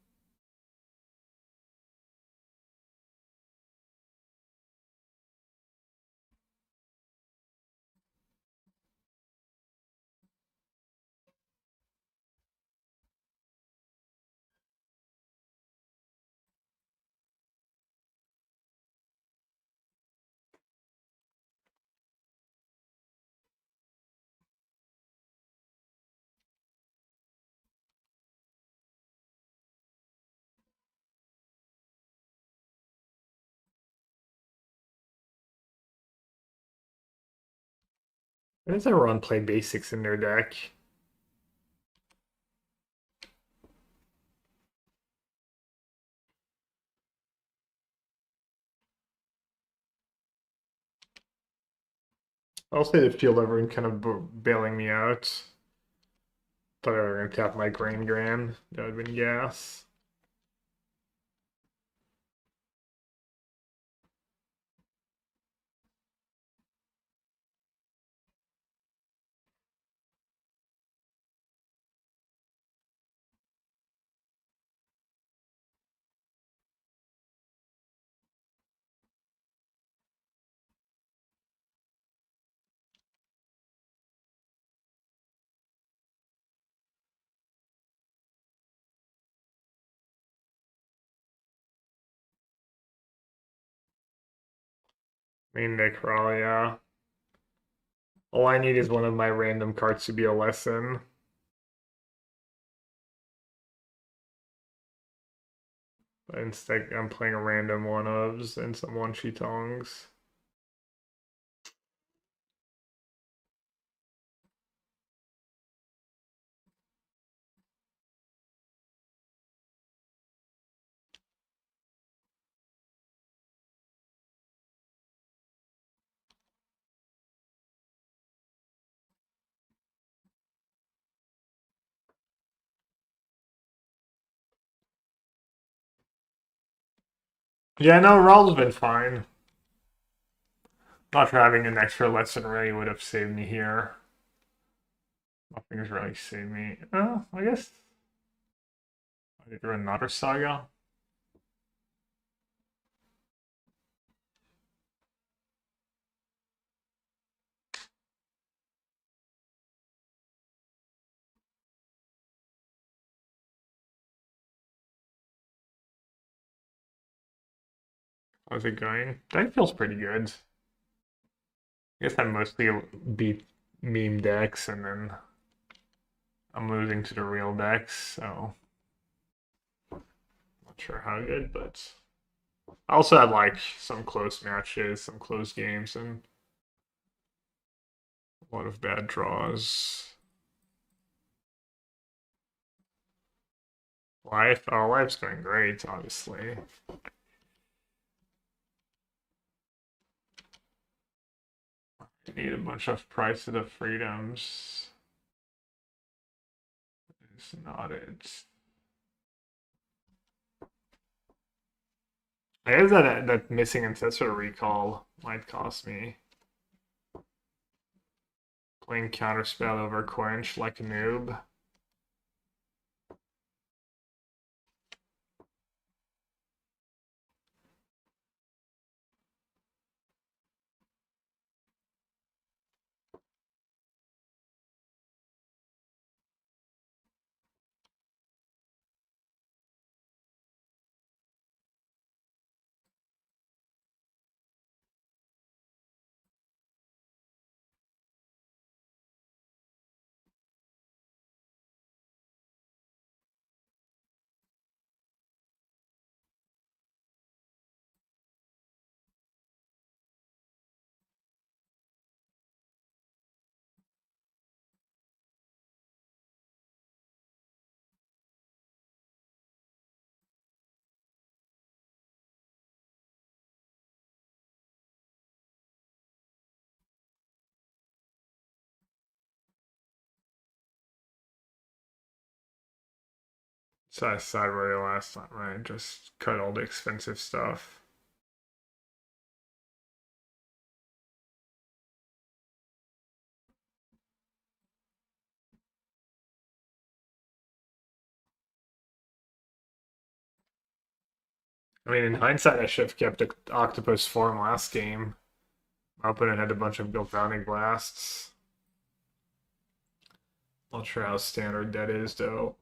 Why does everyone play basics in their deck? I'll say the field everyone kind of bailing me out. Thought I were gonna tap my Grand Grand. That would have been gas. Main deck raw, yeah. All I need is one of my random cards to be a lesson. But instead, I'm playing a random one-ofs and some one-sheetongs. Yeah, no, Rawl's been fine. Not having an extra lesson really would have saved me here. Nothing's really saved me. I guess I could do another saga. How's it going? That feels pretty good. I guess I mostly beat meme decks and then I'm losing to the real decks, so sure how good, but I also had like some close matches, some close games, and a lot of bad draws. Life's going great, obviously. I need a bunch of Price of the Freedoms. It's not it. I guess that missing ancestor recall might cost me. Playing counterspell over quench like a noob. So I sideway last time, right? Just cut all the expensive stuff. I mean, in hindsight, I should have kept the octopus form last game. My opponent had a bunch of Galvanic blasts. Not sure how standard that is, though.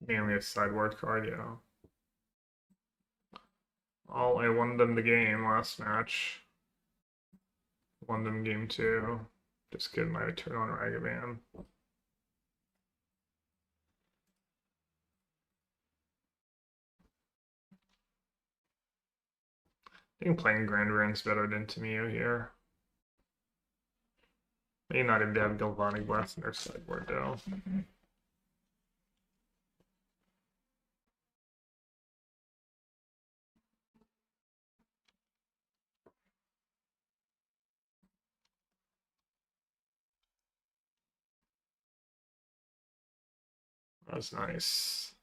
Mainly a sideboard card, yeah. Oh, I won them the game last match. Won them game 2. Just kidding, my turn on Ragavan. I think playing Grand Rand's better than Tamio here. Maybe not even have Galvanic Blast in their sideboard, though. That's nice.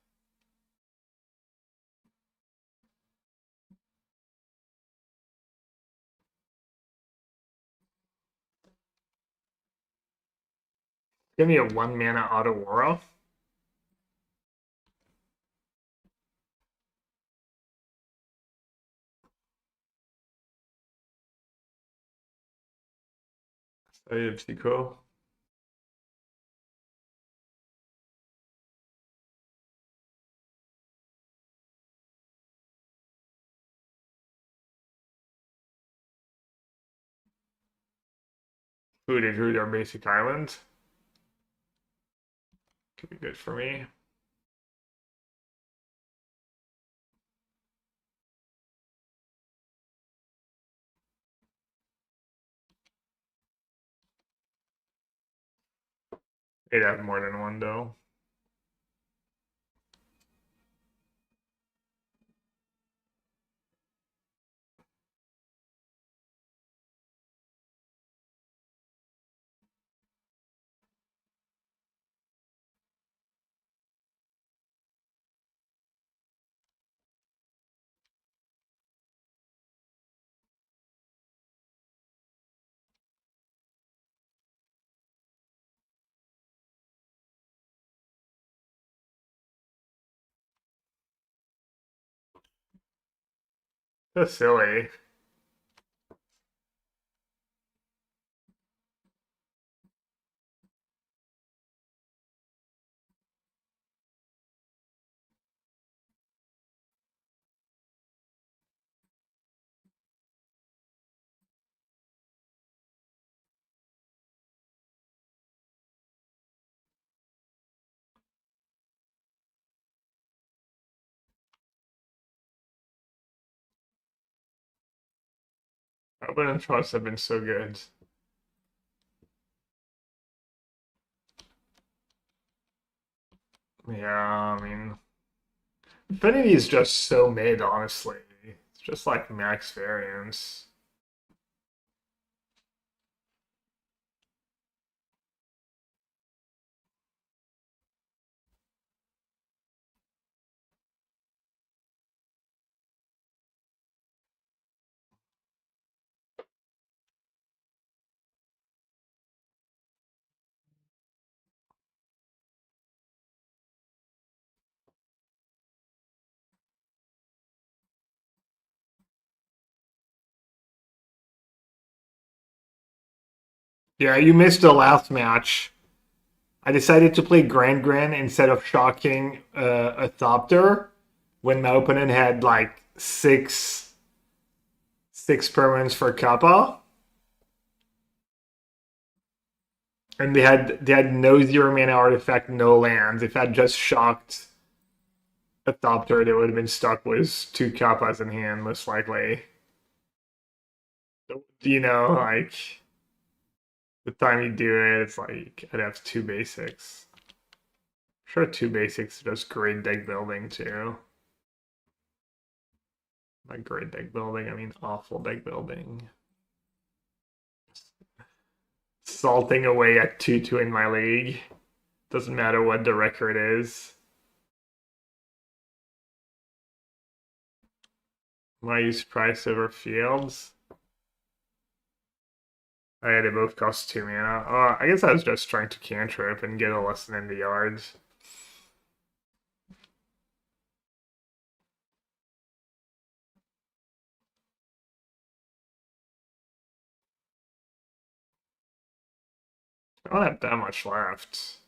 Give me a 1-mana Aurora. Hey, Psycho. Who did root our basic island? Could be good for me. They'd have more than one, though. That's silly. Open and Trust have been so good. Yeah, I mean, Infinity is just so mid, honestly. It's just like max variance. Yeah, you missed the last match. I decided to play Grand Grand instead of shocking a Thopter when my opponent had like six permanents for Kappa, and they had no zero mana artifact, no lands. If I had just shocked a Thopter, they would have been stuck with two Kappas in hand, most likely. Like the time you do it, it's like I'd have two basics. Sure, two basics does great deck building too. Like great deck building, I mean awful deck building. Salting away at 2-2 in my league. Doesn't matter what the record is. I use Price over Fields. Oh, yeah, they both cost 2 mana. Oh, I guess I was just trying to cantrip and get a lesson in the yards. I don't have that much left.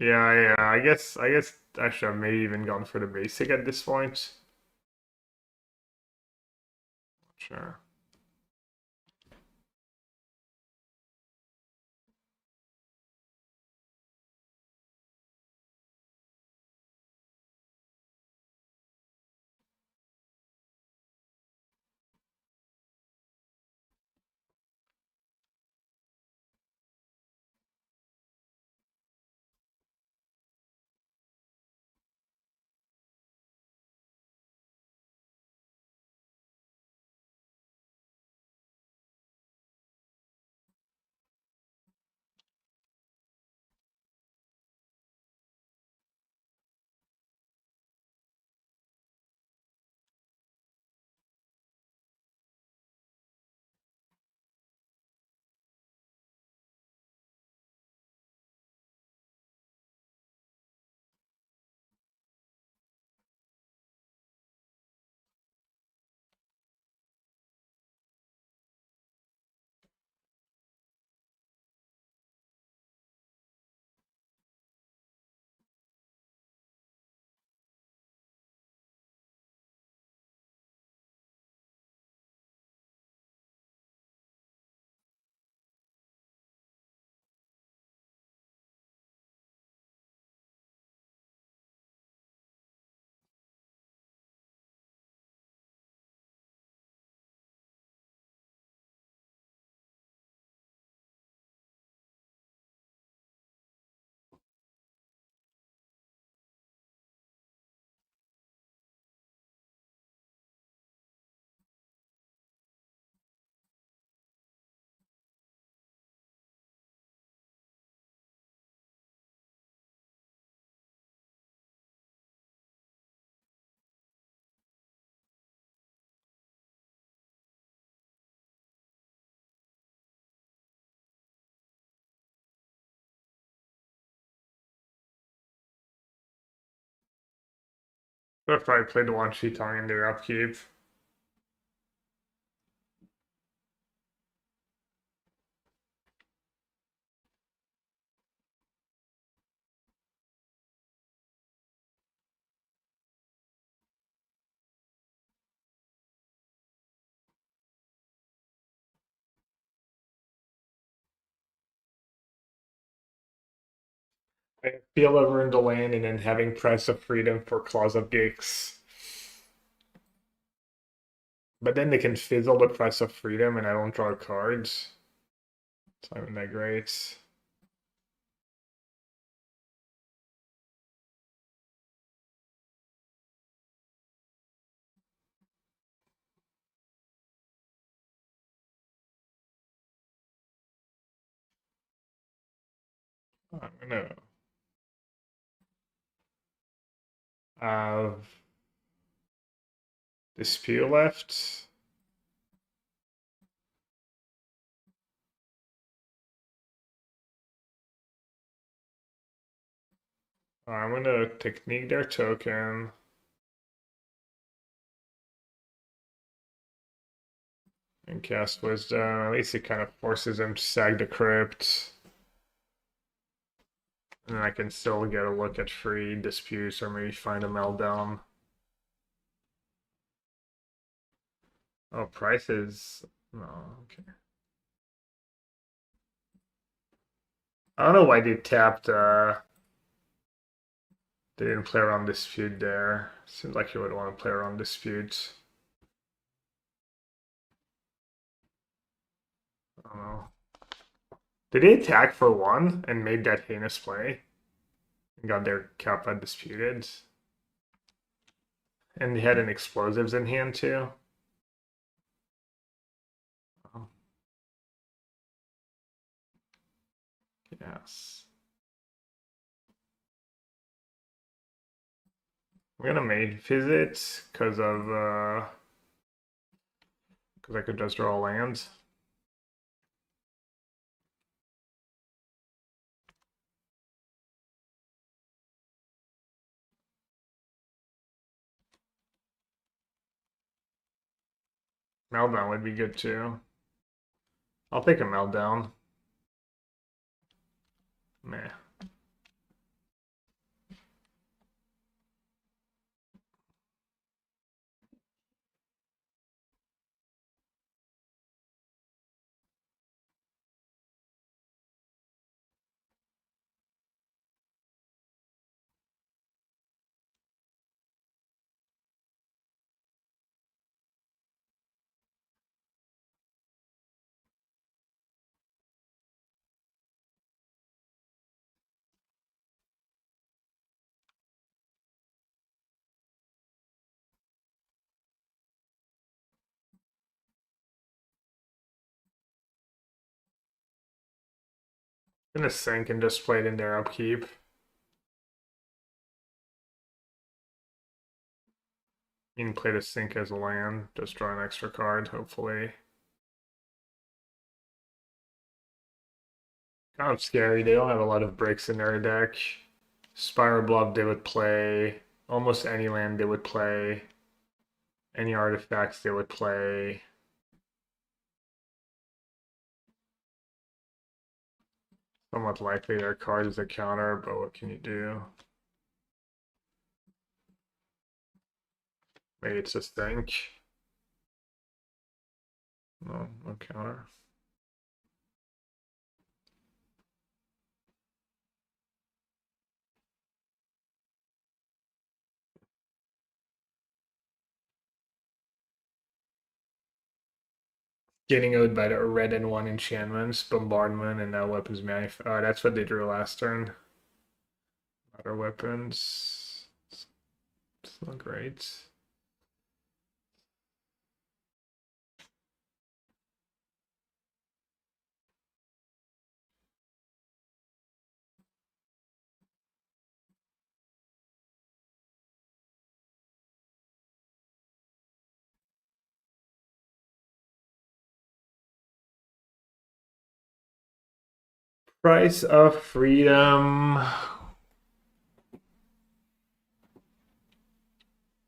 Yeah, I guess I should have maybe even gone for the basic at this point. Sure. If I played one Shitong in their upkeep. I feel over in the land and then having Price of Freedom for Claws of Geeks. But then they can fizzle the Price of Freedom and I don't draw cards. It's not even that great. I'm gonna have Dispute left. I'm gonna technique their token. And cast Wisdom. At least it kind of forces him to sag the crypt. And then I can still get a look at free disputes or maybe find a meltdown. Oh, price is... No, okay. I don't know why they tapped, they didn't play around dispute there. Seems like you would want to play around dispute. I don't know. Did they attack for one and made that heinous play? And got their Kappa disputed? And they had an explosives in hand too? Oh. Yes. I'm gonna make Izzet because I could just draw lands. Meltdown would be good too. I'll take a meltdown. Meh. Gonna sink and just play it in their upkeep. You can play the sink as a land, just draw an extra card, hopefully. Kind of scary, they don't have a lot of breaks in their deck. Spiral Bluff they would play, almost any land they would play. Any artifacts they would play. Somewhat likely their card is a counter, but what can you do? Maybe it's a stink. No, no counter. Getting owed by the red and one enchantments, bombardment, and now weapons manuf. Oh, that's what they drew last turn. Other weapons. It's not great. Price of Freedom.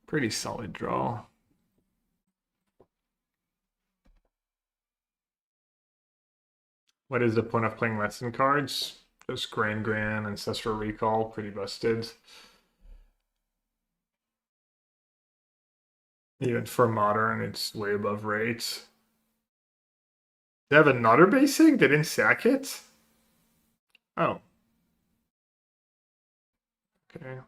Pretty solid draw. What is the point of playing lesson cards? Just Grand, Ancestral Recall, pretty busted. Even for modern, it's way above rate. They have another basic? They didn't sack it? Oh. Okay.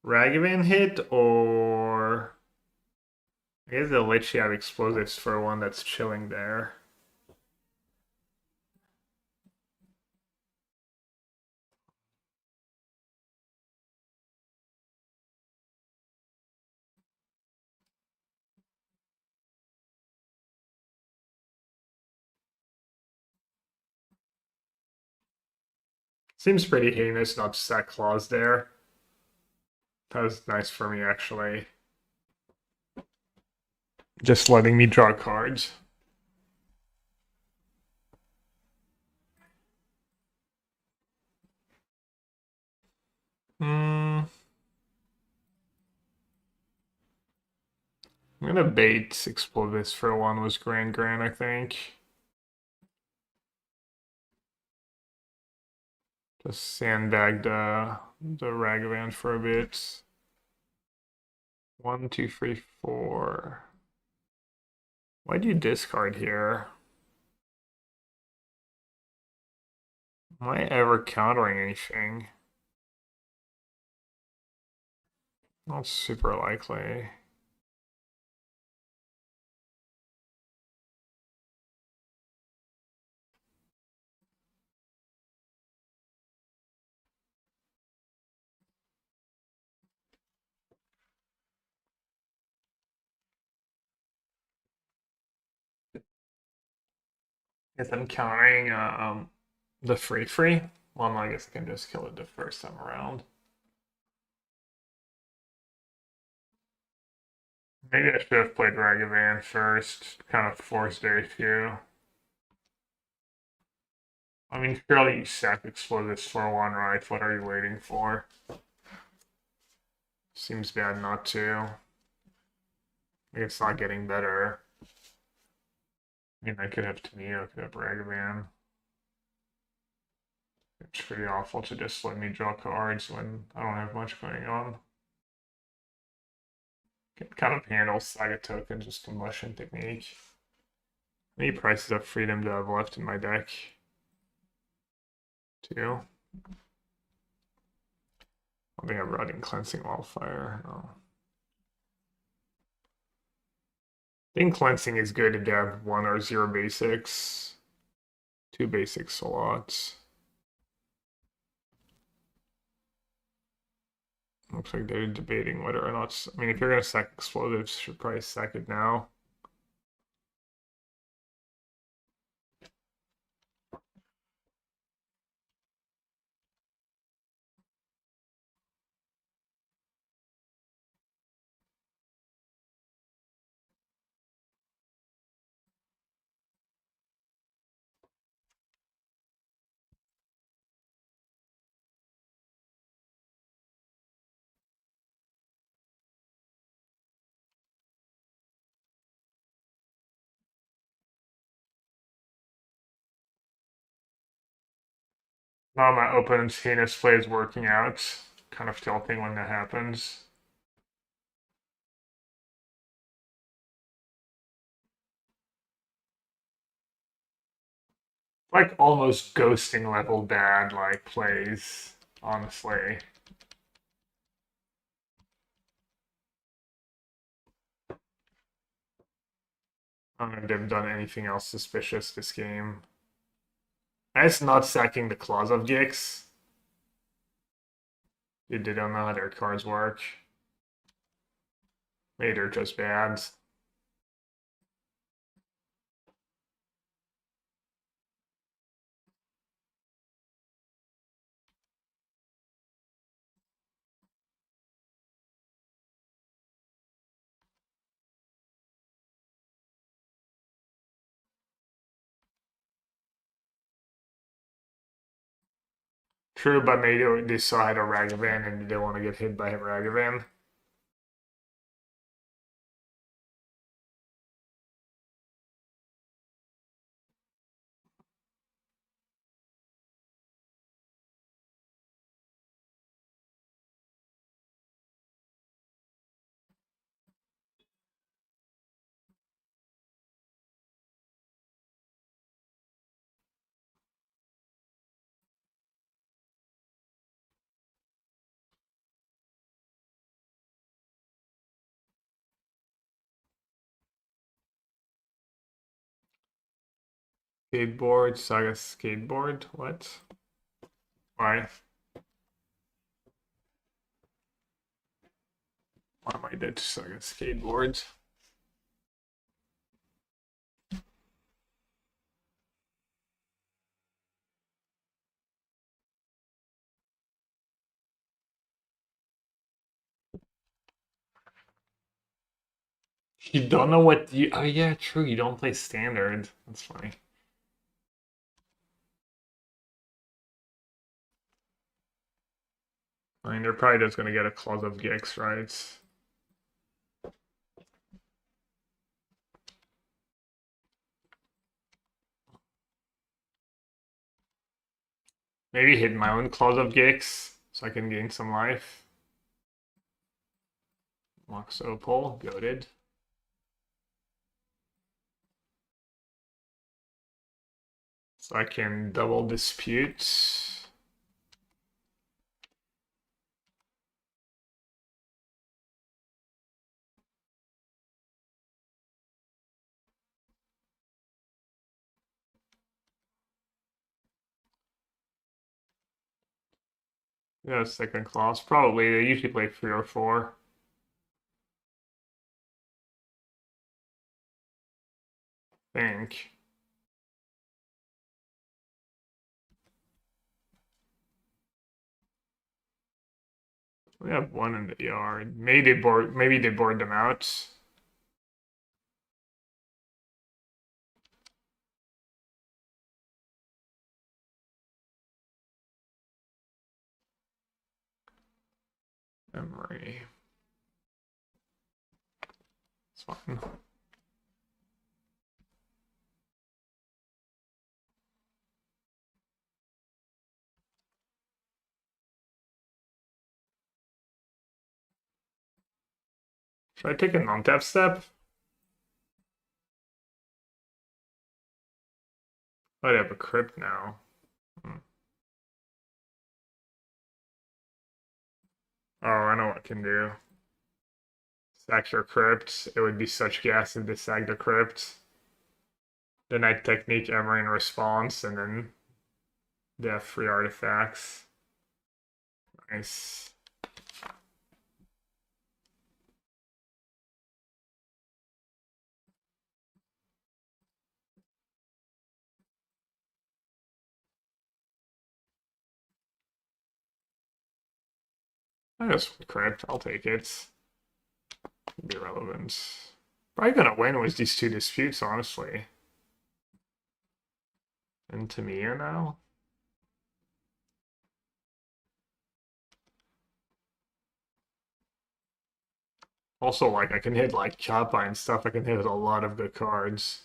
Ragavan hit or I guess they'll let you have explosives for one that's chilling there. Seems pretty heinous not to sack claws there. That was nice for me actually. Just letting me draw cards. Hmm. I'm gonna bait explosives for one was Grand, I think. Just sandbag the Ragavan for a bit. 1, 2, 3, 4. Why do you discard here? Am I ever countering anything? Not super likely. Guess I'm countering the free. Well, no, I guess I can just kill it the first time around. Maybe I should have played Ragavan first. Kind of forced very few. I mean, surely you sack explosives for one, right? What are you waiting for? Seems bad not to. It's not getting better. I mean, I could have Tamio, I could have Ragavan. It's pretty awful to just let me draw cards when I don't have much going on. Can kind of handle Saga tokens with combustion technique. How many prices of freedom do I have left in my deck? 2. I think I'm running Cleansing Wildfire. No. I think Cleansing is good if they have 1 or 0 basics. 2 basics a lot. Looks like they're debating whether or not. I mean, if you're going to sack explosives, you should probably sack it now. Now my opponent's heinous play is working out. Kind of tilting when that happens. Like almost ghosting level bad like plays, honestly. I don't know if they've done anything else suspicious this game. I guess not sacking the Claws of Gix. They don't know how their cards work. Maybe they're just bad. True, but maybe they saw I had a Ragavan and they want to get hit by a Ragavan. Skateboard, Saga skateboard. What? Why? Why am I dead to Saga skateboards? You don't know what you. Oh yeah, true. You don't play standard. That's funny. I mean, they're probably just gonna get a clause of Gix, right? Maybe hit my own clause of Gix so I can gain some life. Mox Opal, goaded. So I can double dispute. Yeah, second clause. Probably they usually play 3 or 4. I think. We have one in the yard. Maybe they board them out. Memory. It's fine. Should I take a non-tap step? I have a crypt now. Oh, I know what I can do. Sack your crypt. It would be such gas if they sack the crypt. Then I technique Emery in response, and then they have 3 artifacts. Nice. I just crypt. I'll take it. Be relevant. Probably gonna win with these 2 disputes, honestly. And Tamiya now. Also, like, I can hit, like, Kappa and stuff. I can hit with a lot of good cards.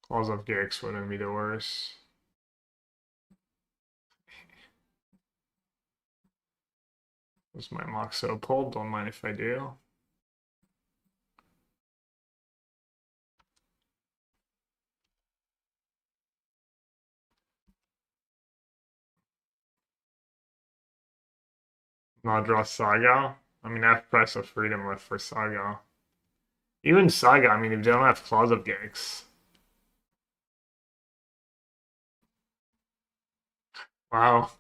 Claws of Gix wouldn't be the worst. Was my Moxo pulled? Don't mind if I do. Not draw Saga. I mean, I have Price of Freedom left for Saga. Even Saga, I mean, if they don't have Claws of Gix. Wow.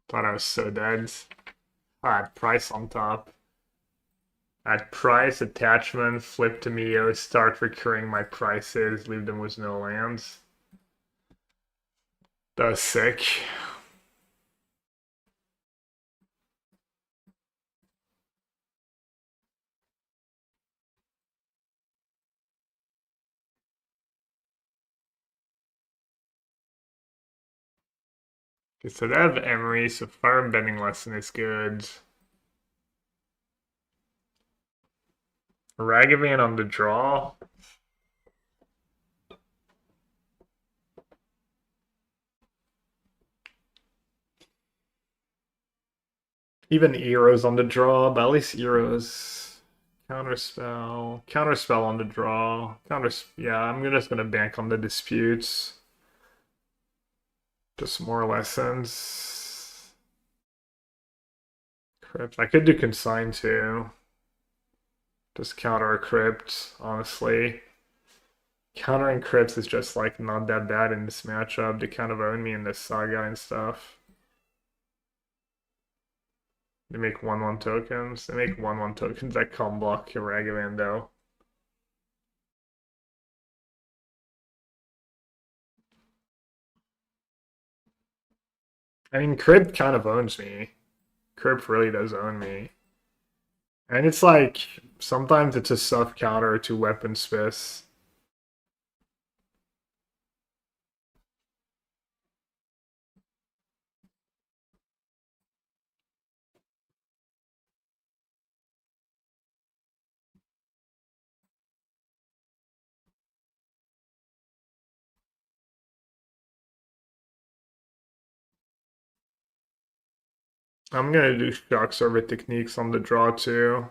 Thought I was so dead. I had Price on top. I had Price, attachment, flip to Mio, start recurring my prices, leave them with no lands. That was sick. Okay, so they have Emery, so Fire Bending Lesson is good. Ragavan on the draw. Even Ero's on the draw, but at least Ero's counterspell. Counterspell on the draw. Yeah, I'm just gonna bank on the disputes. Just more lessons. Crypt. I could do Consign too. Just counter a Crypt, honestly. Countering Crypts is just like not that bad in this matchup. They kind of own me in this Saga and stuff. They make 1/1 tokens. They make 1/1 tokens that come block your Ragavan though. I mean, Crypt kind of owns me. Crypt really does own me. And it's like, sometimes it's a soft counter to Weapon Spiss. I'm gonna do Shock Server techniques on the draw too.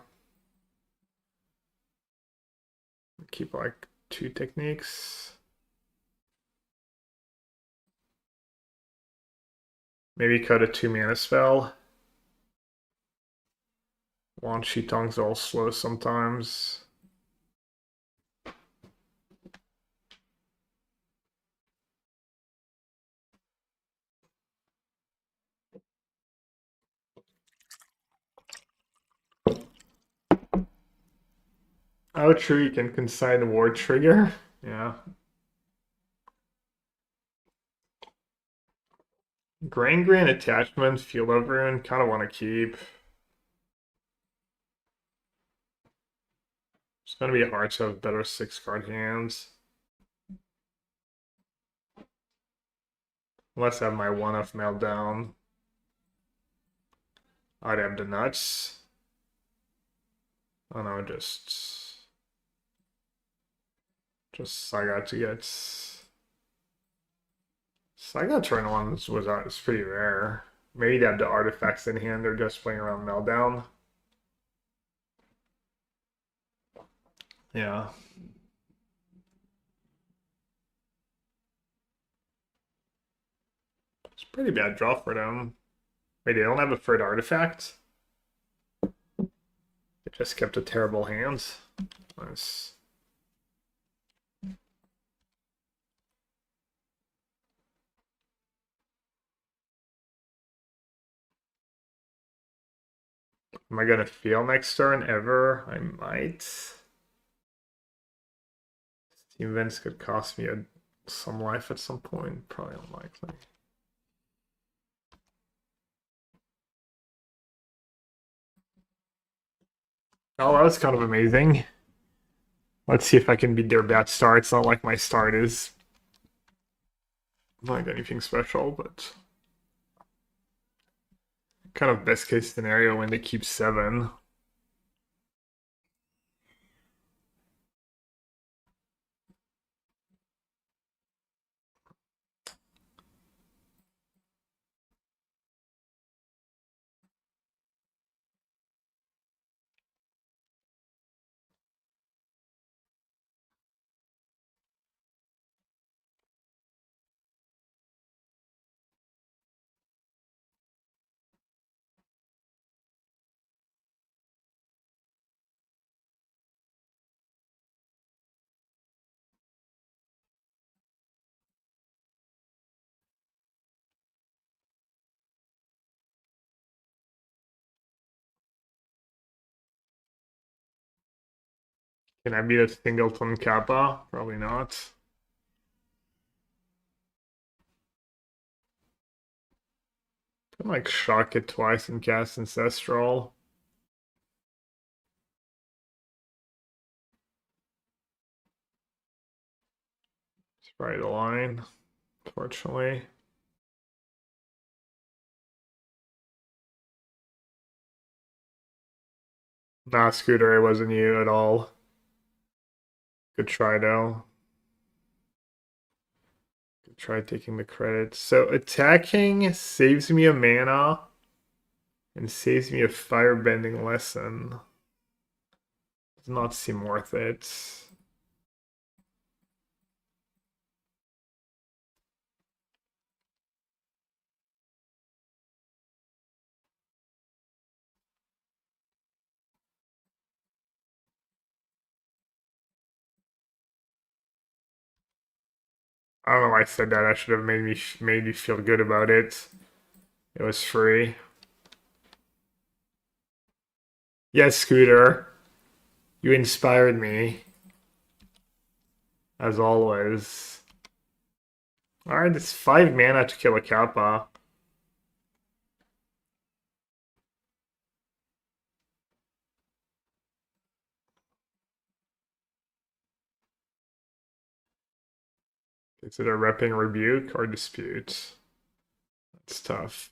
Keep like 2 techniques. Maybe cut a 2-mana spell. Wan Shi Tong's all slow sometimes. Oh, true, you can consign the War Trigger. Yeah. Grain Attachment, Field of Ruin, kind of want to keep. It's going to be hard to have better 6-card hands. Unless I have my 1-off Meltdown. I'd have the nuts. Oh no, just Saga to get. Saga turn 1 was pretty rare. Maybe they have the artifacts in hand, they're just playing around Meltdown. Yeah. It's a pretty bad draw for them. Wait, they don't have a third artifact? They just kept a terrible hand. Nice. Am I gonna fail next turn ever? I might. Team events could cost me some life at some point. Probably unlikely. Oh, that was kind of amazing. Let's see if I can beat their bad start. It's not like my start is like anything special, but kind of best case scenario when they keep 7. Can I beat a singleton Kappa? Probably not. Can like shock it twice and cast Ancestral. It's probably the line, unfortunately. Nah, Scooter, it wasn't you at all. Good try, though. Good try taking the credit. So attacking saves me a mana and saves me a firebending lesson. Does not seem worth it. I don't know why I said that. I should have made you feel good about it. It was free. Yes, Scooter. You inspired me. As always. Alright, it's 5 mana to kill a Kappa. Is it a repping rebuke or dispute? That's tough.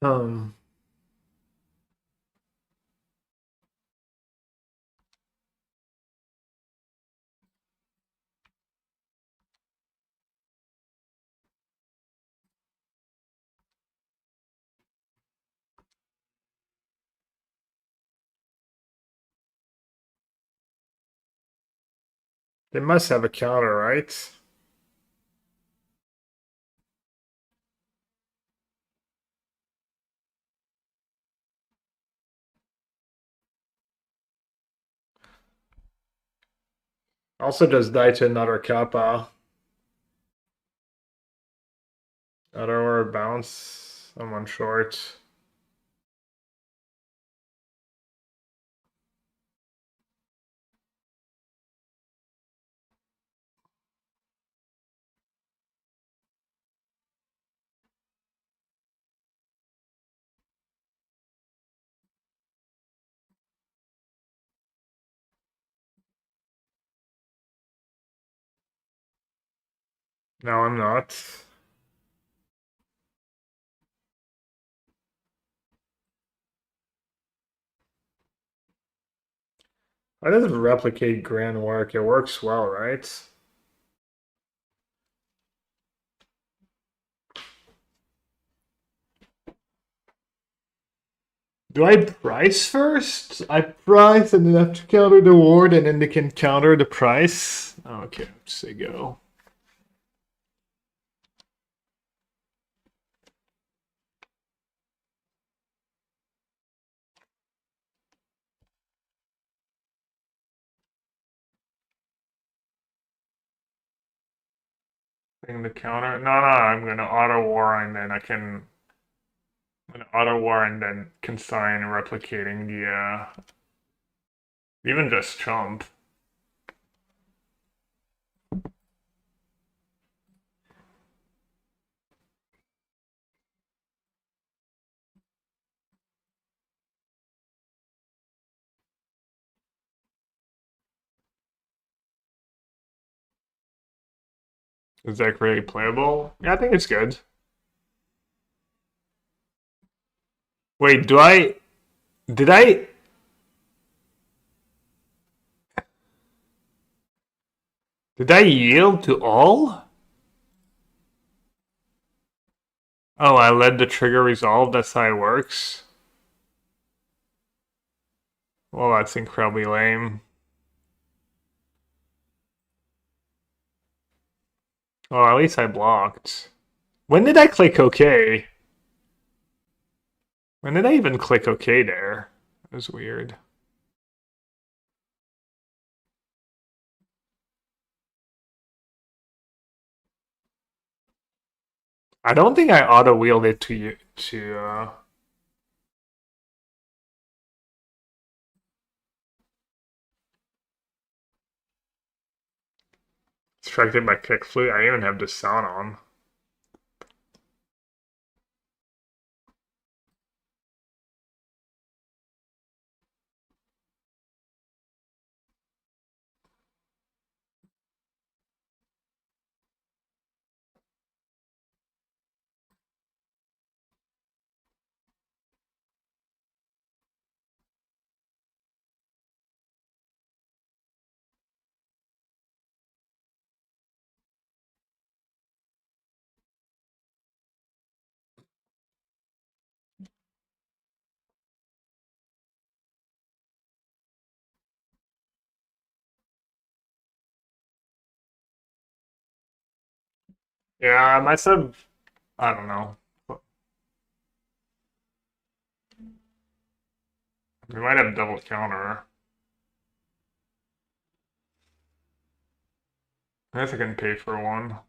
Um, they must have a counter, right? Also just die to another Kappa. Other or bounce. I'm on short. No, I'm not. How does replicate grand work? It works well, right? Do I price first? I price and then have to counter the ward and then they can counter the price. Okay, let's say go. Thing the counter. No, I'm gonna auto war and then I'm gonna auto war and then consign replicating the even just chump. Is that really playable? Yeah, I think it's good. Wait, did I yield to all? Oh, I let the trigger resolve, that's how it works. Well, that's incredibly lame. Well, at least I blocked. When did I click OK? When did I even click OK there? That was weird. I don't think I auto wheeled it to you to distracted by kick flute. I even have the sound on. Yeah, I must have. I don't know. We might have double counter. I guess I can pay for one.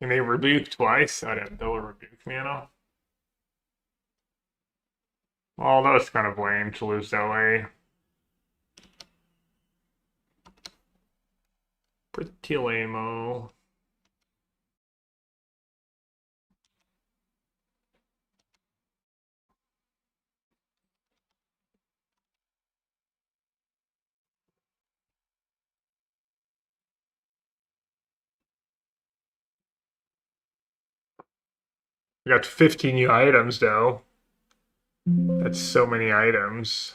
Can they rebuke twice? I'd have double rebuke mana. Well, that was kind of lame to lose that way. Pretty lame-o. We got 15 new items, though. That's so many items.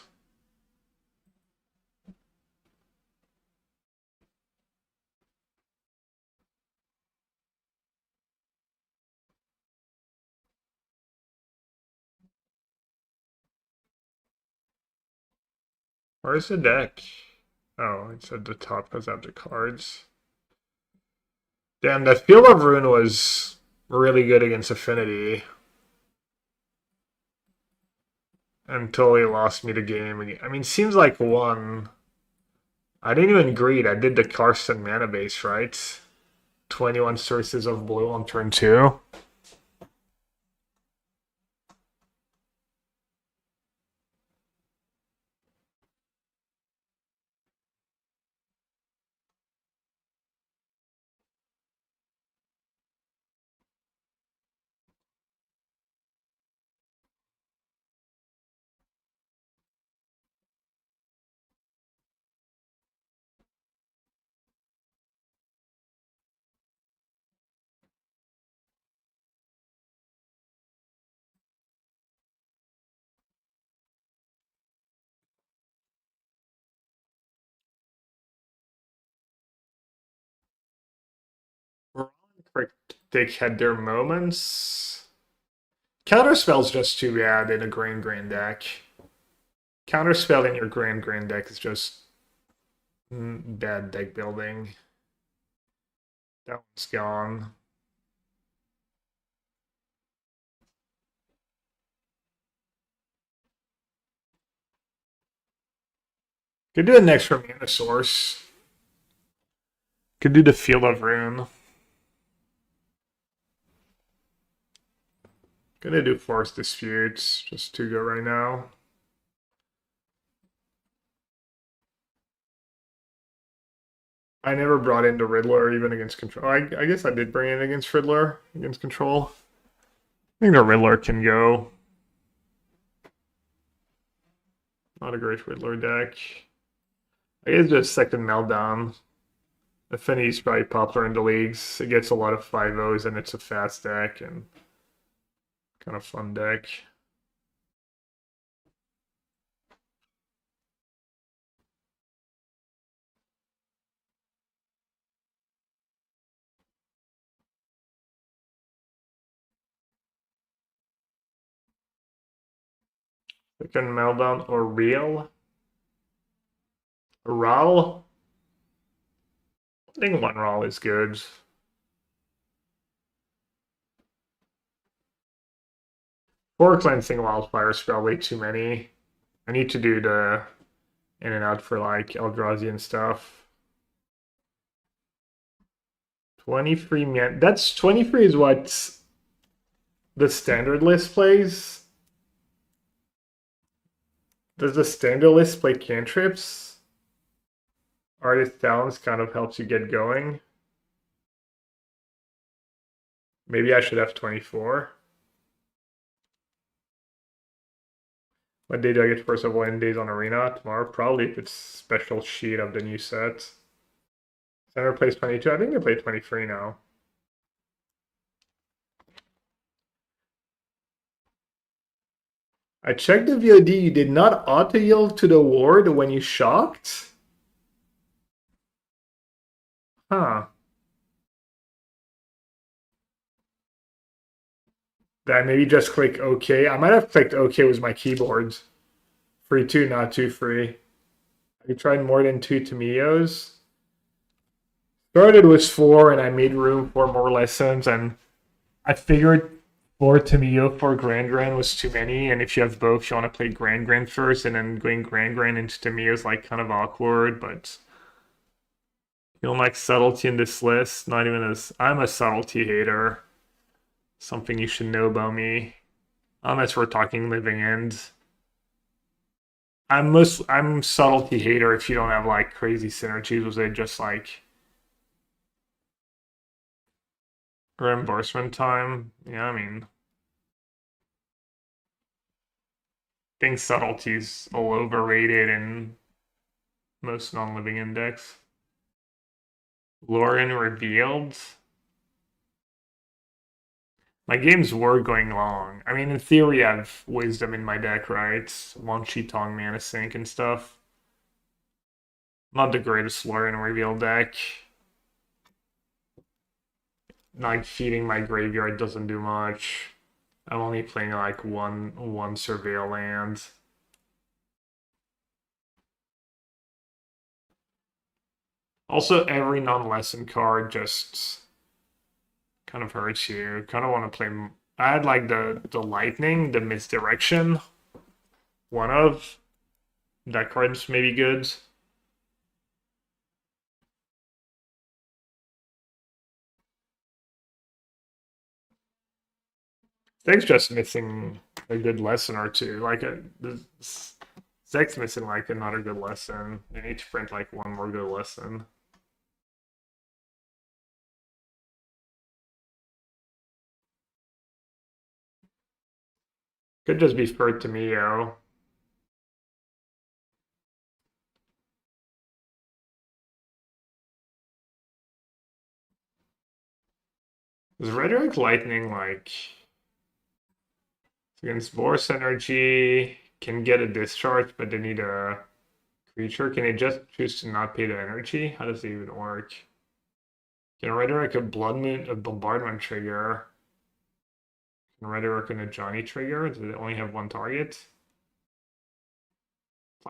Where's the deck? Oh, it's at the top because I have the cards. Damn, that Field of Ruin was really good against Affinity. Until he lost me the game. I mean, seems like one. I didn't even greed. I did the Karsten mana base, right? 21 sources of blue on turn 2. They had their moments. Counterspell's just too bad in a Grand deck. Counterspell in your Grand deck is just bad deck building. That one's gone. Could do an extra mana source. Could do the Field of Ruin. Gonna do Forest Disputes just to go right now. I never brought in the Riddler even against Control. I guess I did bring it against Riddler against Control. I think the Riddler can go. Not a great Riddler deck. I guess just second Meltdown. Affinity's probably popular in the leagues. It gets a lot of 5-0s and it's a fast deck and kind of fun deck. Second Meltdown or Real? Ral? I think one Ral is good. Four Cleansing Wildfire is probably too many. I need to do the in and out for like Eldrazi and stuff. 23 man. That's 23 is what the standard list plays. Does the standard list play cantrips? Artist Talents kind of helps you get going. Maybe I should have 24. What day do I get first of all in days on Arena? Tomorrow? Probably if it's special sheet of the new set. Center plays 22. I think they play 23 now. I checked the VOD. You did not auto yield to the ward when you shocked? Huh. That maybe just click OK. I might have clicked OK with my keyboard. Free 2, not 2 free. I tried more than 2 Tamios. Started with 4 and I made room for more lessons, and I figured 4 Tamio for Grand Grand was too many, and if you have both, you want to play Grand Grand first, and then going Grand Grand into Tamio is like kind of awkward, but you don't like subtlety in this list. Not even as I'm a subtlety hater. Something you should know about me. Unless we're talking living ends. I'm subtlety hater if you don't have like crazy synergies with it, just like reimbursement time. Yeah, I mean, I think subtlety's all overrated in most non-living index. Lauren revealed. My games were going long. I mean, in theory, I have wisdom in my deck, right? One Tong Mana Sink and stuff. Not the greatest Lauren reveal deck. Like feeding my graveyard doesn't do much. I'm only playing like one surveil land. Also, every non-lesson card just kind of hurts you. Kind of want to play. I had like the lightning, the misdirection. One of that card's maybe good. Zach's just missing a good lesson or two. Like Zach's missing like another good lesson. They need to print like one more good lesson. Could just be Ferd Tamio. Is Rhetoric Lightning like against Boris Energy can get a discharge, but they need a creature? Can they just choose to not pay the energy? How does it even work? Can Rhetoric a Blood Moon a bombardment trigger? Can Rhetoric and a Johnny trigger? Do they only have one target? It's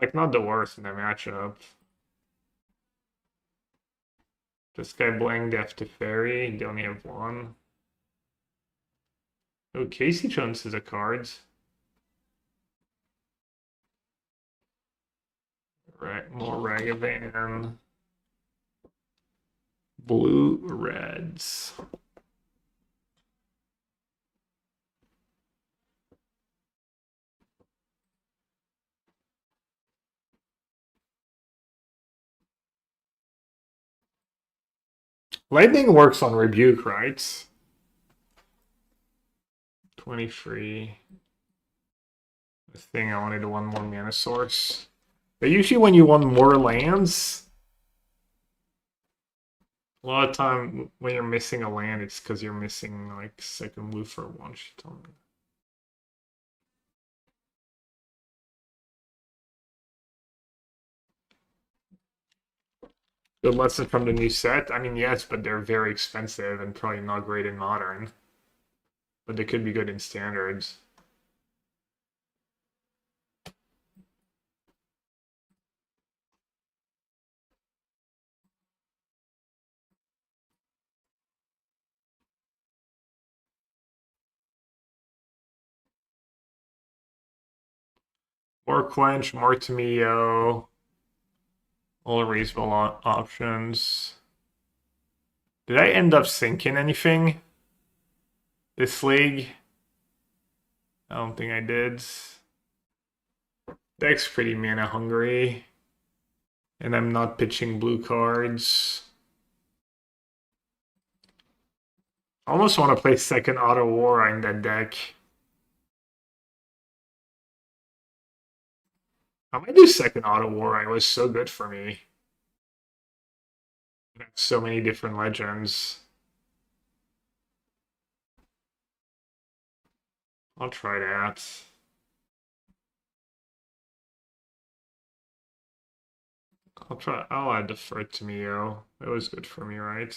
like not the worst in their matchup. This guy Blank Death to Fairy, they only have one. Oh, Casey Jones is a card. Right, more Ragavan. Blue Reds. Lightning works on Rebuke, right? 23. The thing I wanted one more mana source. But usually when you want more lands, a lot of time when you're missing a land, it's because you're missing like second blue for one shit on it. Good lesson from the new set? I mean, yes, but they're very expensive and probably not great in modern. But they could be good in standards. Or Quench, Martimio. All reasonable options. Did I end up sinking anything this league? I don't think I did. Deck's pretty mana hungry. And I'm not pitching blue cards. I almost want to play second Auto War in that deck. I might do second Auto War. It was so good for me. I have so many different legends. I'll try that. I'll add the third to Mio. It was good for me, right?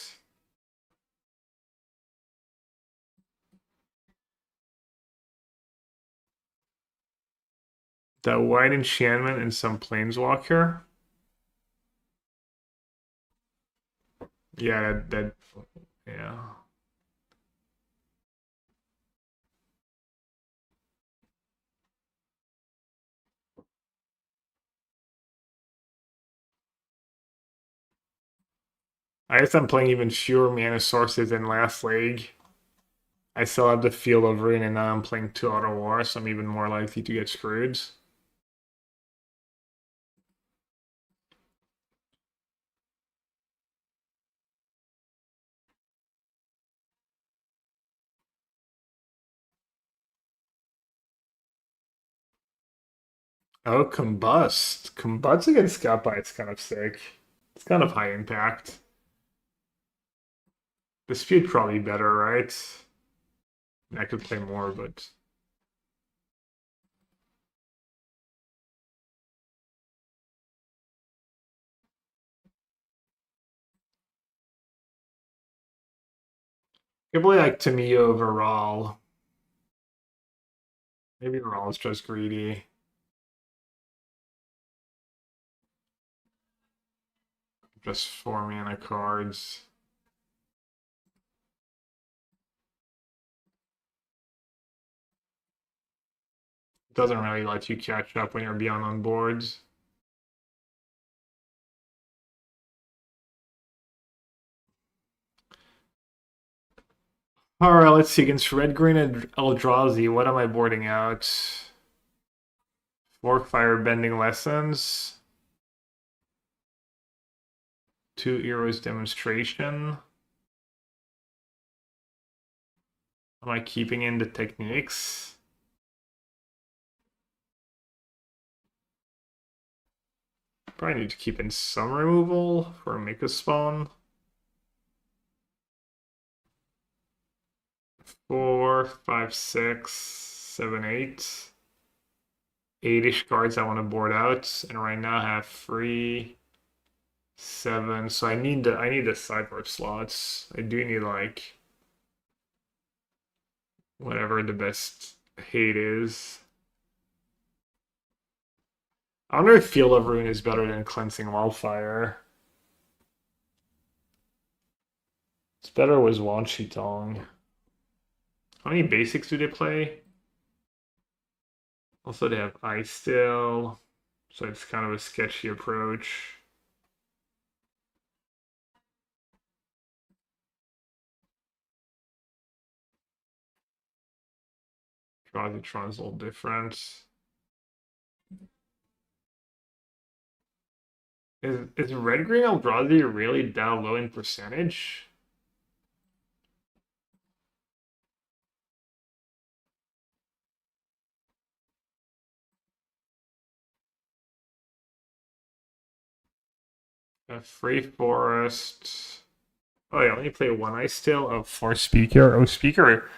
That white enchantment and some planeswalker. Yeah, yeah. I guess I'm playing even fewer mana sources than last league. I still have the Field of Ruin, and now I'm playing 2 Auto War, so I'm even more likely to get screwed. Oh, Combust. Combust against Scalpa, it's kind of sick. It's kind of high impact. The speed probably better, right? I could play more, but probably like Tamiya over Rawl. Maybe Rawl is just greedy. Just 4 mana cards. Doesn't really let you catch up when you're beyond on boards. Alright, let's see. Against Red Green and Eldrazi, what am I boarding out? Fork Fire Bending Lessons. 2 Heroes Demonstration. Am I keeping in the techniques? Probably need to keep in some removal for Mika Spawn. 4, 5, 6, 7, 8. 8-ish cards I want to board out, and right now I have 3, 7. So I need the sideboard slots. I do need like whatever the best hate is. I wonder if Field of Ruin is better than Cleansing Wildfire. It's better with Wan Shitong. How many basics do they play? Also, they have Ice Still, so it's kind of a sketchy approach. Tron's a little different. Is Red Green Eldrazi really that low in percentage? A Free Forest. Oh yeah, let me play one Ice Still. Oh, 4 Speaker. Oh, Speaker.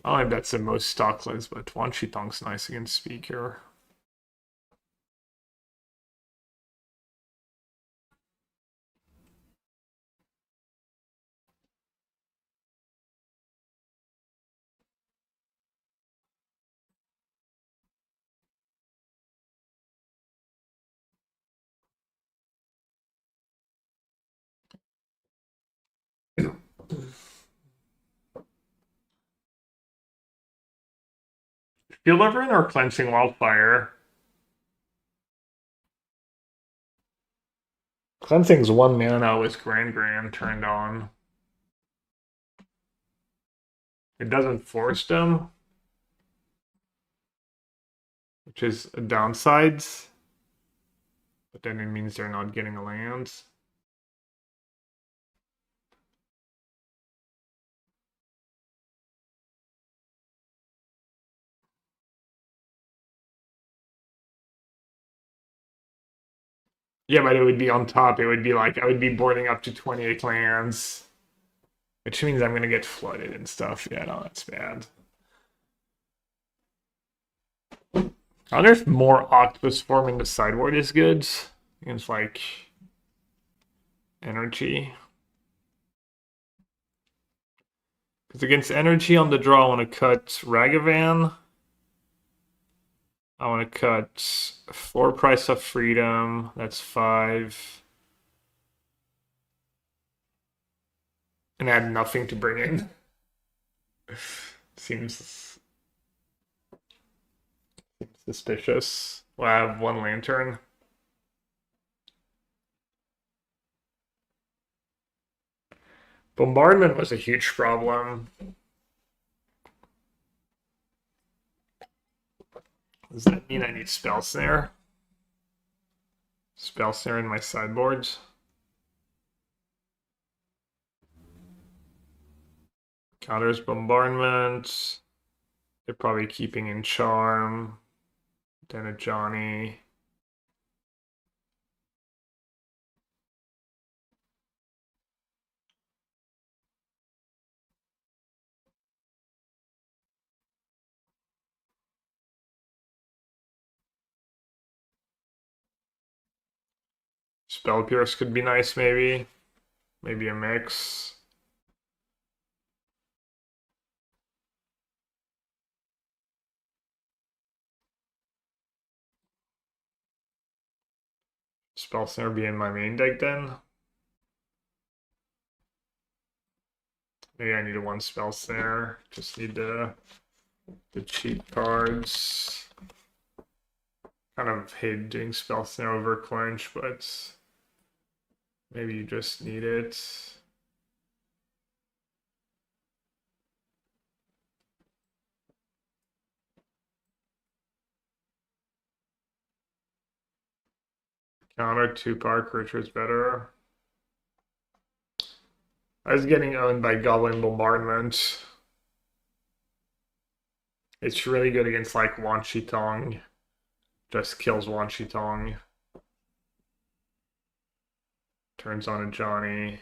I don't know if that's the most stock list, but Wan Shitong's nice against Speaker. Field of Ruin or Cleansing Wildfire? Cleansing's 1 mana with Grand turned on. It doesn't force them, which is a downside. But then it means they're not getting a land. Yeah, but it would be on top. It would be like I would be boarding up to 28 lands, which means I'm gonna get flooded and stuff. Yeah, no, that's bad. I wonder if more Octopus Form in the sideboard is good against like energy. Because against energy on the draw, I want to cut Ragavan. I want to cut 4 Price of Freedom. That's 5. And add nothing to bring in. Seems suspicious. Well, I have 1 Lantern. Bombardment was a huge problem. Does that mean I need Spell Snare? Spell Snare in my sideboards? Counters Bombardment. They're probably keeping in Charm. Then a Johnny. Spell Pierce could be nice, maybe. Maybe a mix. Spell Snare be in my main deck then. Maybe I need a 1 Spell Snare. Just need the cheap cards. Kind of hate doing Spell Snare over Quench, but maybe you just need it. Counter 2 power creatures better. I was getting owned by Goblin Bombardment. It's really good against like Wan Shi Tong. Just kills Wan Shi Tong. Turns on a Johnny.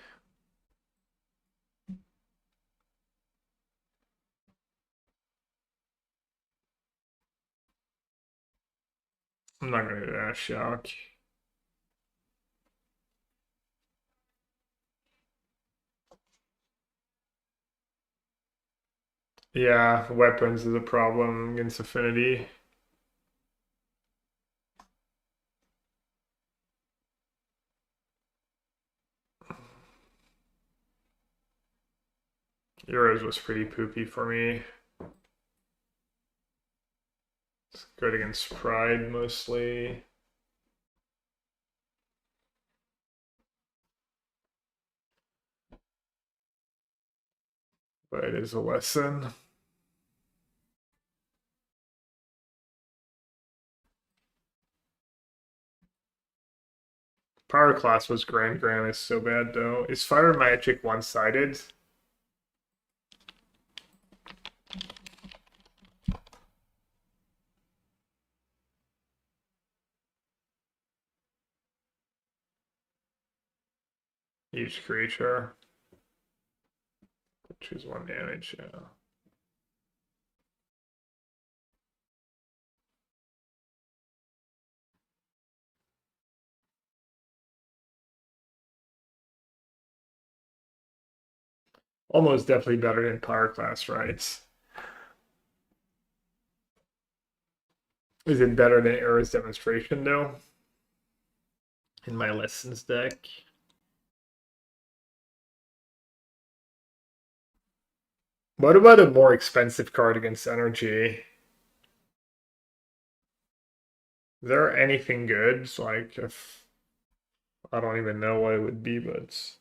I'm not gonna do that, shock. Yeah, weapons is a problem against Affinity. Euros was pretty poopy for me. It's good against Pride mostly. But it is a lesson. Power Class was Grand is so bad though. Is Fire Magic one-sided? Each creature. Choose 1 damage, yeah. Almost definitely better than Power Class, right? Is it better than Era's Demonstration though? In my lessons deck. What about a more expensive card against energy? Is there anything good? Like if I don't even know what it would be, but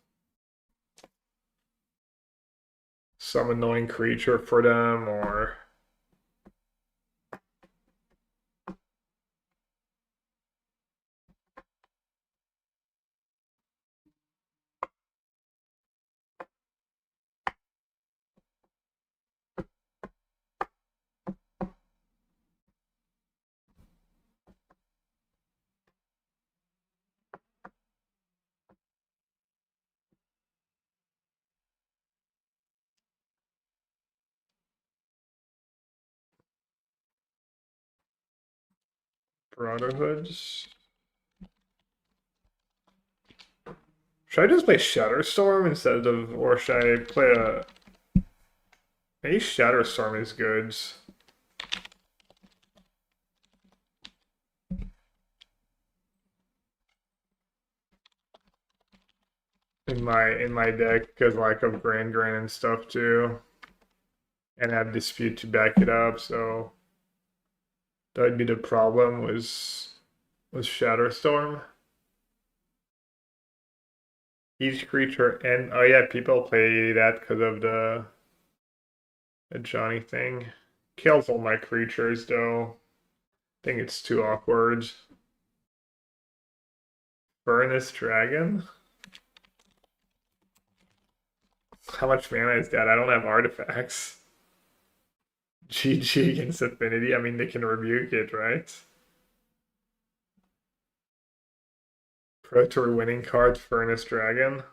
some annoying creature for them, or Brotherhoods. Should I just play Shatterstorm instead of, or should I play a? Maybe Shatterstorm is good in my deck because like of Grand and stuff too, and have Dispute to back it up. So that would be the problem was Shatterstorm. Each creature and oh yeah, people play that because of the Johnny thing. Kills all my creatures though. I think it's too awkward. Furnace Dragon? How much mana is that? I don't have artifacts. GG against Affinity. I mean, they can rebuke it, right? Pro Tour winning card, Furnace Dragon.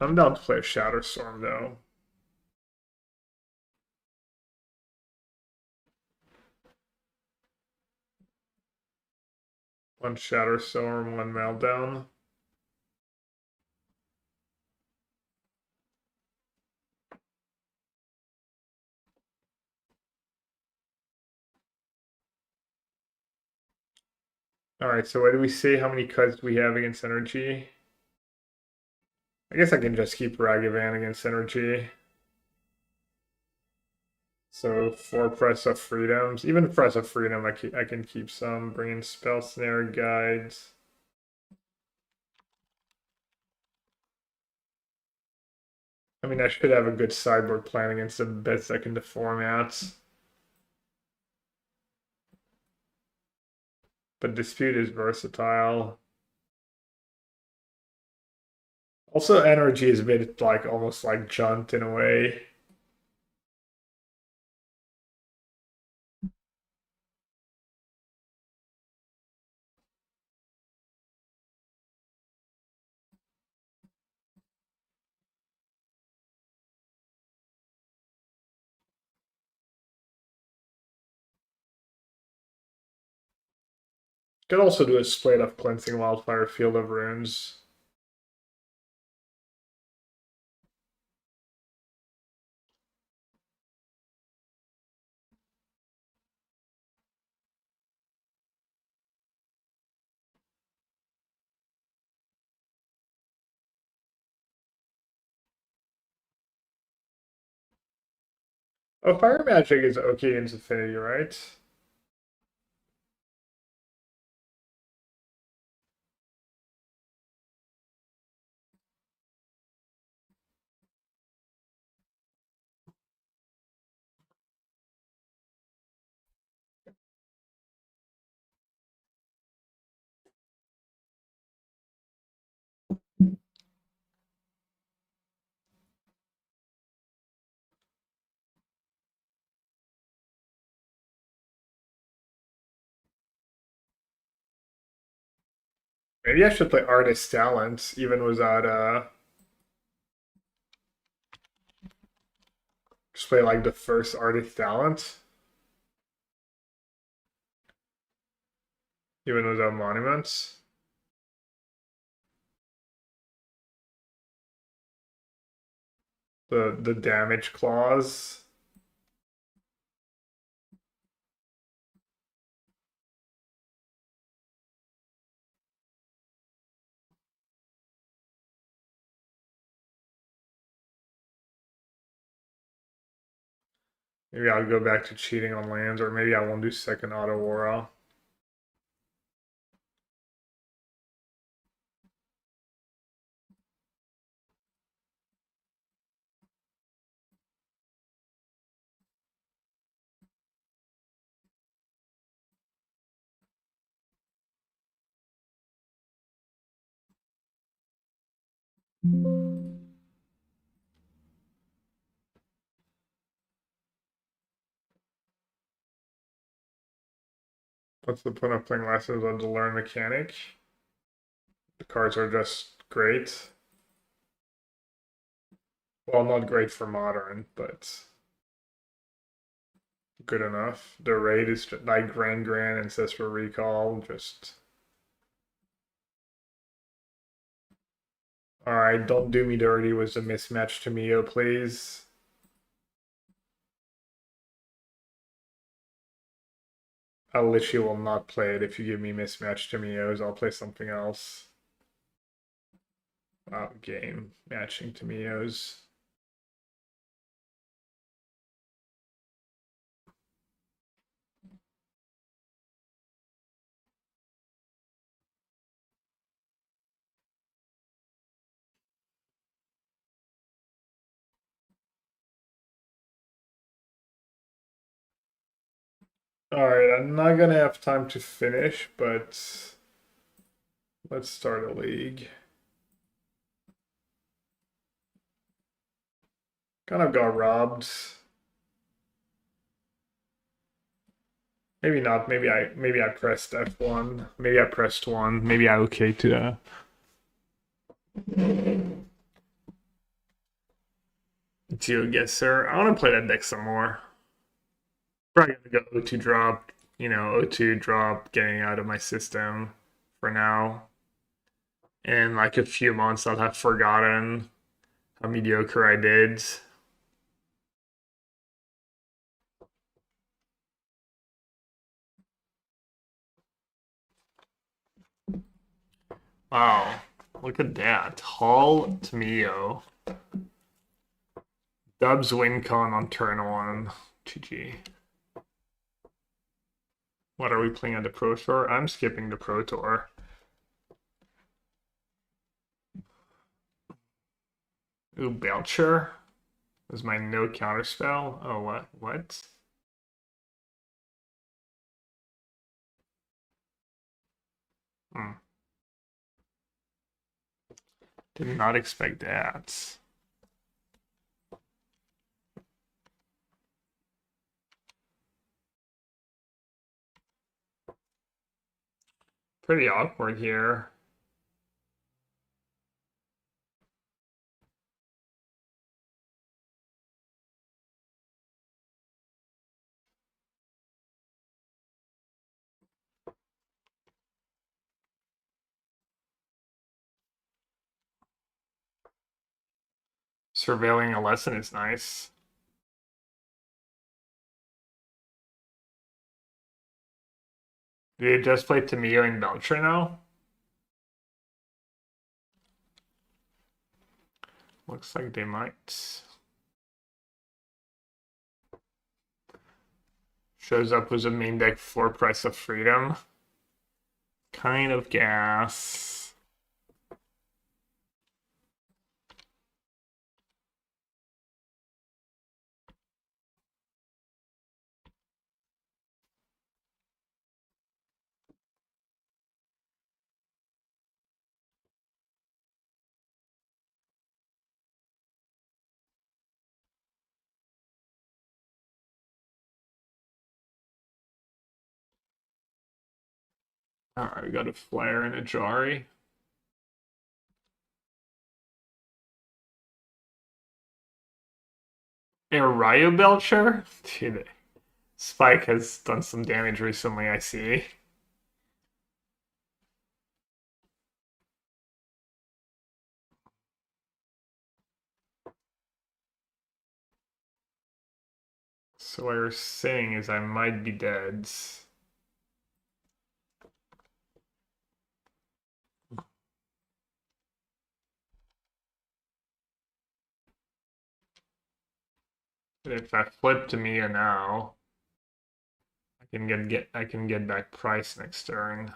I'm down to play Shatterstorm though. One Shatterstorm, one Meltdown. Alright, so what do we say? How many cuts we have against Energy? I guess I can just keep Ragavan against Energy. So 4 Press of Freedoms. Even Press of Freedom, I can keep some. Bring in Spell Snare Guides. I mean, I should have a good sideboard plan against the best second to formats. But Dispute is versatile. Also, Energy is a bit like almost like Junt in a way. Could also do a split of Cleansing Wildfire, Field of Runes. Oh, Fire Magic is okay in Affinity, right? Maybe I should play Artist Talent, even without just play like the first Artist Talent, even without Monuments. The damage clause. Maybe I'll go back to cheating on lands, or maybe I won't do second auto aura. What's the point of playing lessons on the learn mechanic? The cards are just great. Well, not great for modern, but good enough. The raid is just like Grand and says for recall. Just alright, don't do me dirty with the mismatch to Mio, please. I literally will not play it if you give me mismatch to Mios. I'll play something else. Wow, game matching to Mios. Alright, I'm not gonna have time to finish, but let's start a league. Kind of got robbed. Maybe not. Maybe I pressed F1. Maybe I pressed 1. Maybe I okay to that. Geoguesser. I want to play that deck some more. Probably gonna go O2 drop, O2 drop, getting out of my system for now. In like a few months, I'll have forgotten how mediocre I did. Wow, look at that. Hall to Mio. Dubs win con on turn 1. GG. What are we playing at the Pro Tour? I'm skipping the Pro Tour. Ooh, Belcher is my no counter spell. Oh, what? What? Hmm. Did not expect that. Pretty awkward here. Surveilling a lesson is nice. Did you just play Tamio and Belcher now? Looks like they might. Shows up with a main deck for Price of Freedom. Kind of gas. Alright, we got a Flare and a Jari. A Ryo Belcher? Dude, Spike has done some damage recently, I see. So what you're saying is I might be dead. If I flip to Mia now, I can get back price next turn.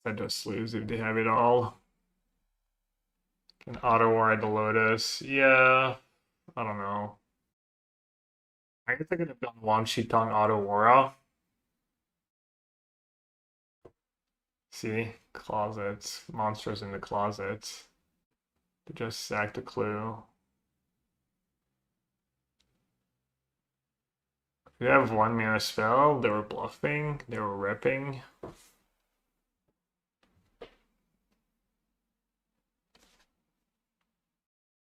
I just lose if they have it all. Can auto ride the Lotus. Yeah, I don't know. I guess I could have done one Shitong auto Aura. See? Closets. Monsters in the closets. To just sack the clue. If you have 1 mana spell, they were bluffing, they were ripping.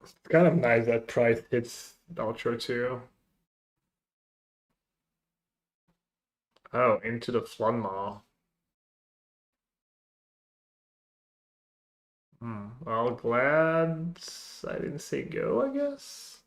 It's kind of nice that price hits Belcher too. Oh, into the Floodmaw. Well, glad I didn't say go, I guess.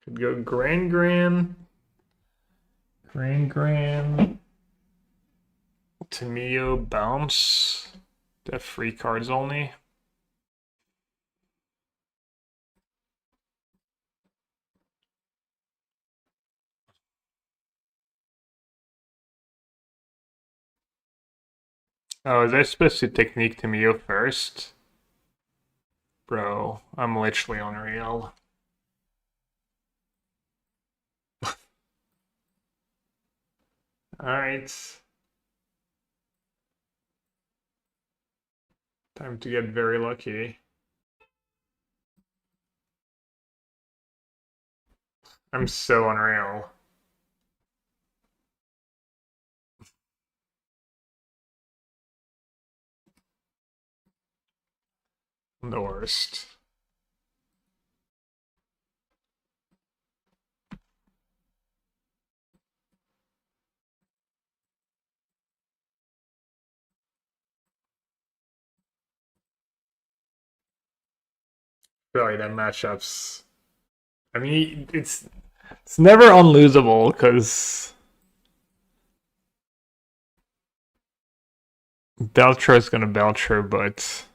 Could go Grand. Tamio bounce. They have free cards only. Oh, is I supposed to technique Tamio first? Bro, I'm literally unreal. Alright. Time to get very lucky. I'm so unreal. I'm the worst. Really, that matchup's. I mean, it's never unlosable because Belcher is gonna Belcher, but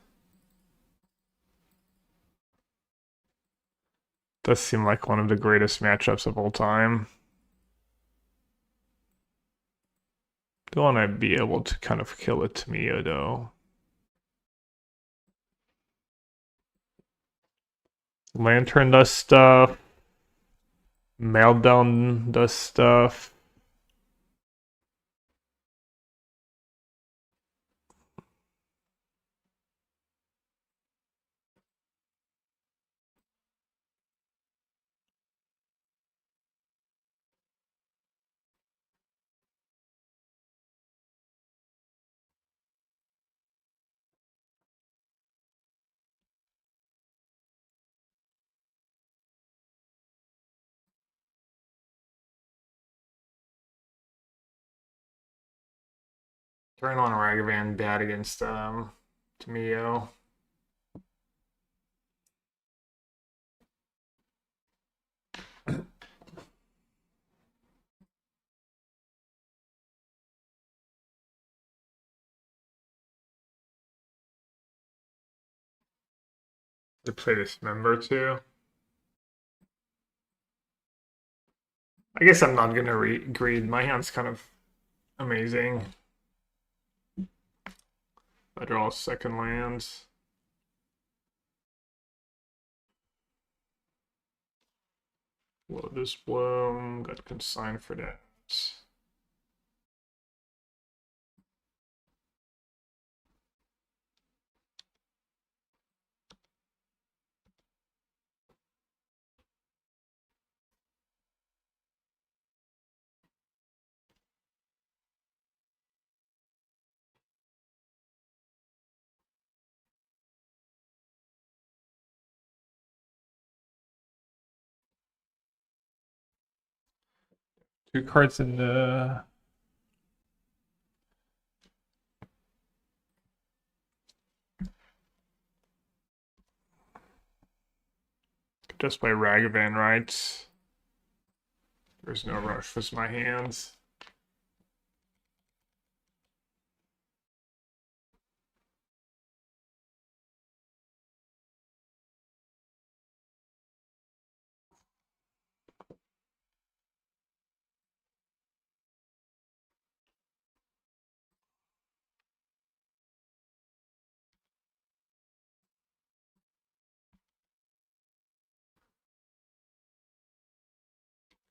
does seem like one of the greatest matchups of all time. Don't want to be able to kind of kill it to me though. Lantern does stuff. Meltdown does stuff. Turn on Ragavan bad against Tamio. To play Dismember too. I guess I'm not gonna greed. My hand's kind of amazing. I draw a second land. Lotus Bloom, got consigned for that. Two cards in the just by Ragavan, right? There's no rush with my hands.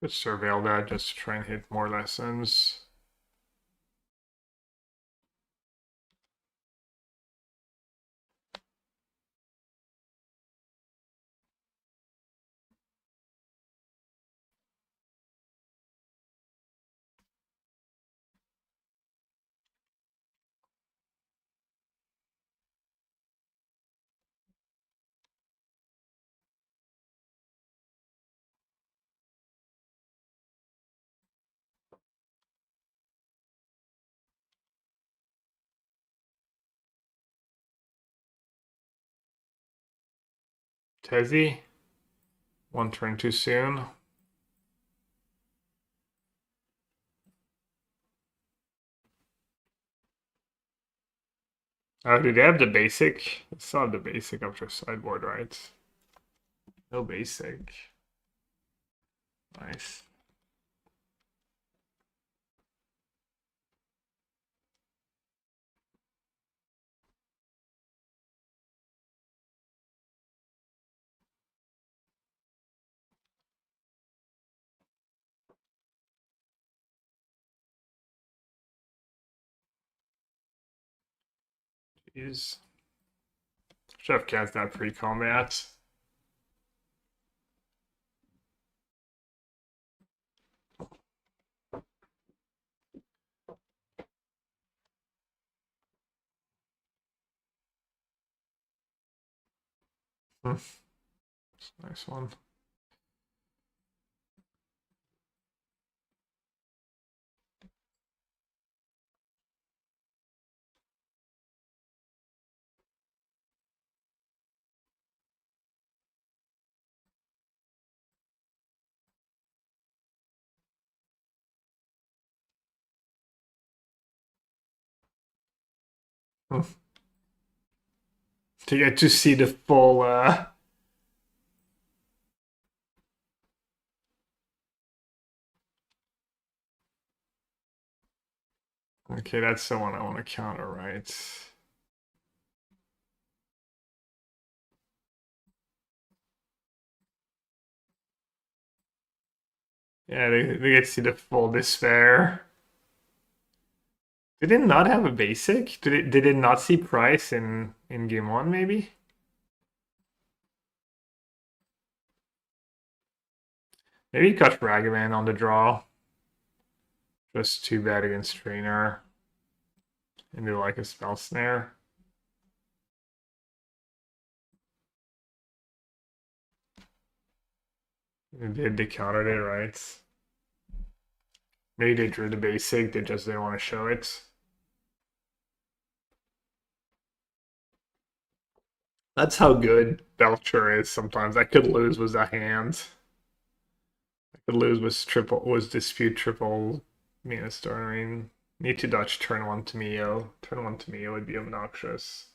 Just surveil that just to try and hit more lessons. Tezzy, one turn too soon. Oh, do they have the basic? I saw the basic of their sideboard, right? No basic. Nice. Jeez. Chef Cat's not pre-combat. Nice one. To get to see the full okay, that's the one I want to counter, right? Yeah, they get to see the full despair. Did it not have a basic? Did it not see price in game one, maybe? Maybe he cut Ragavan on the draw. Just too bad against trainer. Into like a spell snare. They countered it, right? Maybe they drew the basic, they just didn't want to show it. That's how good Belcher is sometimes. I could lose with a hand. I could lose with dispute triple Minastar. I mean, need to dodge turn one to Mio. Turn one to Mio would be obnoxious.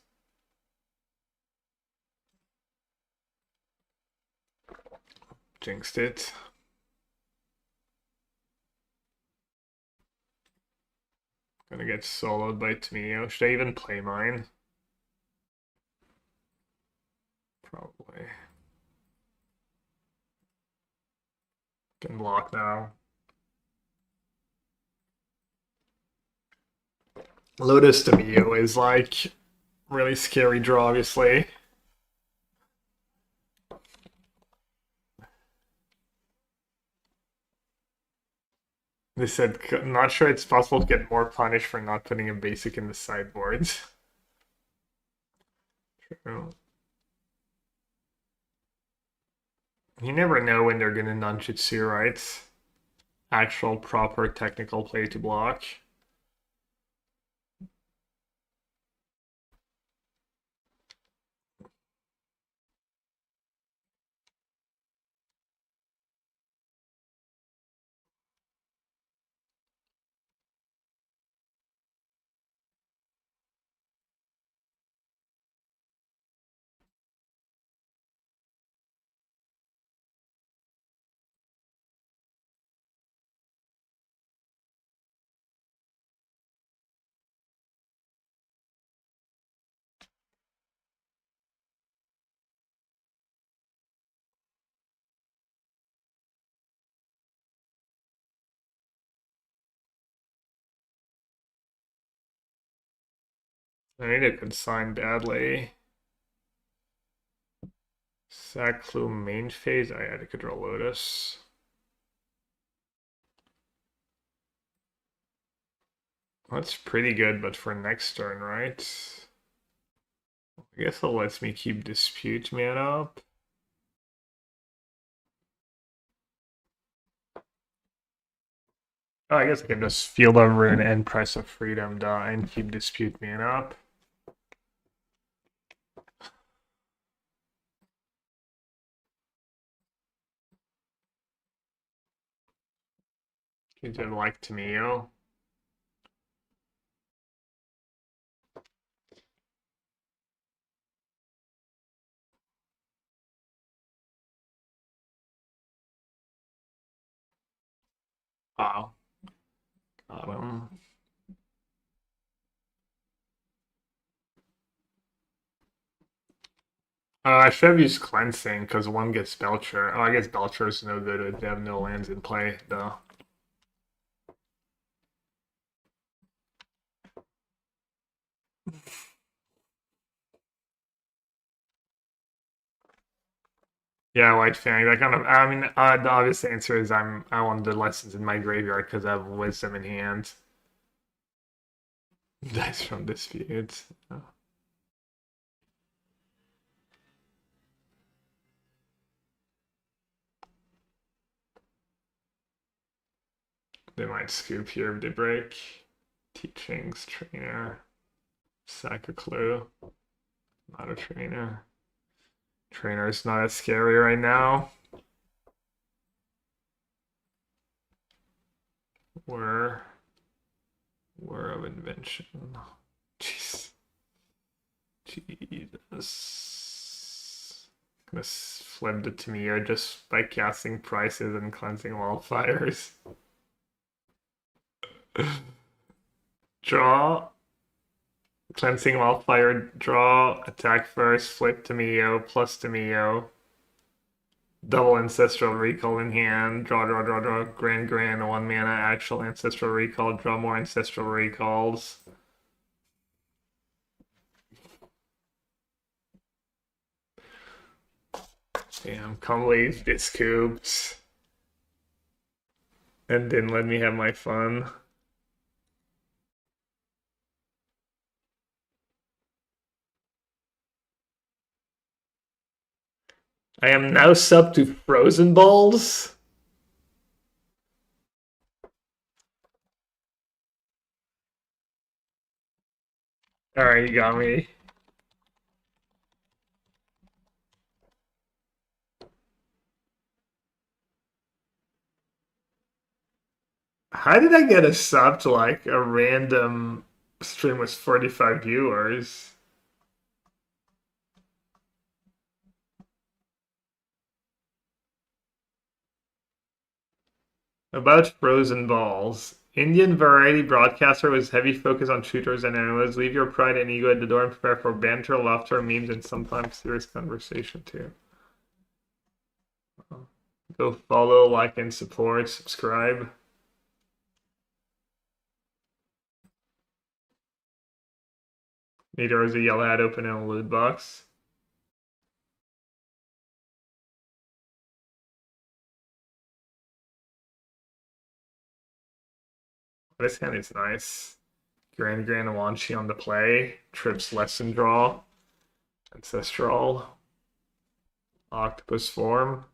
Jinxed it. Gonna get soloed by Tamio. Should I even play mine? Probably. Can block now. Lotus Tamio is like really scary draw, obviously. They said, not sure it's possible to get more punished for not putting a basic in the sideboards. True. You never know when they're gonna Nanjutsu, right? Actual proper technical play to block. I need to consign badly. Sack Clue main phase. I had to control Lotus. That's pretty good, but for next turn, right? I guess it lets me keep Dispute Man up. Oh, I guess I can just Field of Ruin and Price of Freedom die and keep Dispute Man up. You did like Tamio. Wow. Got him. I should have used Cleansing because one gets Belcher. Oh, I guess Belcher is no good if they have no lands in play, though. Yeah, White Fang. That kind of. I mean, the obvious answer is I want the lessons in my graveyard because I have Wisdom in hand. Dice from Dispute. Oh. They might scoop here if they break. Teachings, trainer. Sack a clue. Not a trainer. Trainer's not as scary right now. Were of invention. Jeez. Jesus. Gonna flip the Tamio just by casting prices and cleansing wildfires. Draw. Cleansing wildfire, draw, attack first, flip Tamio, plus Tamio. Double ancestral recall in hand, draw, grand, 1 mana, actual ancestral recall, draw more ancestral recalls. Damn, Comely's discouped. And didn't let me have my fun. I am now sub to Frozen Balls. Alright, you got me. How did I get a sub to like a random stream with 45 viewers? About Frozen Balls. Indian variety broadcaster with heavy focus on shooters and analysts. Leave your pride and ego at the door and prepare for banter, laughter, memes, and sometimes serious conversation too. Go follow, like, and support. Subscribe. Neither is a yellow hat open in a loot box. This hand is nice. Grand Wanshi on the play. Trips lesson draw. Ancestral. Octopus form.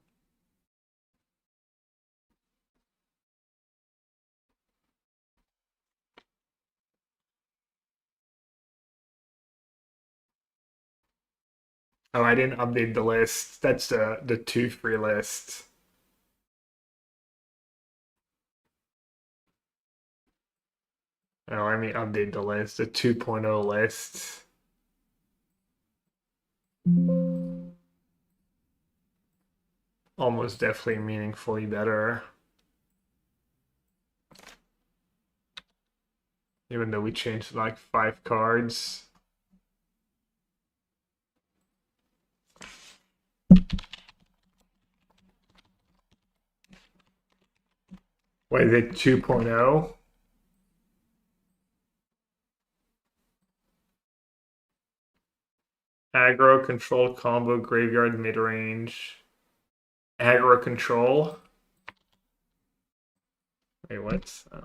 Oh, I didn't update the list. That's the 2 free list. Oh, let me update the list. The 2.0 list. Almost definitely meaningfully better. Even though we changed like 5 cards. What is it, 2.0? Aggro, control, combo, graveyard, mid-range. Aggro control. Wait, what? Oh.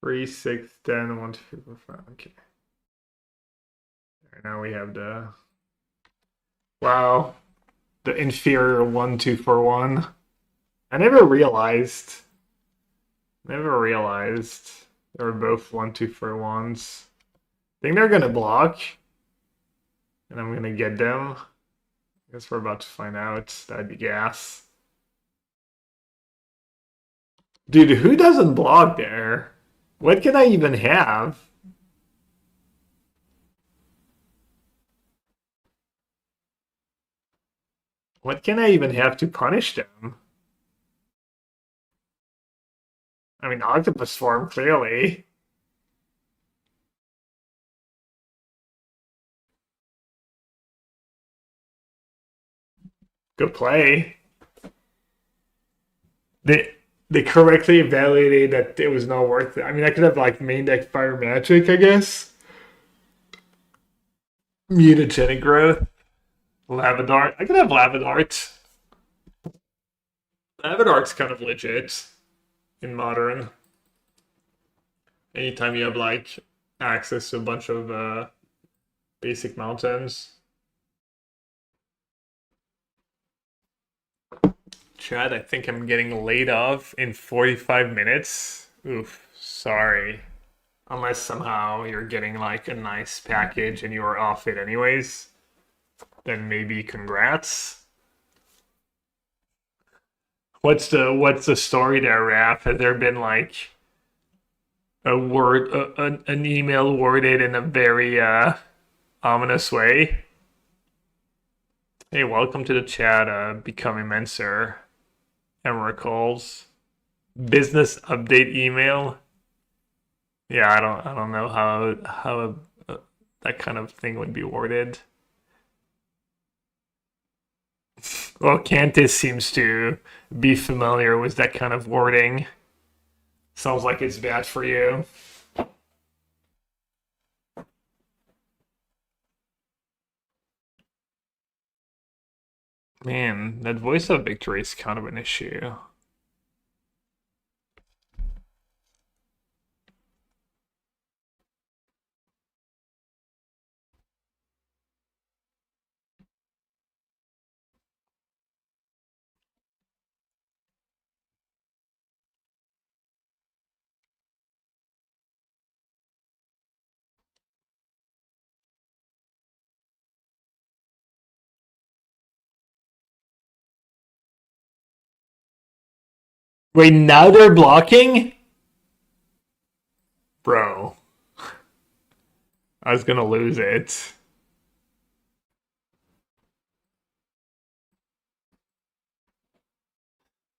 Three, 6, 10, 1, 2, 3, 4, 5. Okay. Right, now we have the wow, the inferior 1, 2, 4, 1. I never realized. Never realized they were both 1, 2, 4, 1s. I think they're gonna block, and I'm gonna get them. I guess we're about to find out. That'd be gas. Dude, who doesn't block there? What can I even have? What can I even have to punish them? I mean, octopus form, clearly. Good play. They correctly evaluated that it was not worth it. I mean, I could have like main deck fire magic, I guess. Mutagenic growth. Lavadart. I could have Lavadart. Lavadart's kind of legit in modern. Anytime you have like access to a bunch of basic mountains. Chad, I think I'm getting laid off in 45 minutes. Oof, sorry. Unless somehow you're getting like a nice package and you're off it anyways, then maybe congrats. What's the story there, Raph? Has there been like an email worded in a very ominous way? Hey, welcome to the chat. Become Immenser. Emma calls. Business update email. Yeah, I don't know how that kind of thing would be worded. Well, Cantus seems to be familiar with that kind of wording. Sounds like it's bad for you. Man, that voice of victory is kind of an issue. Wait, now they're blocking? Bro. I was gonna lose it.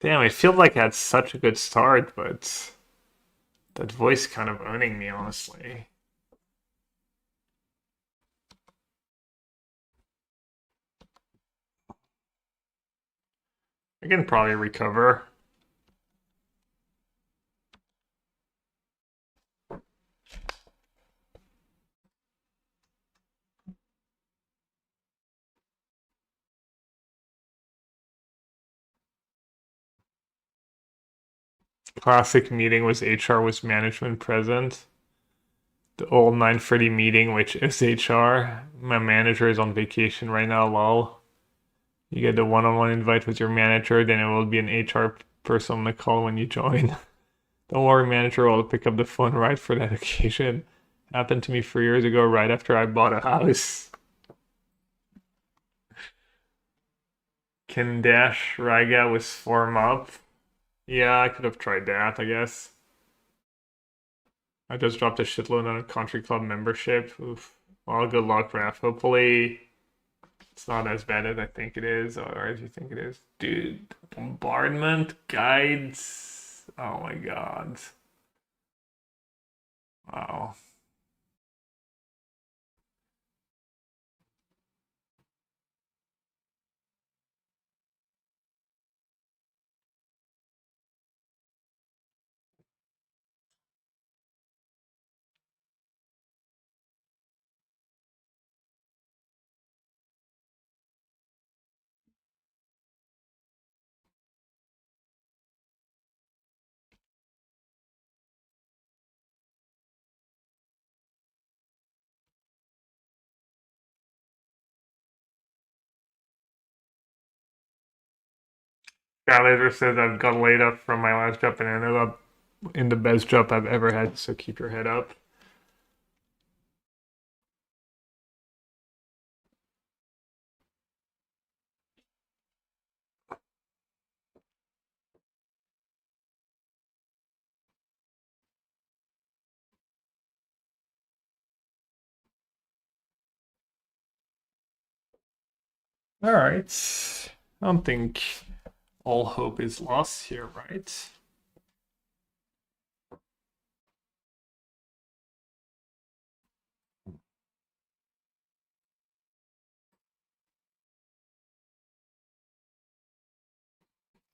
Damn, I feel like I had such a good start, but that voice kind of owning me, honestly. I can probably recover. Classic meeting was HR was management present. The old 9:30 meeting, which is HR. My manager is on vacation right now, lol. You get the one-on-one invite with your manager, then it will be an HR person on the call when you join. Don't worry, manager will pick up the phone right for that occasion. Happened to me 4 years ago, right after I bought a house. Can dash Raiga with form up? Yeah, I could have tried that, I guess. I just dropped a shitload on a country club membership. Oof. Well, good luck, Raph. Hopefully it's not as bad as I think it is, or as you think it is. Dude, bombardment guides. Oh my god. Wow. Skylaser says I've got laid up from my last job and ended up in the best job I've ever had, so keep your head up. Alright. I don't think all hope is lost here, right?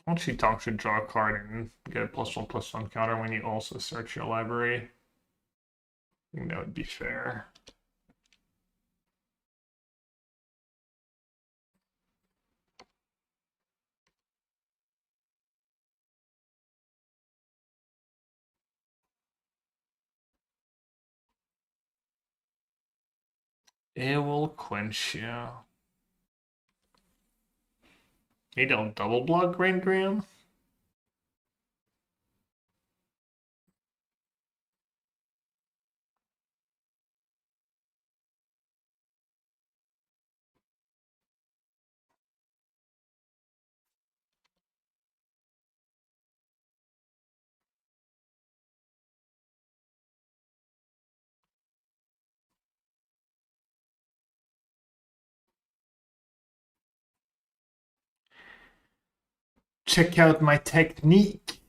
Actually, Tom should draw a card and get a +1/+1 counter when you also search your library. I think that would be fair. It will quench you. Maybe I'll double block Grain Gram. Check out my technique.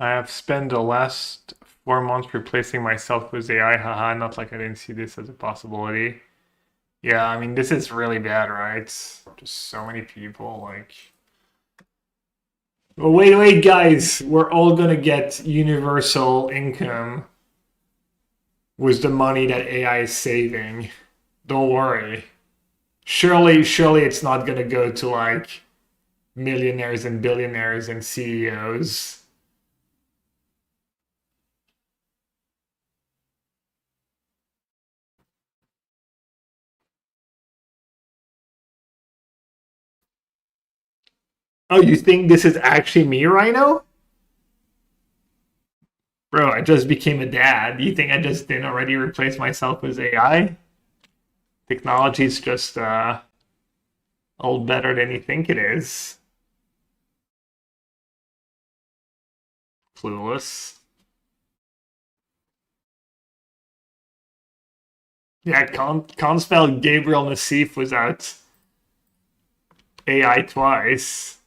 I have spent the last 4 months replacing myself with AI. Haha, not like I didn't see this as a possibility. Yeah, I mean, this is really bad, right? Just so many people, like. Oh, wait, guys. We're all gonna get universal income with the money that AI is saving. Don't worry. Surely it's not gonna go to like millionaires and billionaires and CEOs. Oh, you think this is actually me, Rhino? Bro, I just became a dad. You think I just didn't already replace myself with AI? Technology's just all better than you think it is. Clueless. Yeah, can't spell Gabriel Nassif without AI twice.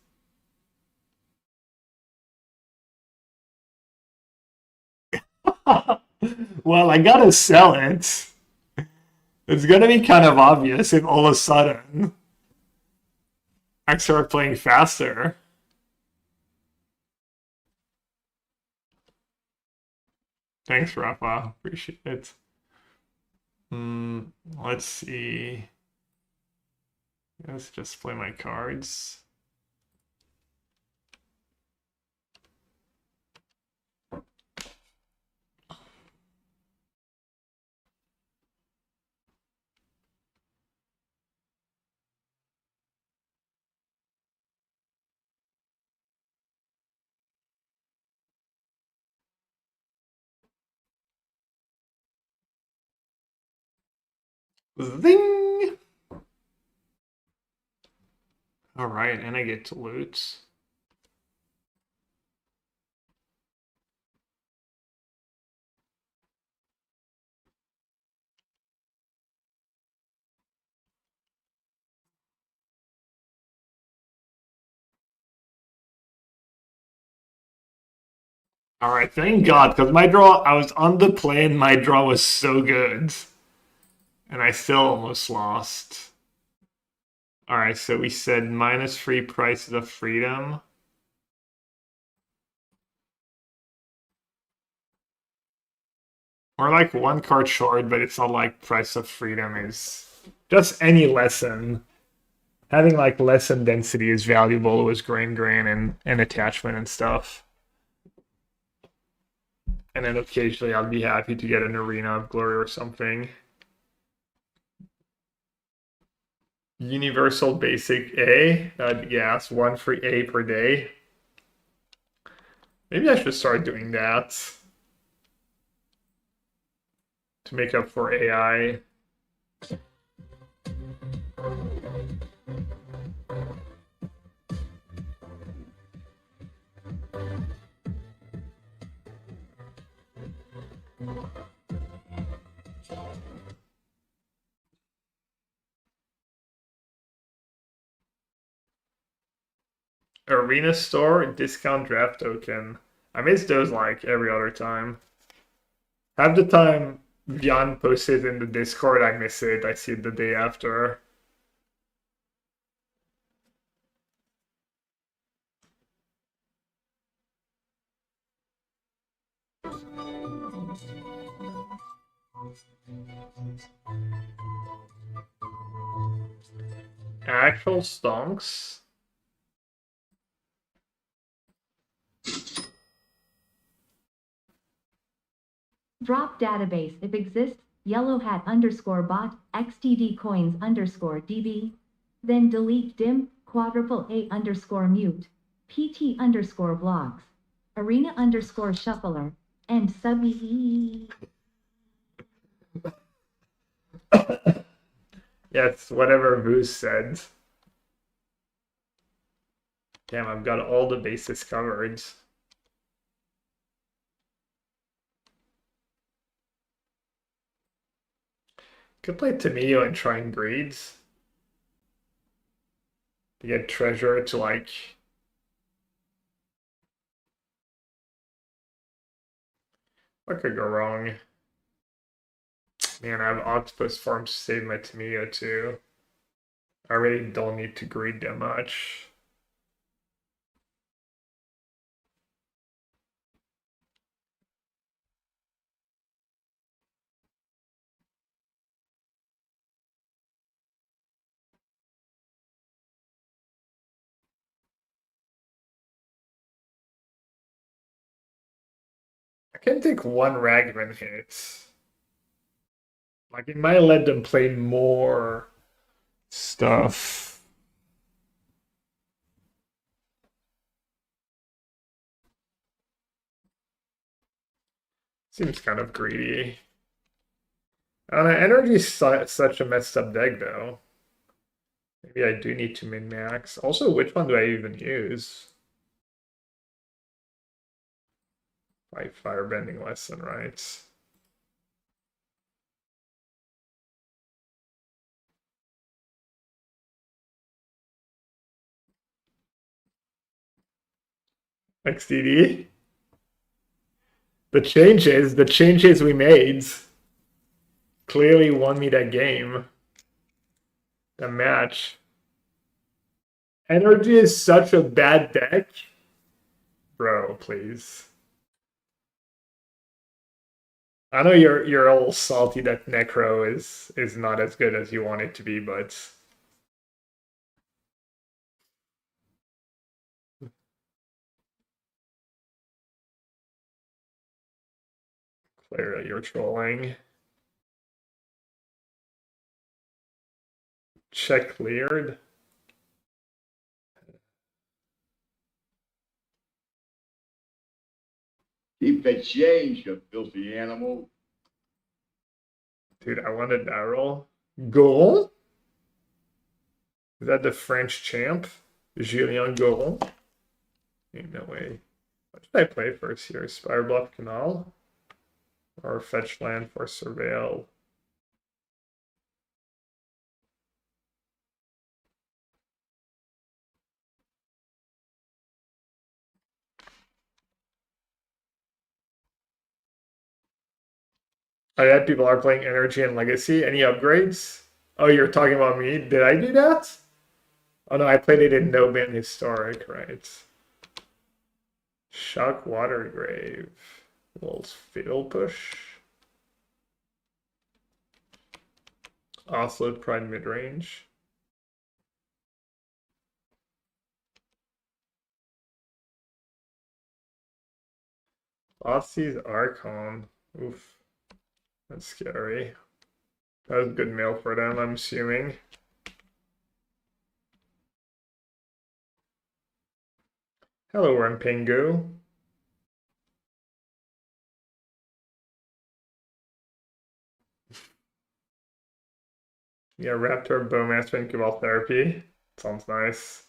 Well, I gotta sell it. It's gonna be kind of obvious if all of a sudden I start playing faster. Thanks, Rafa. Appreciate it. Let's see. Let's just play my cards. Zing! All right, and I get to loot. All right, thank God, because my draw, I was on the plane, my draw was so good. And I still almost lost. All right, so we said -3 prices of freedom. Or like one card short, but it's not like price of freedom is just any lesson. Having like lesson density is valuable with grain and attachment and stuff. And then occasionally I'll be happy to get an Arena of Glory or something. Universal Basic A. Yes, 1 free A per day. Maybe I should start doing that to make up for AI. Arena store, discount draft token. I miss those like every other time. Half the time Vian posted in the Discord, I miss it. I see it the day after. Actual stonks. Drop database if exists, yellow hat underscore bot, xtd coins underscore db. Then delete dim, quadruple A underscore mute, pt underscore blogs, arena underscore shuffler, and sub Yes, whatever Voos said. Damn, I've got all the bases covered. Could play Tamio and try and breeds. To get treasure to like What could go wrong? Man, I have octopus farms to save my tomato too. I really don't need to greed that much. I can take one Ragavan hit. Like, it might let them play more stuff. Seems kind of greedy. I don't know, energy is such a messed up deck, though. Maybe I do need to min-max. Also, which one do I even use? Like firebending lesson, right? XDD? The changes we made clearly won me that game. The match. Energy is such a bad deck. Bro, please. I know you're all salty that Necro is not as good as you want it to be, but clearly you're trolling. Check cleared. Keep the change, you filthy animal. Dude, I wanted that roll. Goal? Is that the French champ? Julien Goal? Ain't no way. What should I play first here? Spirebluff Canal? Or fetch land for Surveil? Oh yeah, people are playing Energy and Legacy. Any upgrades? Oh, you're talking about me? Did I do that? Oh no, I played it in No Ban Historic, right? Shock Watergrave. Wolves Fatal Push. Offload Pride Midrange. Aussie's Archon. Oof. That's scary. That was good mail for them, I'm assuming. Hello, Rampingu. Yeah, Raptor, Bowmaster, and Cabal Therapy. Sounds nice.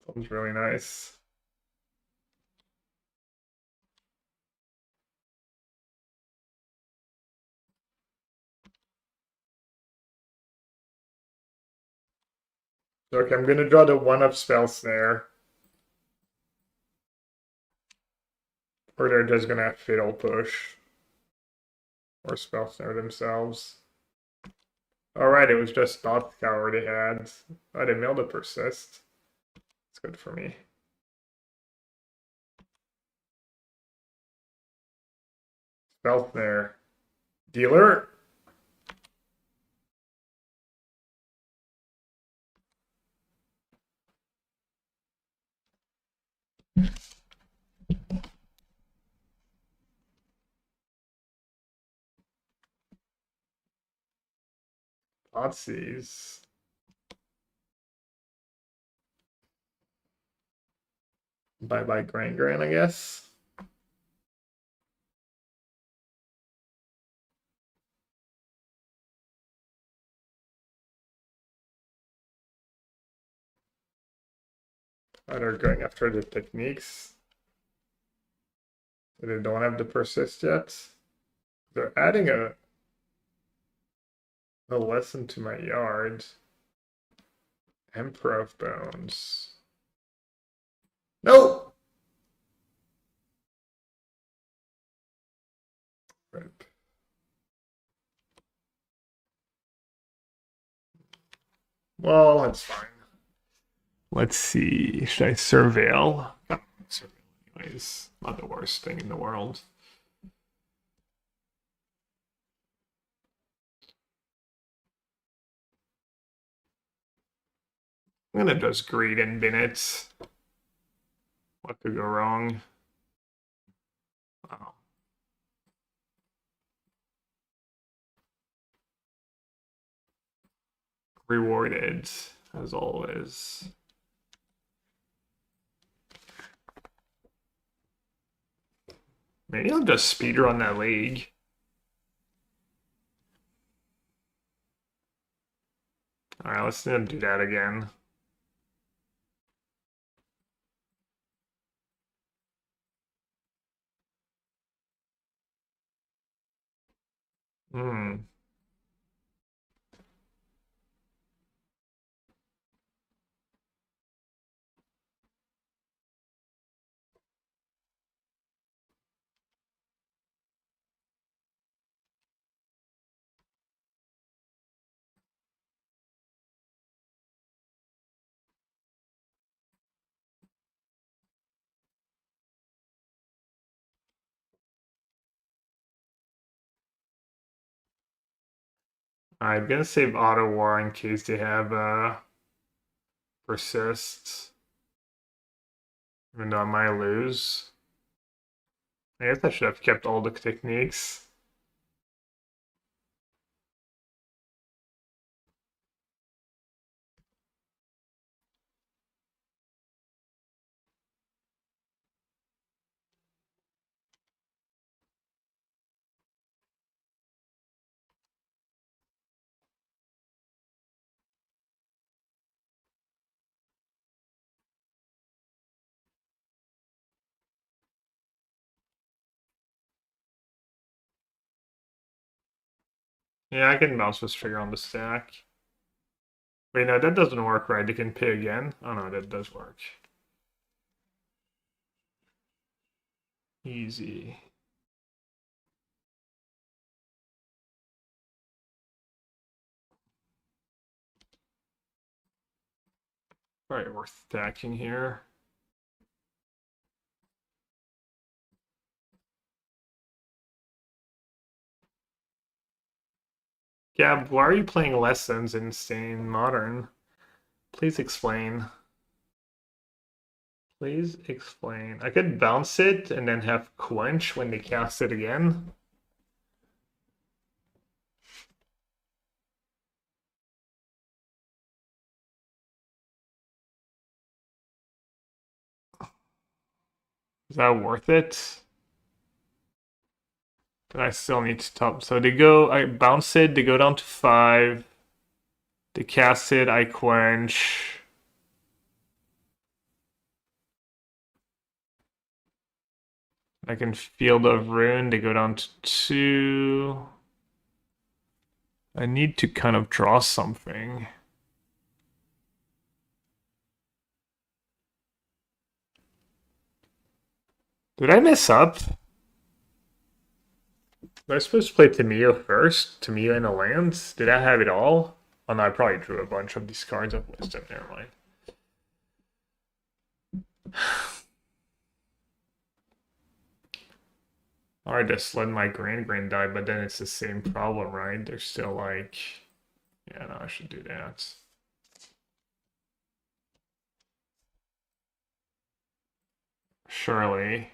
Sounds really nice. Okay, I'm gonna draw the 1-up Spell Snare. Or they're just gonna have Fatal Push. Or Spell Snare themselves. Alright, it was just Thought Scour they had. Oh, they mailed a Persist. It's good for me. Spell Snare. Dealer? Thoughtseize. Bye-bye Gran, I guess. Oh, they're going after the techniques. They don't have the persist yet. They're adding a lesson to my yard. Emperor of Bones. No! Well, that's fine. Let's see. Should I surveil? Oh, surveil anyways. Not the worst thing in the world. I'm gonna just greed and bin it. What could go wrong? Wow. Rewarded, as always. Maybe I'll just speedrun that league. Alright, let's do that again. Hmm. I'm gonna save Auto War in case they have persist. Even though I might lose. I guess I should have kept all the techniques. Yeah, I can mouse this trigger on the stack. Wait, no, that doesn't work, right? They can pay again? Oh no, that does work. Easy. Probably worth stacking here. Gab, why are you playing lessons in Staying Modern? Please explain. Please explain. I could bounce it and then have quench when they cast it again. Is that worth it? But I still need to top. So they go, I bounce it, they go down to 5. They cast it, I quench. I can Field of Ruin, they go down to 2. I need to kind of draw something. Did I mess up? Was I supposed to play Tamiyo first? Tamiyo and a land? Did I have it all? Oh no, I probably drew a bunch of these cards of wisdom. Never mind. Or I just let my grand die, but then it's the same problem, right? They're still like, yeah, no, I should do that. Surely.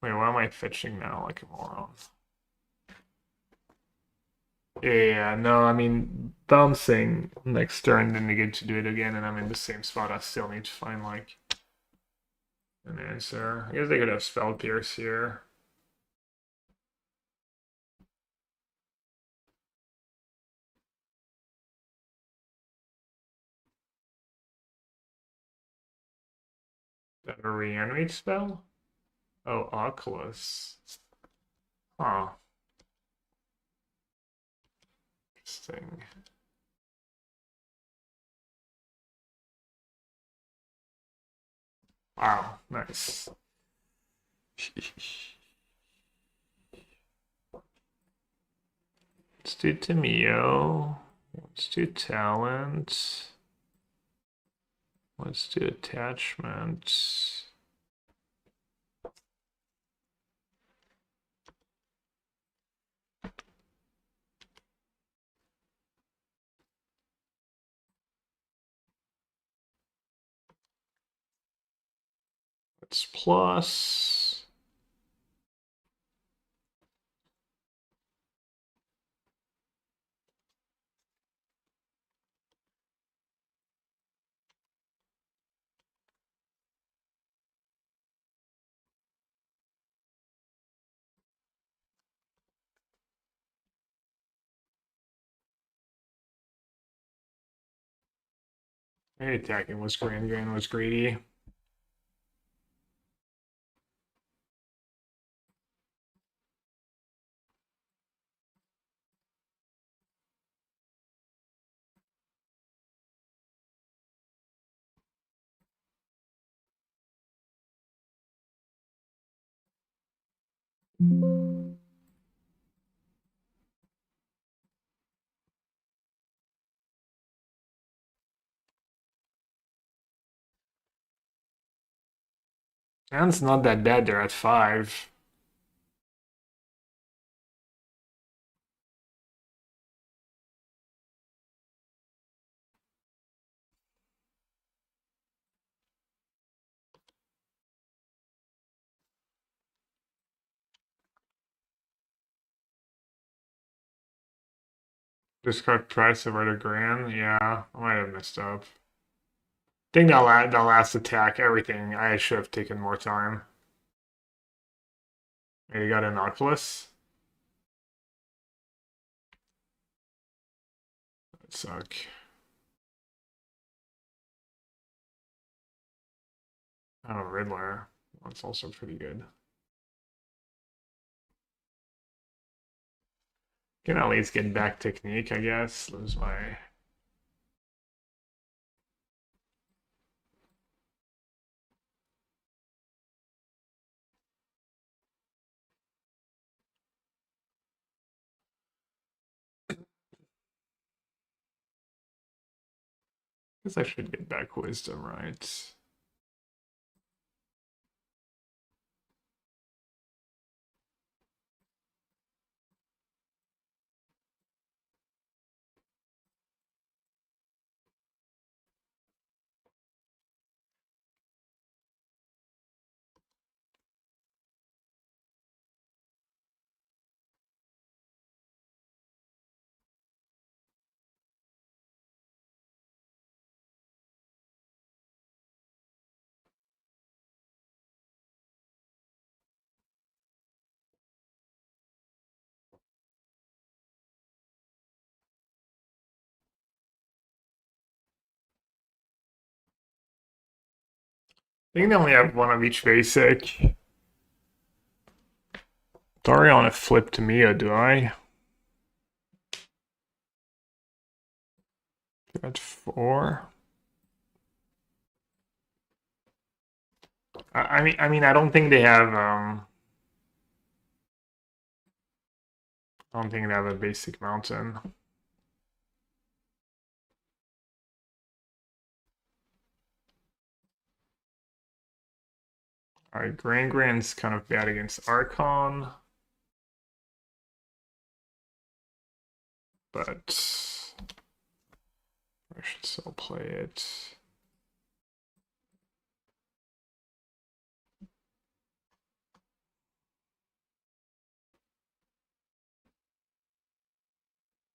Wait, why am I fetching now like a moron? Yeah, no, I mean, bouncing next turn, then they get to do it again, and I'm in the same spot. I still need to find, like, an answer. I guess they could have Spell Pierce here. That a reanimate spell? Oh, Oculus. Huh. Interesting. Wow, nice. Let's do Tamiyo. Let's do talent. Let's do attachment. Let's plus. Hey, attacking was Grand was greedy. And it's not that bad. They're at 5. Discard price of a grand. Yeah, I might have messed up. I think that last attack, everything. I should have taken more time. Hey, you got an Oculus? That suck. Oh, Riddler. That's also pretty good. Can at least get back technique, I guess. Lose my. Guess I should get back wisdom, right? I think they only have one of each basic. Sorry on a flip to Mia, do I? Got 4. I don't think they have I don't think they have a basic mountain. Alright, Grand's kind of bad against Archon. But I should still play it.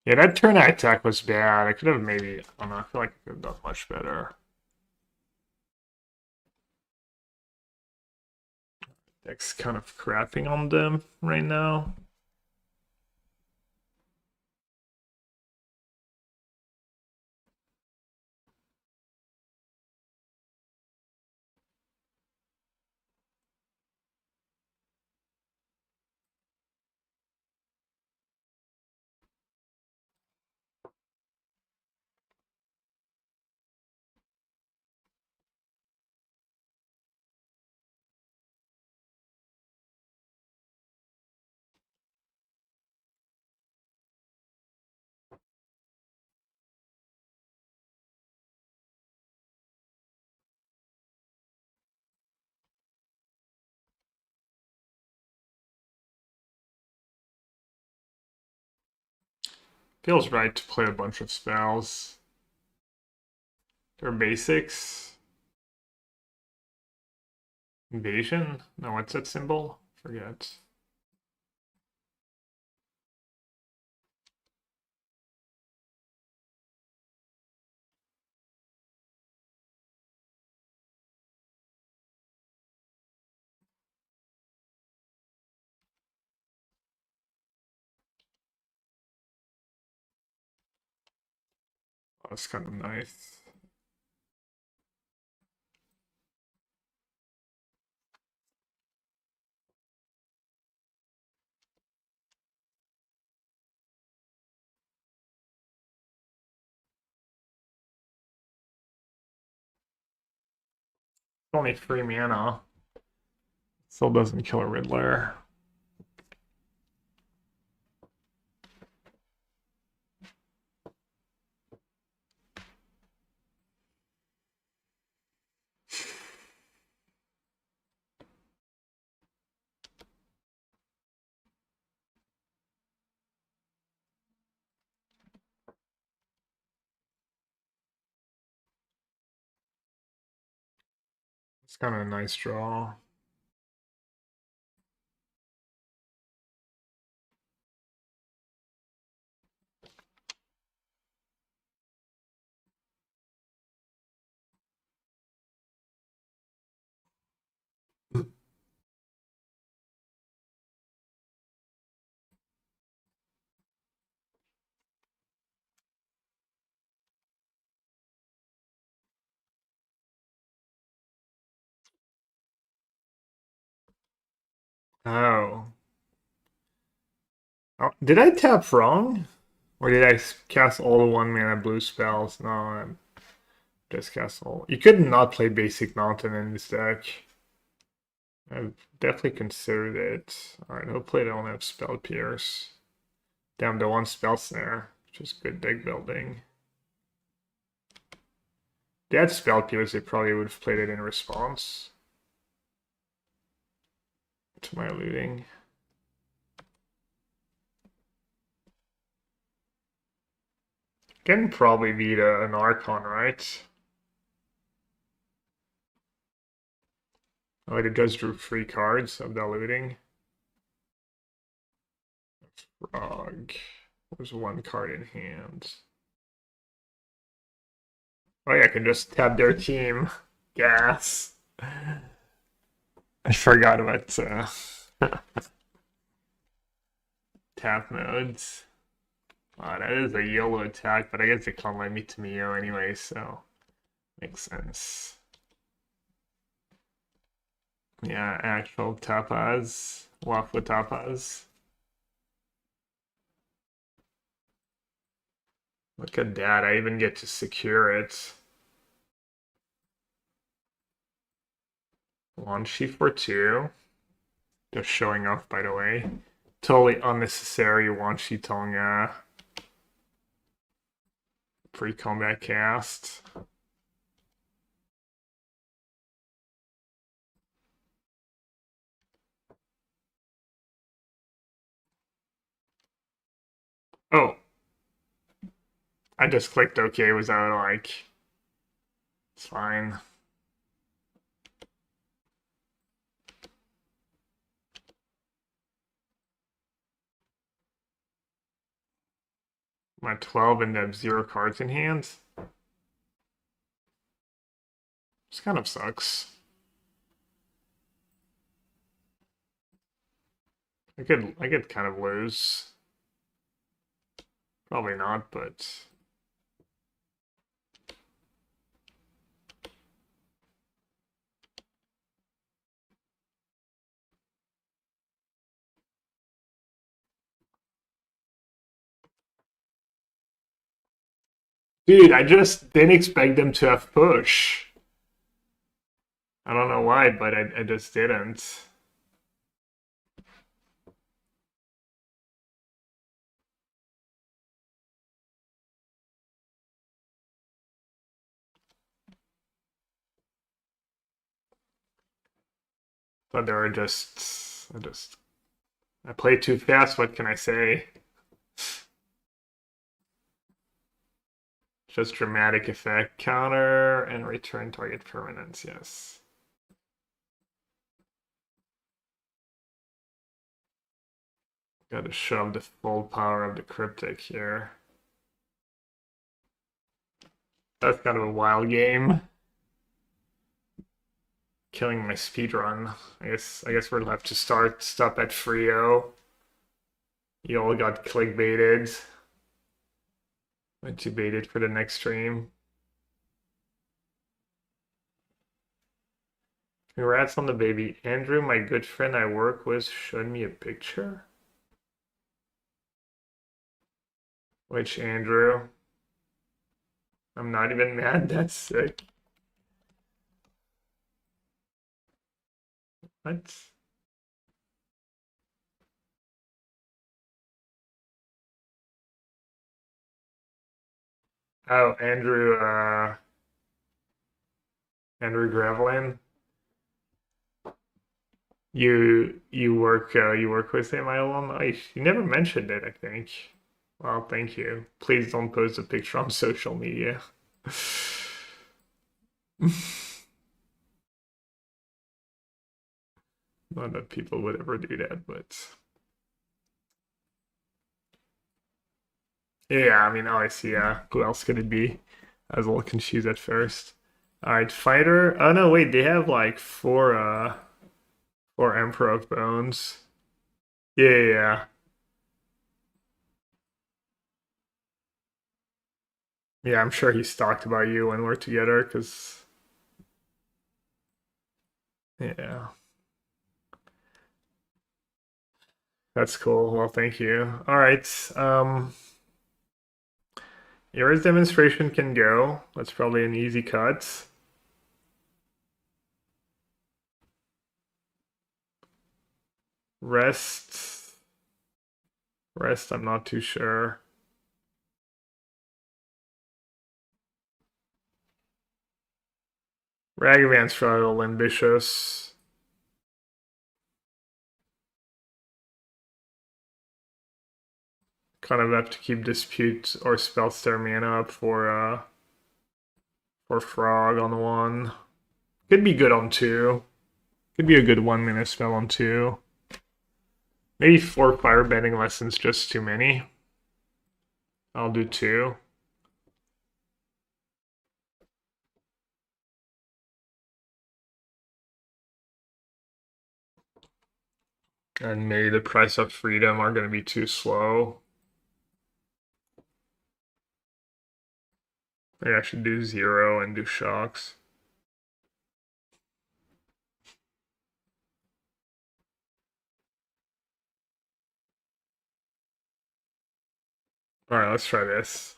Yeah, that turn attack was bad. I could have maybe, I don't know, I feel like I could have done much better. Deck's kind of crapping on them right now. Feels right to play a bunch of spells. They're basics. Invasion? No, what's that symbol? Forget. Oh, that's kind of nice. Only 3 mana. Still doesn't kill a Riddler. It's kind of a nice draw. Oh. Oh, did I tap wrong? Or did I cast all the 1 mana blue spells? No, I just cast all. You could not play Basic Mountain in this deck. I've definitely considered it. Alright, hopefully they don't have Spell Pierce. Damn, the 1 Spell Snare, which is good deck building. If they had Spell Pierce, they probably would have played it in response to my looting. Can probably beat an Archon, right? Oh, it just drew 3 cards of diluting. Frog. There's 1 card in hand. Oh yeah, I can just tap their team. Gas. I forgot about tap modes. Wow, that is a YOLO attack, but I guess it can't let me to Mio anyway, so makes sense. Yeah, actual tapas. Waffle tapas. Look at that, I even get to secure it. Launch sheet for 2. Just showing off, by the way. Totally unnecessary Wanshi Tonga. Pre-combat cast. Oh. I just clicked OK. Was that like... It's fine. I'm at 12 and have 0 cards in hand. This kind of sucks. I could kind of lose. Probably not, but dude, I just didn't expect them to have push. I don't know why, but I just didn't. But they were I played too fast, what can I say? Just dramatic effect. Counter and return target permanence, yes. Gotta shove the full power of the cryptic here. That's kind of a wild game. Killing my speedrun. I guess we'll have to stop at Frio. You all got clickbaited. Went to baited for the next stream. Congrats on the baby. Andrew, my good friend I work with, showed me a picture. Which Andrew? I'm not even mad, that's sick. What? Oh, Andrew Gravelin. You work with him, I alumni. You never mentioned it, I think. Well, thank you. Please don't post a picture on social media. Not that people would ever do that, but yeah, I mean, obviously, yeah. Who else could it be? I was a little confused at first. All right, fighter. Oh no, wait, they have like four Emperor of Bones. Yeah, yeah, yeah. Yeah, I'm sure he's talked about you when we're together, because yeah, that's cool. Well, thank you. All right, Era's demonstration can go. That's probably an easy cut. Rest, rest. I'm not too sure. Ragavan's probably a little ambitious. Kind of have to keep dispute or spell mana up for frog on the one. Could be good on two. Could be a good 1 minute spell on two. Maybe 4 firebending lessons just too many. I'll do two. And maybe the price of freedom are going to be too slow. Maybe I should do 0 and do shocks. Alright, let's try this.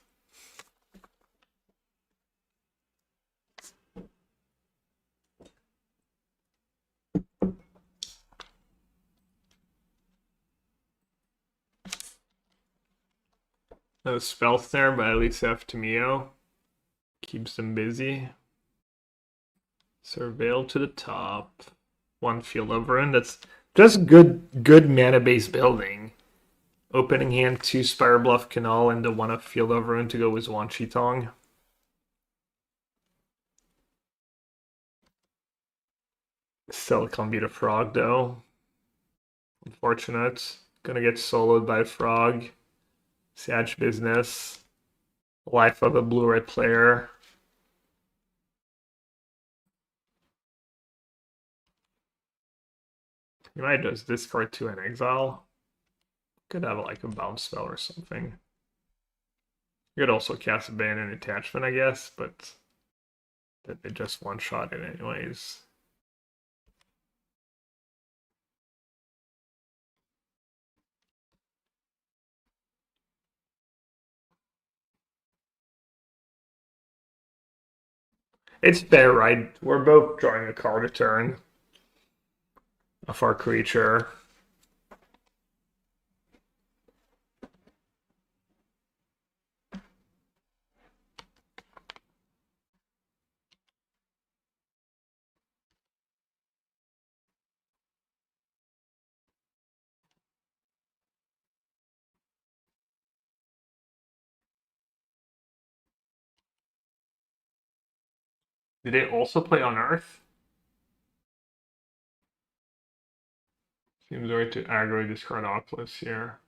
No spell snare, but at least have Tamio. Keeps them busy. Surveil to the top. 1 field of ruin. That's just good mana based building. Opening hand 2 Spire Bluff Canal and the 1 of Field of Ruin to go with 1 Chitong. Still can't beat a frog though. Unfortunate. Gonna get soloed by frog. Sad business. Life of a blue-red player. You might just discard 2 and exile. Could have like a bounce spell or something. You could also cast Abandon Attachment, I guess, but they just one-shot it anyways. It's fair, right? We're both drawing a card a turn of our creature. Did they also play on Earth? Seems right to aggro discard Oculus here.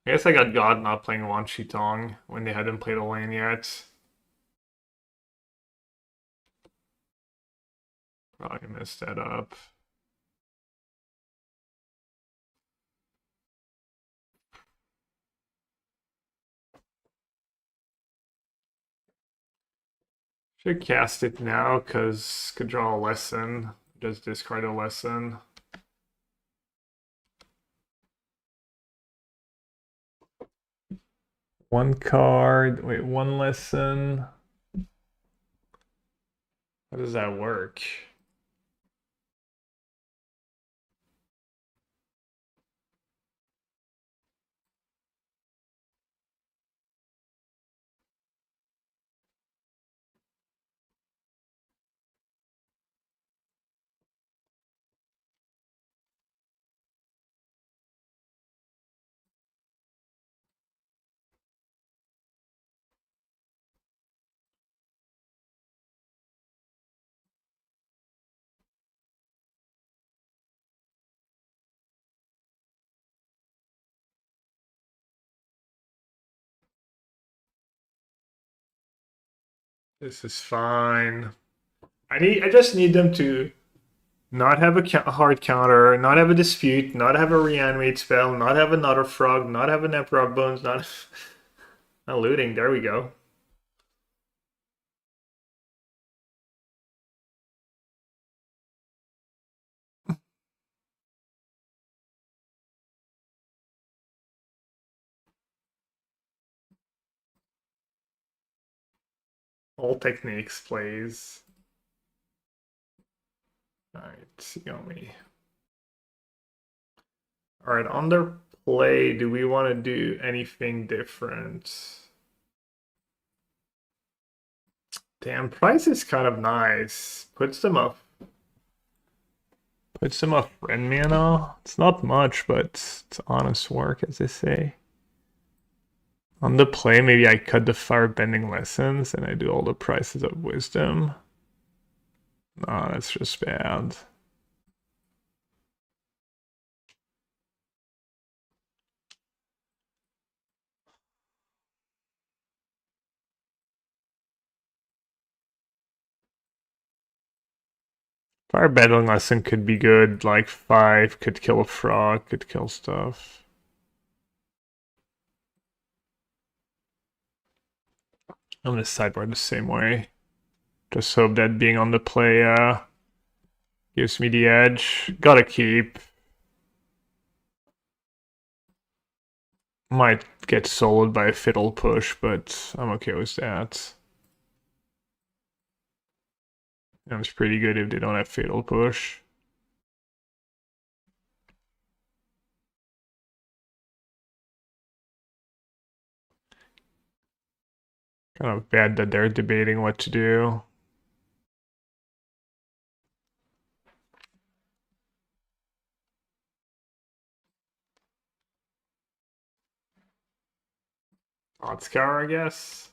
I guess I got God not playing Wan Shitong when they hadn't played a lane yet. Probably messed that up. Should cast it now because could draw a lesson. Just discard a lesson. One card. Wait, one lesson. How does that work? This is fine. I just need them to not have a hard counter, not have a dispute, not have a reanimate spell, not have another frog, not have an Emperor Bones, not not looting. There we go. All techniques plays. Alright, Yomi. Alright, on their play, do we want to do anything different? Damn, price is kind of nice. Puts them up. Puts them up friend mana. It's not much, but it's honest work, as they say. On the play, maybe I cut the firebending lessons and I do all the prices of wisdom. No, that's just bad. Firebending lesson could be good, like 5, could kill a frog, could kill stuff. I'm gonna sideboard the same way. Just hope that being on the play gives me the edge. Gotta keep. Might get soloed by a fiddle push, but I'm okay with that. It's pretty good if they don't have fatal push. Kind of bad that they're debating what to do. Otskar, I guess.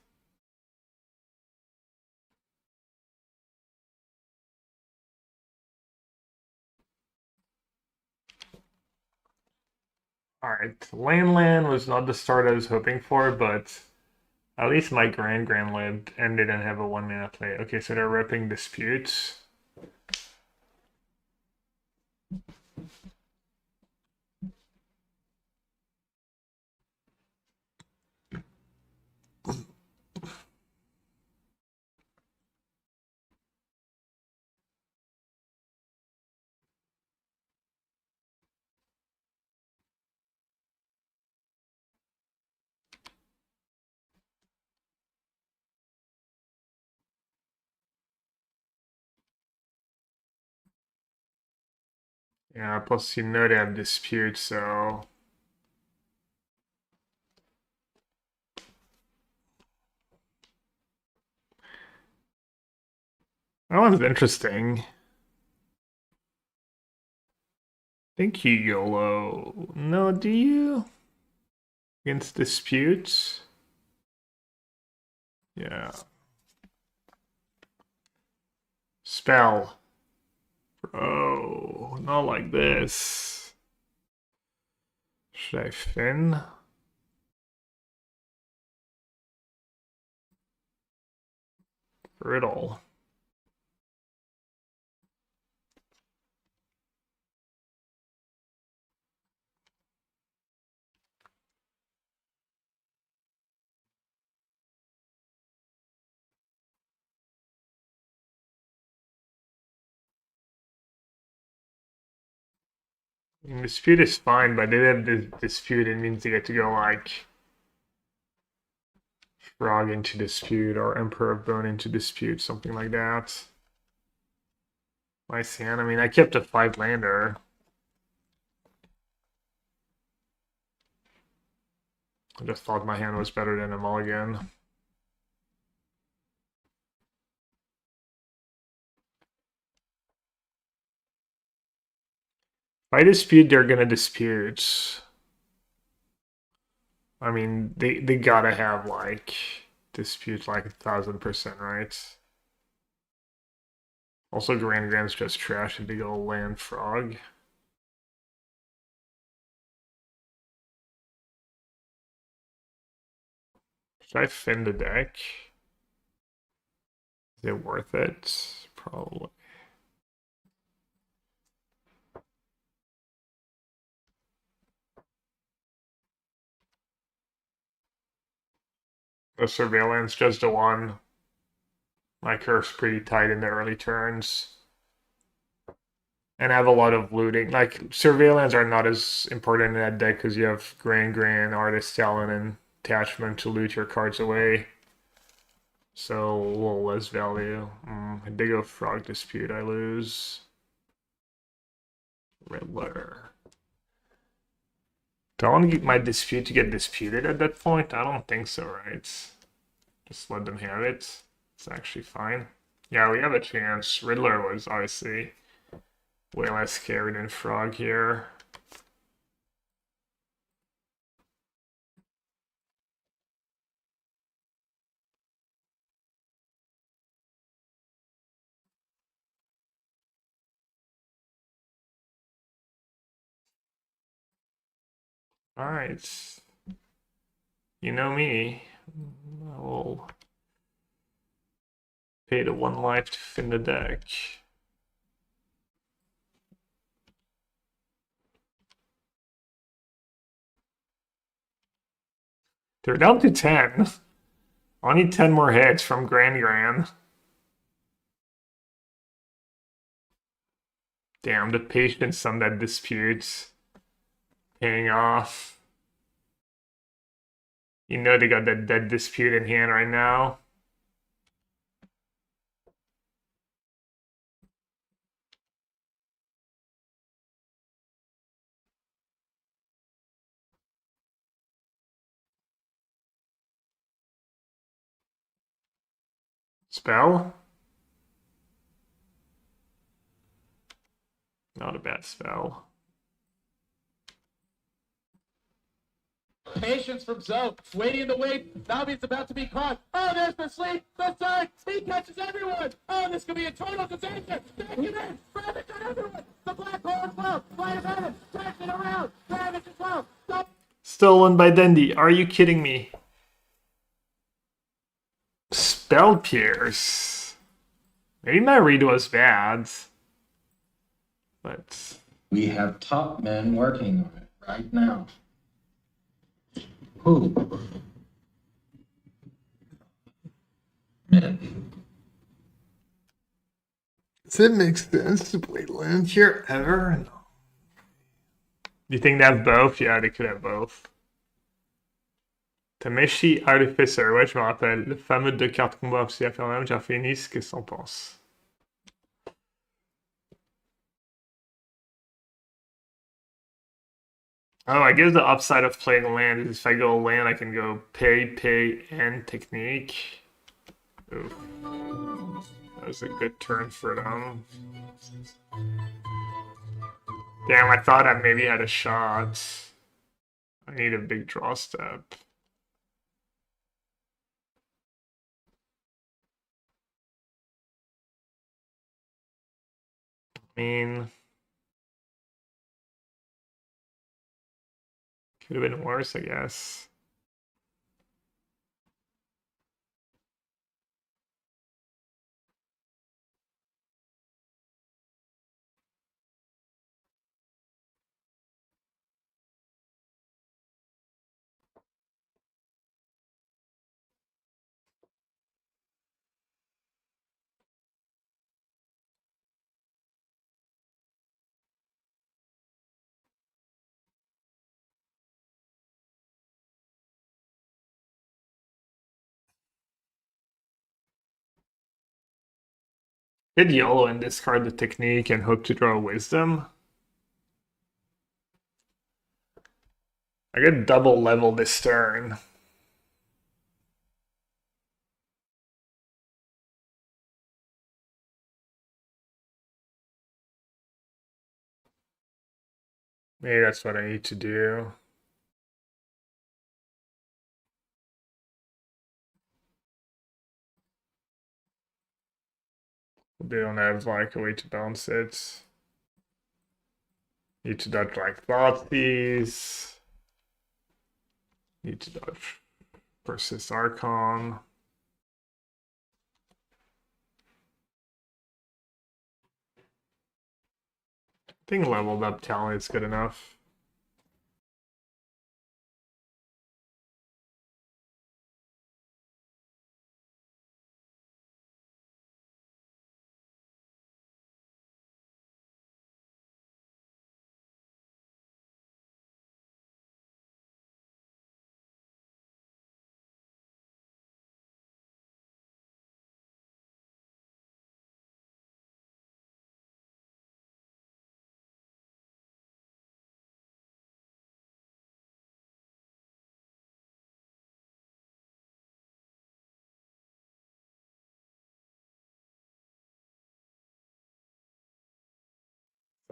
Alright, Land was not the start I was hoping for, but at least my Grand lived and didn't have a 1 mana play. Okay, so they're ripping disputes. Yeah, plus you know they have disputes, so that one's interesting. Thank you, YOLO. No, do you? against disputes. Yeah. Spell. Bro, not like this. Should I fin? Riddle. Dispute is fine, but they have this dispute. It means they get to go like frog into dispute or emperor of bone into dispute, something like that. Nice hand. I mean, I kept a 5-lander. I just thought my hand was better than a mulligan. If I dispute, they're gonna dispute. I mean, they gotta have like dispute like 1,000%, right? Also, Grand's just trash if they go land frog. Should I fin the deck? Is it worth it? Probably. The surveillance just a 1. My curve's pretty tight in the early turns. And I have a lot of looting. Like, surveillance are not as important in that deck because you have Grand, Artist Talent, and Attachment to loot your cards away. So, a little less value. They go Frog Dispute, I lose. Riddler. Do I want to get my dispute to get disputed at that point? I don't think so, right? Just let them have it. It's actually fine. Yeah, we have a chance. Riddler was obviously way less scary than Frog here. Alright. You know me. I will pay the 1 life to fin the deck. They're down to 10. I need 10 more hits from Grand. Damn, the patience on that dispute paying off. You know they got that dead dispute in hand right now. Spell? Not a bad spell. Patience from Zoe, waiting in the wait. Nami's about to be caught. Oh, there's the sleep, the side. He catches everyone. Oh, this could be a total disaster. Take it in. Ravage on everyone. The black hole as well. Flight of heaven. Turns it around. Ravage as well. Stop. Stolen by Dendy. Are you kidding me? Spell Pierce. Maybe my read was bad. But We have top men working on it right now. Who? Men. does it make sense to play land here ever? No. You think they have both? Yeah, they could have both. Tameshi Artificer, ouais, je me rappelle. Le fameux 2 cartes combat aussi à faire même, j'ai fait Nice, qu'est-ce qu'on pense? Oh, I guess the upside of playing land is if I go land, I can go pay, and technique. Oof. That was a good turn for them. Damn, I thought I maybe had a shot. I need a big draw step. I mean, could have been worse, I guess. Hit YOLO and discard the technique and hope to draw wisdom. I could double level this turn. Maybe that's what I need to do. They don't have like a way to balance it. Need to dodge like Thoughtseize. Need to dodge Persist Archon. I think leveled up talent is good enough.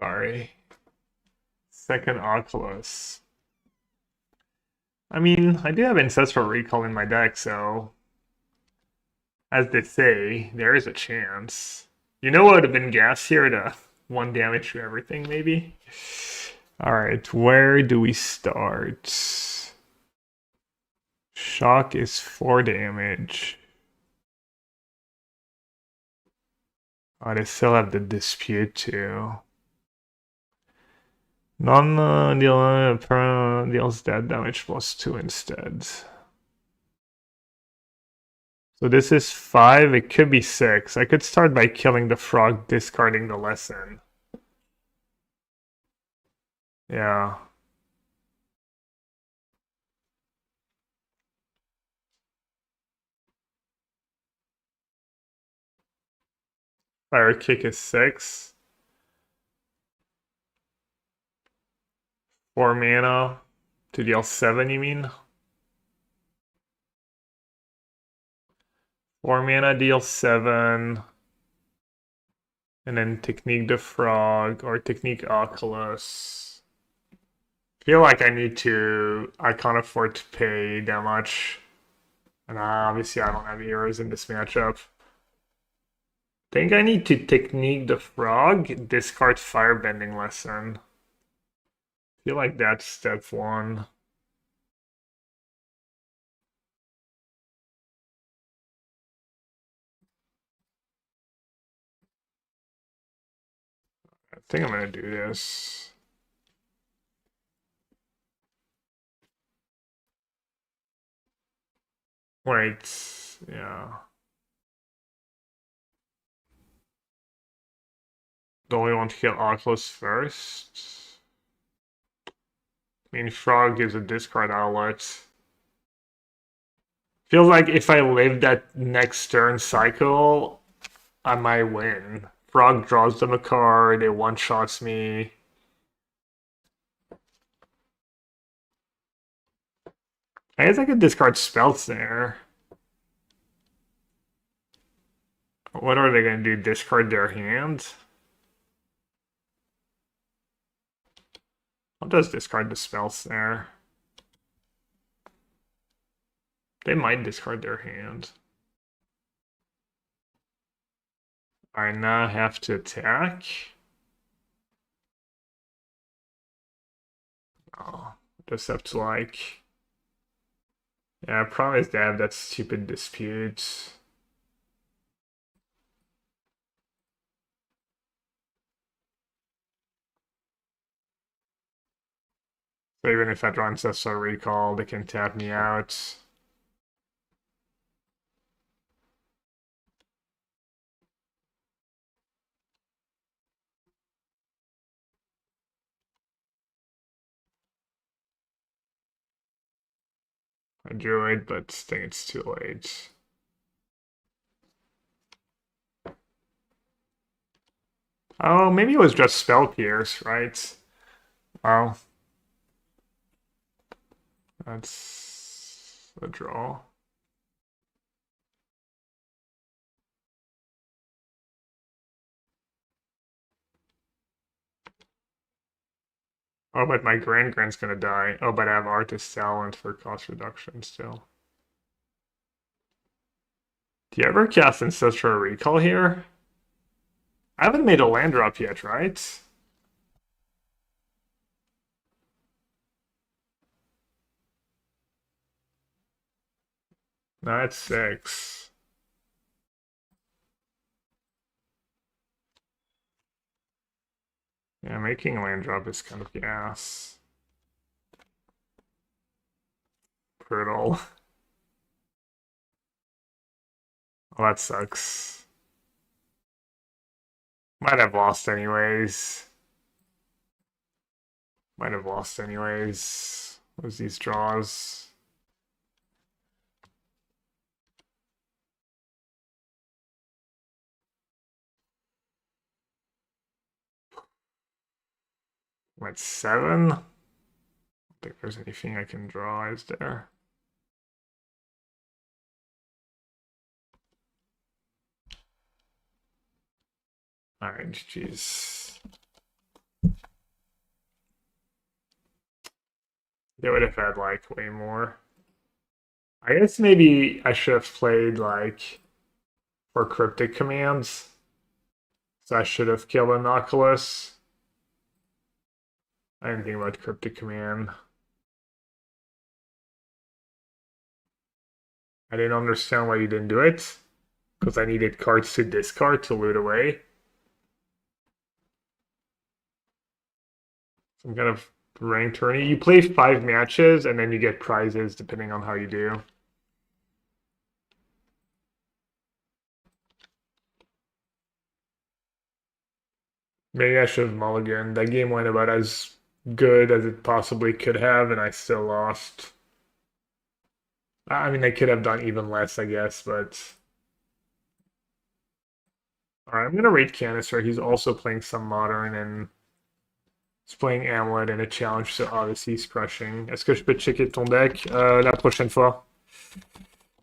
Sorry. Second Oculus. I mean, I do have Ancestral Recall in my deck, so as they say, there is a chance. You know what would have been gas here to 1 damage to everything, maybe? Alright, where do we start? Shock is 4 damage. Oh, they still have the Dispute too. Deals dead damage +2 instead. So this is 5, it could be 6. I could start by killing the frog, discarding the lesson. Yeah. Fire kick is 6. 4 mana to deal 7, you mean? 4 mana deal 7. And then Technique the Frog or Technique Oculus. Feel like I can't afford to pay that much. And obviously I don't have heroes in this matchup. Think I need to Technique the Frog, discard Firebending Lesson. Feel like that's step 1. I think I'm gonna do this. Wait, yeah. Don't we want to kill Oculus first? I mean, Frog is a discard outlet. Feels like if I live that next turn cycle, I might win. Frog draws them a card, it one-shots me. I guess I could discard spells there. What are they gonna do? Discard their hand? I'll just discard the spells there. They might discard their hand. I now have to attack. Oh, just have to like. Yeah, problem is they have that stupid dispute. So even if I draw Ancestral Recall, they can tap me out. I drew it, but I think it's too late. Oh, maybe it was just Spell Pierce, right? Well, that's a draw. Oh, but my grand's gonna die. Oh, but I have Artist Talent for cost reduction still. Do you ever cast Ancestral Recall here? I haven't made a land drop yet, right? No, it's 6. Yeah, making a land drop is kind of gas. Brutal. Oh, that sucks. Might have lost anyways. Might have lost anyways. What was these draws? What, 7? I don't think there's anything I can draw, is there? Alright, GG's. They would have had like way more. I guess maybe I should have played like for cryptic commands. So I should have killed an Oculus. I didn't think about cryptic command. I didn't understand why you didn't do it. Because I needed cards to discard to loot away. Some kind of ranked tourney. You play 5 matches and then you get prizes depending on how you do. Maybe I should have mulliganed. That game went about as good as it possibly could have, and I still lost. I mean, I could have done even less, I guess, but... Alright, I'm gonna rate Canister. He's also playing some Modern, and he's playing Amulet in a challenge, so obviously he's crushing. Est-ce que je peux checker ton deck la prochaine fois?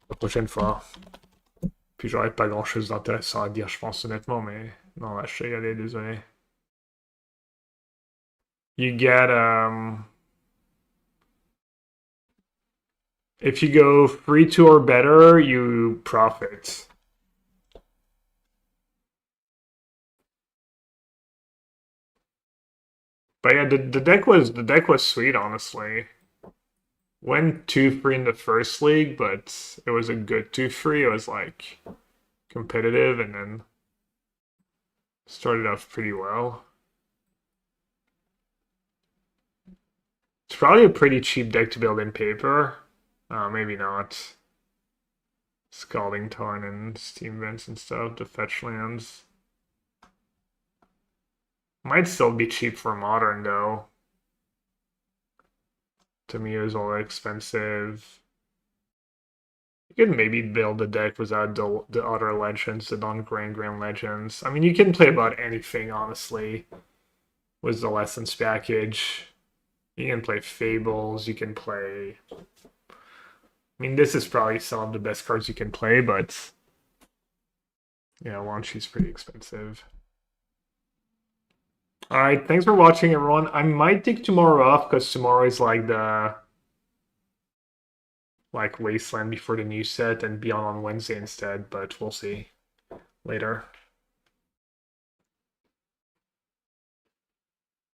La prochaine fois. Puis j'aurais pas grand-chose d'intéressant à dire, je pense, honnêtement, mais... Non, là, je vais y aller, désolé. You get, if you go 3-2 or better, you profit. But yeah, the deck was sweet, honestly. Went 2-3 in the first league, but it was a good 2-3. It was like competitive, and then started off pretty well. It's probably a pretty cheap deck to build in paper. Maybe not. Scalding Tarn and Steam Vents and stuff to fetch lands. Might still be cheap for Modern, though. To me, it was all expensive. You could maybe build a deck without the other legends, the non-Grand legends. I mean, you can play about anything, honestly, with the Lessons package. You can play Fables, you can play... I mean, this is probably some of the best cards you can play, but... Yeah, Launchie's pretty expensive. Alright, thanks for watching, everyone. I might take tomorrow off, because tomorrow is like the... like Wasteland before the new set and be on Wednesday instead, but we'll see later.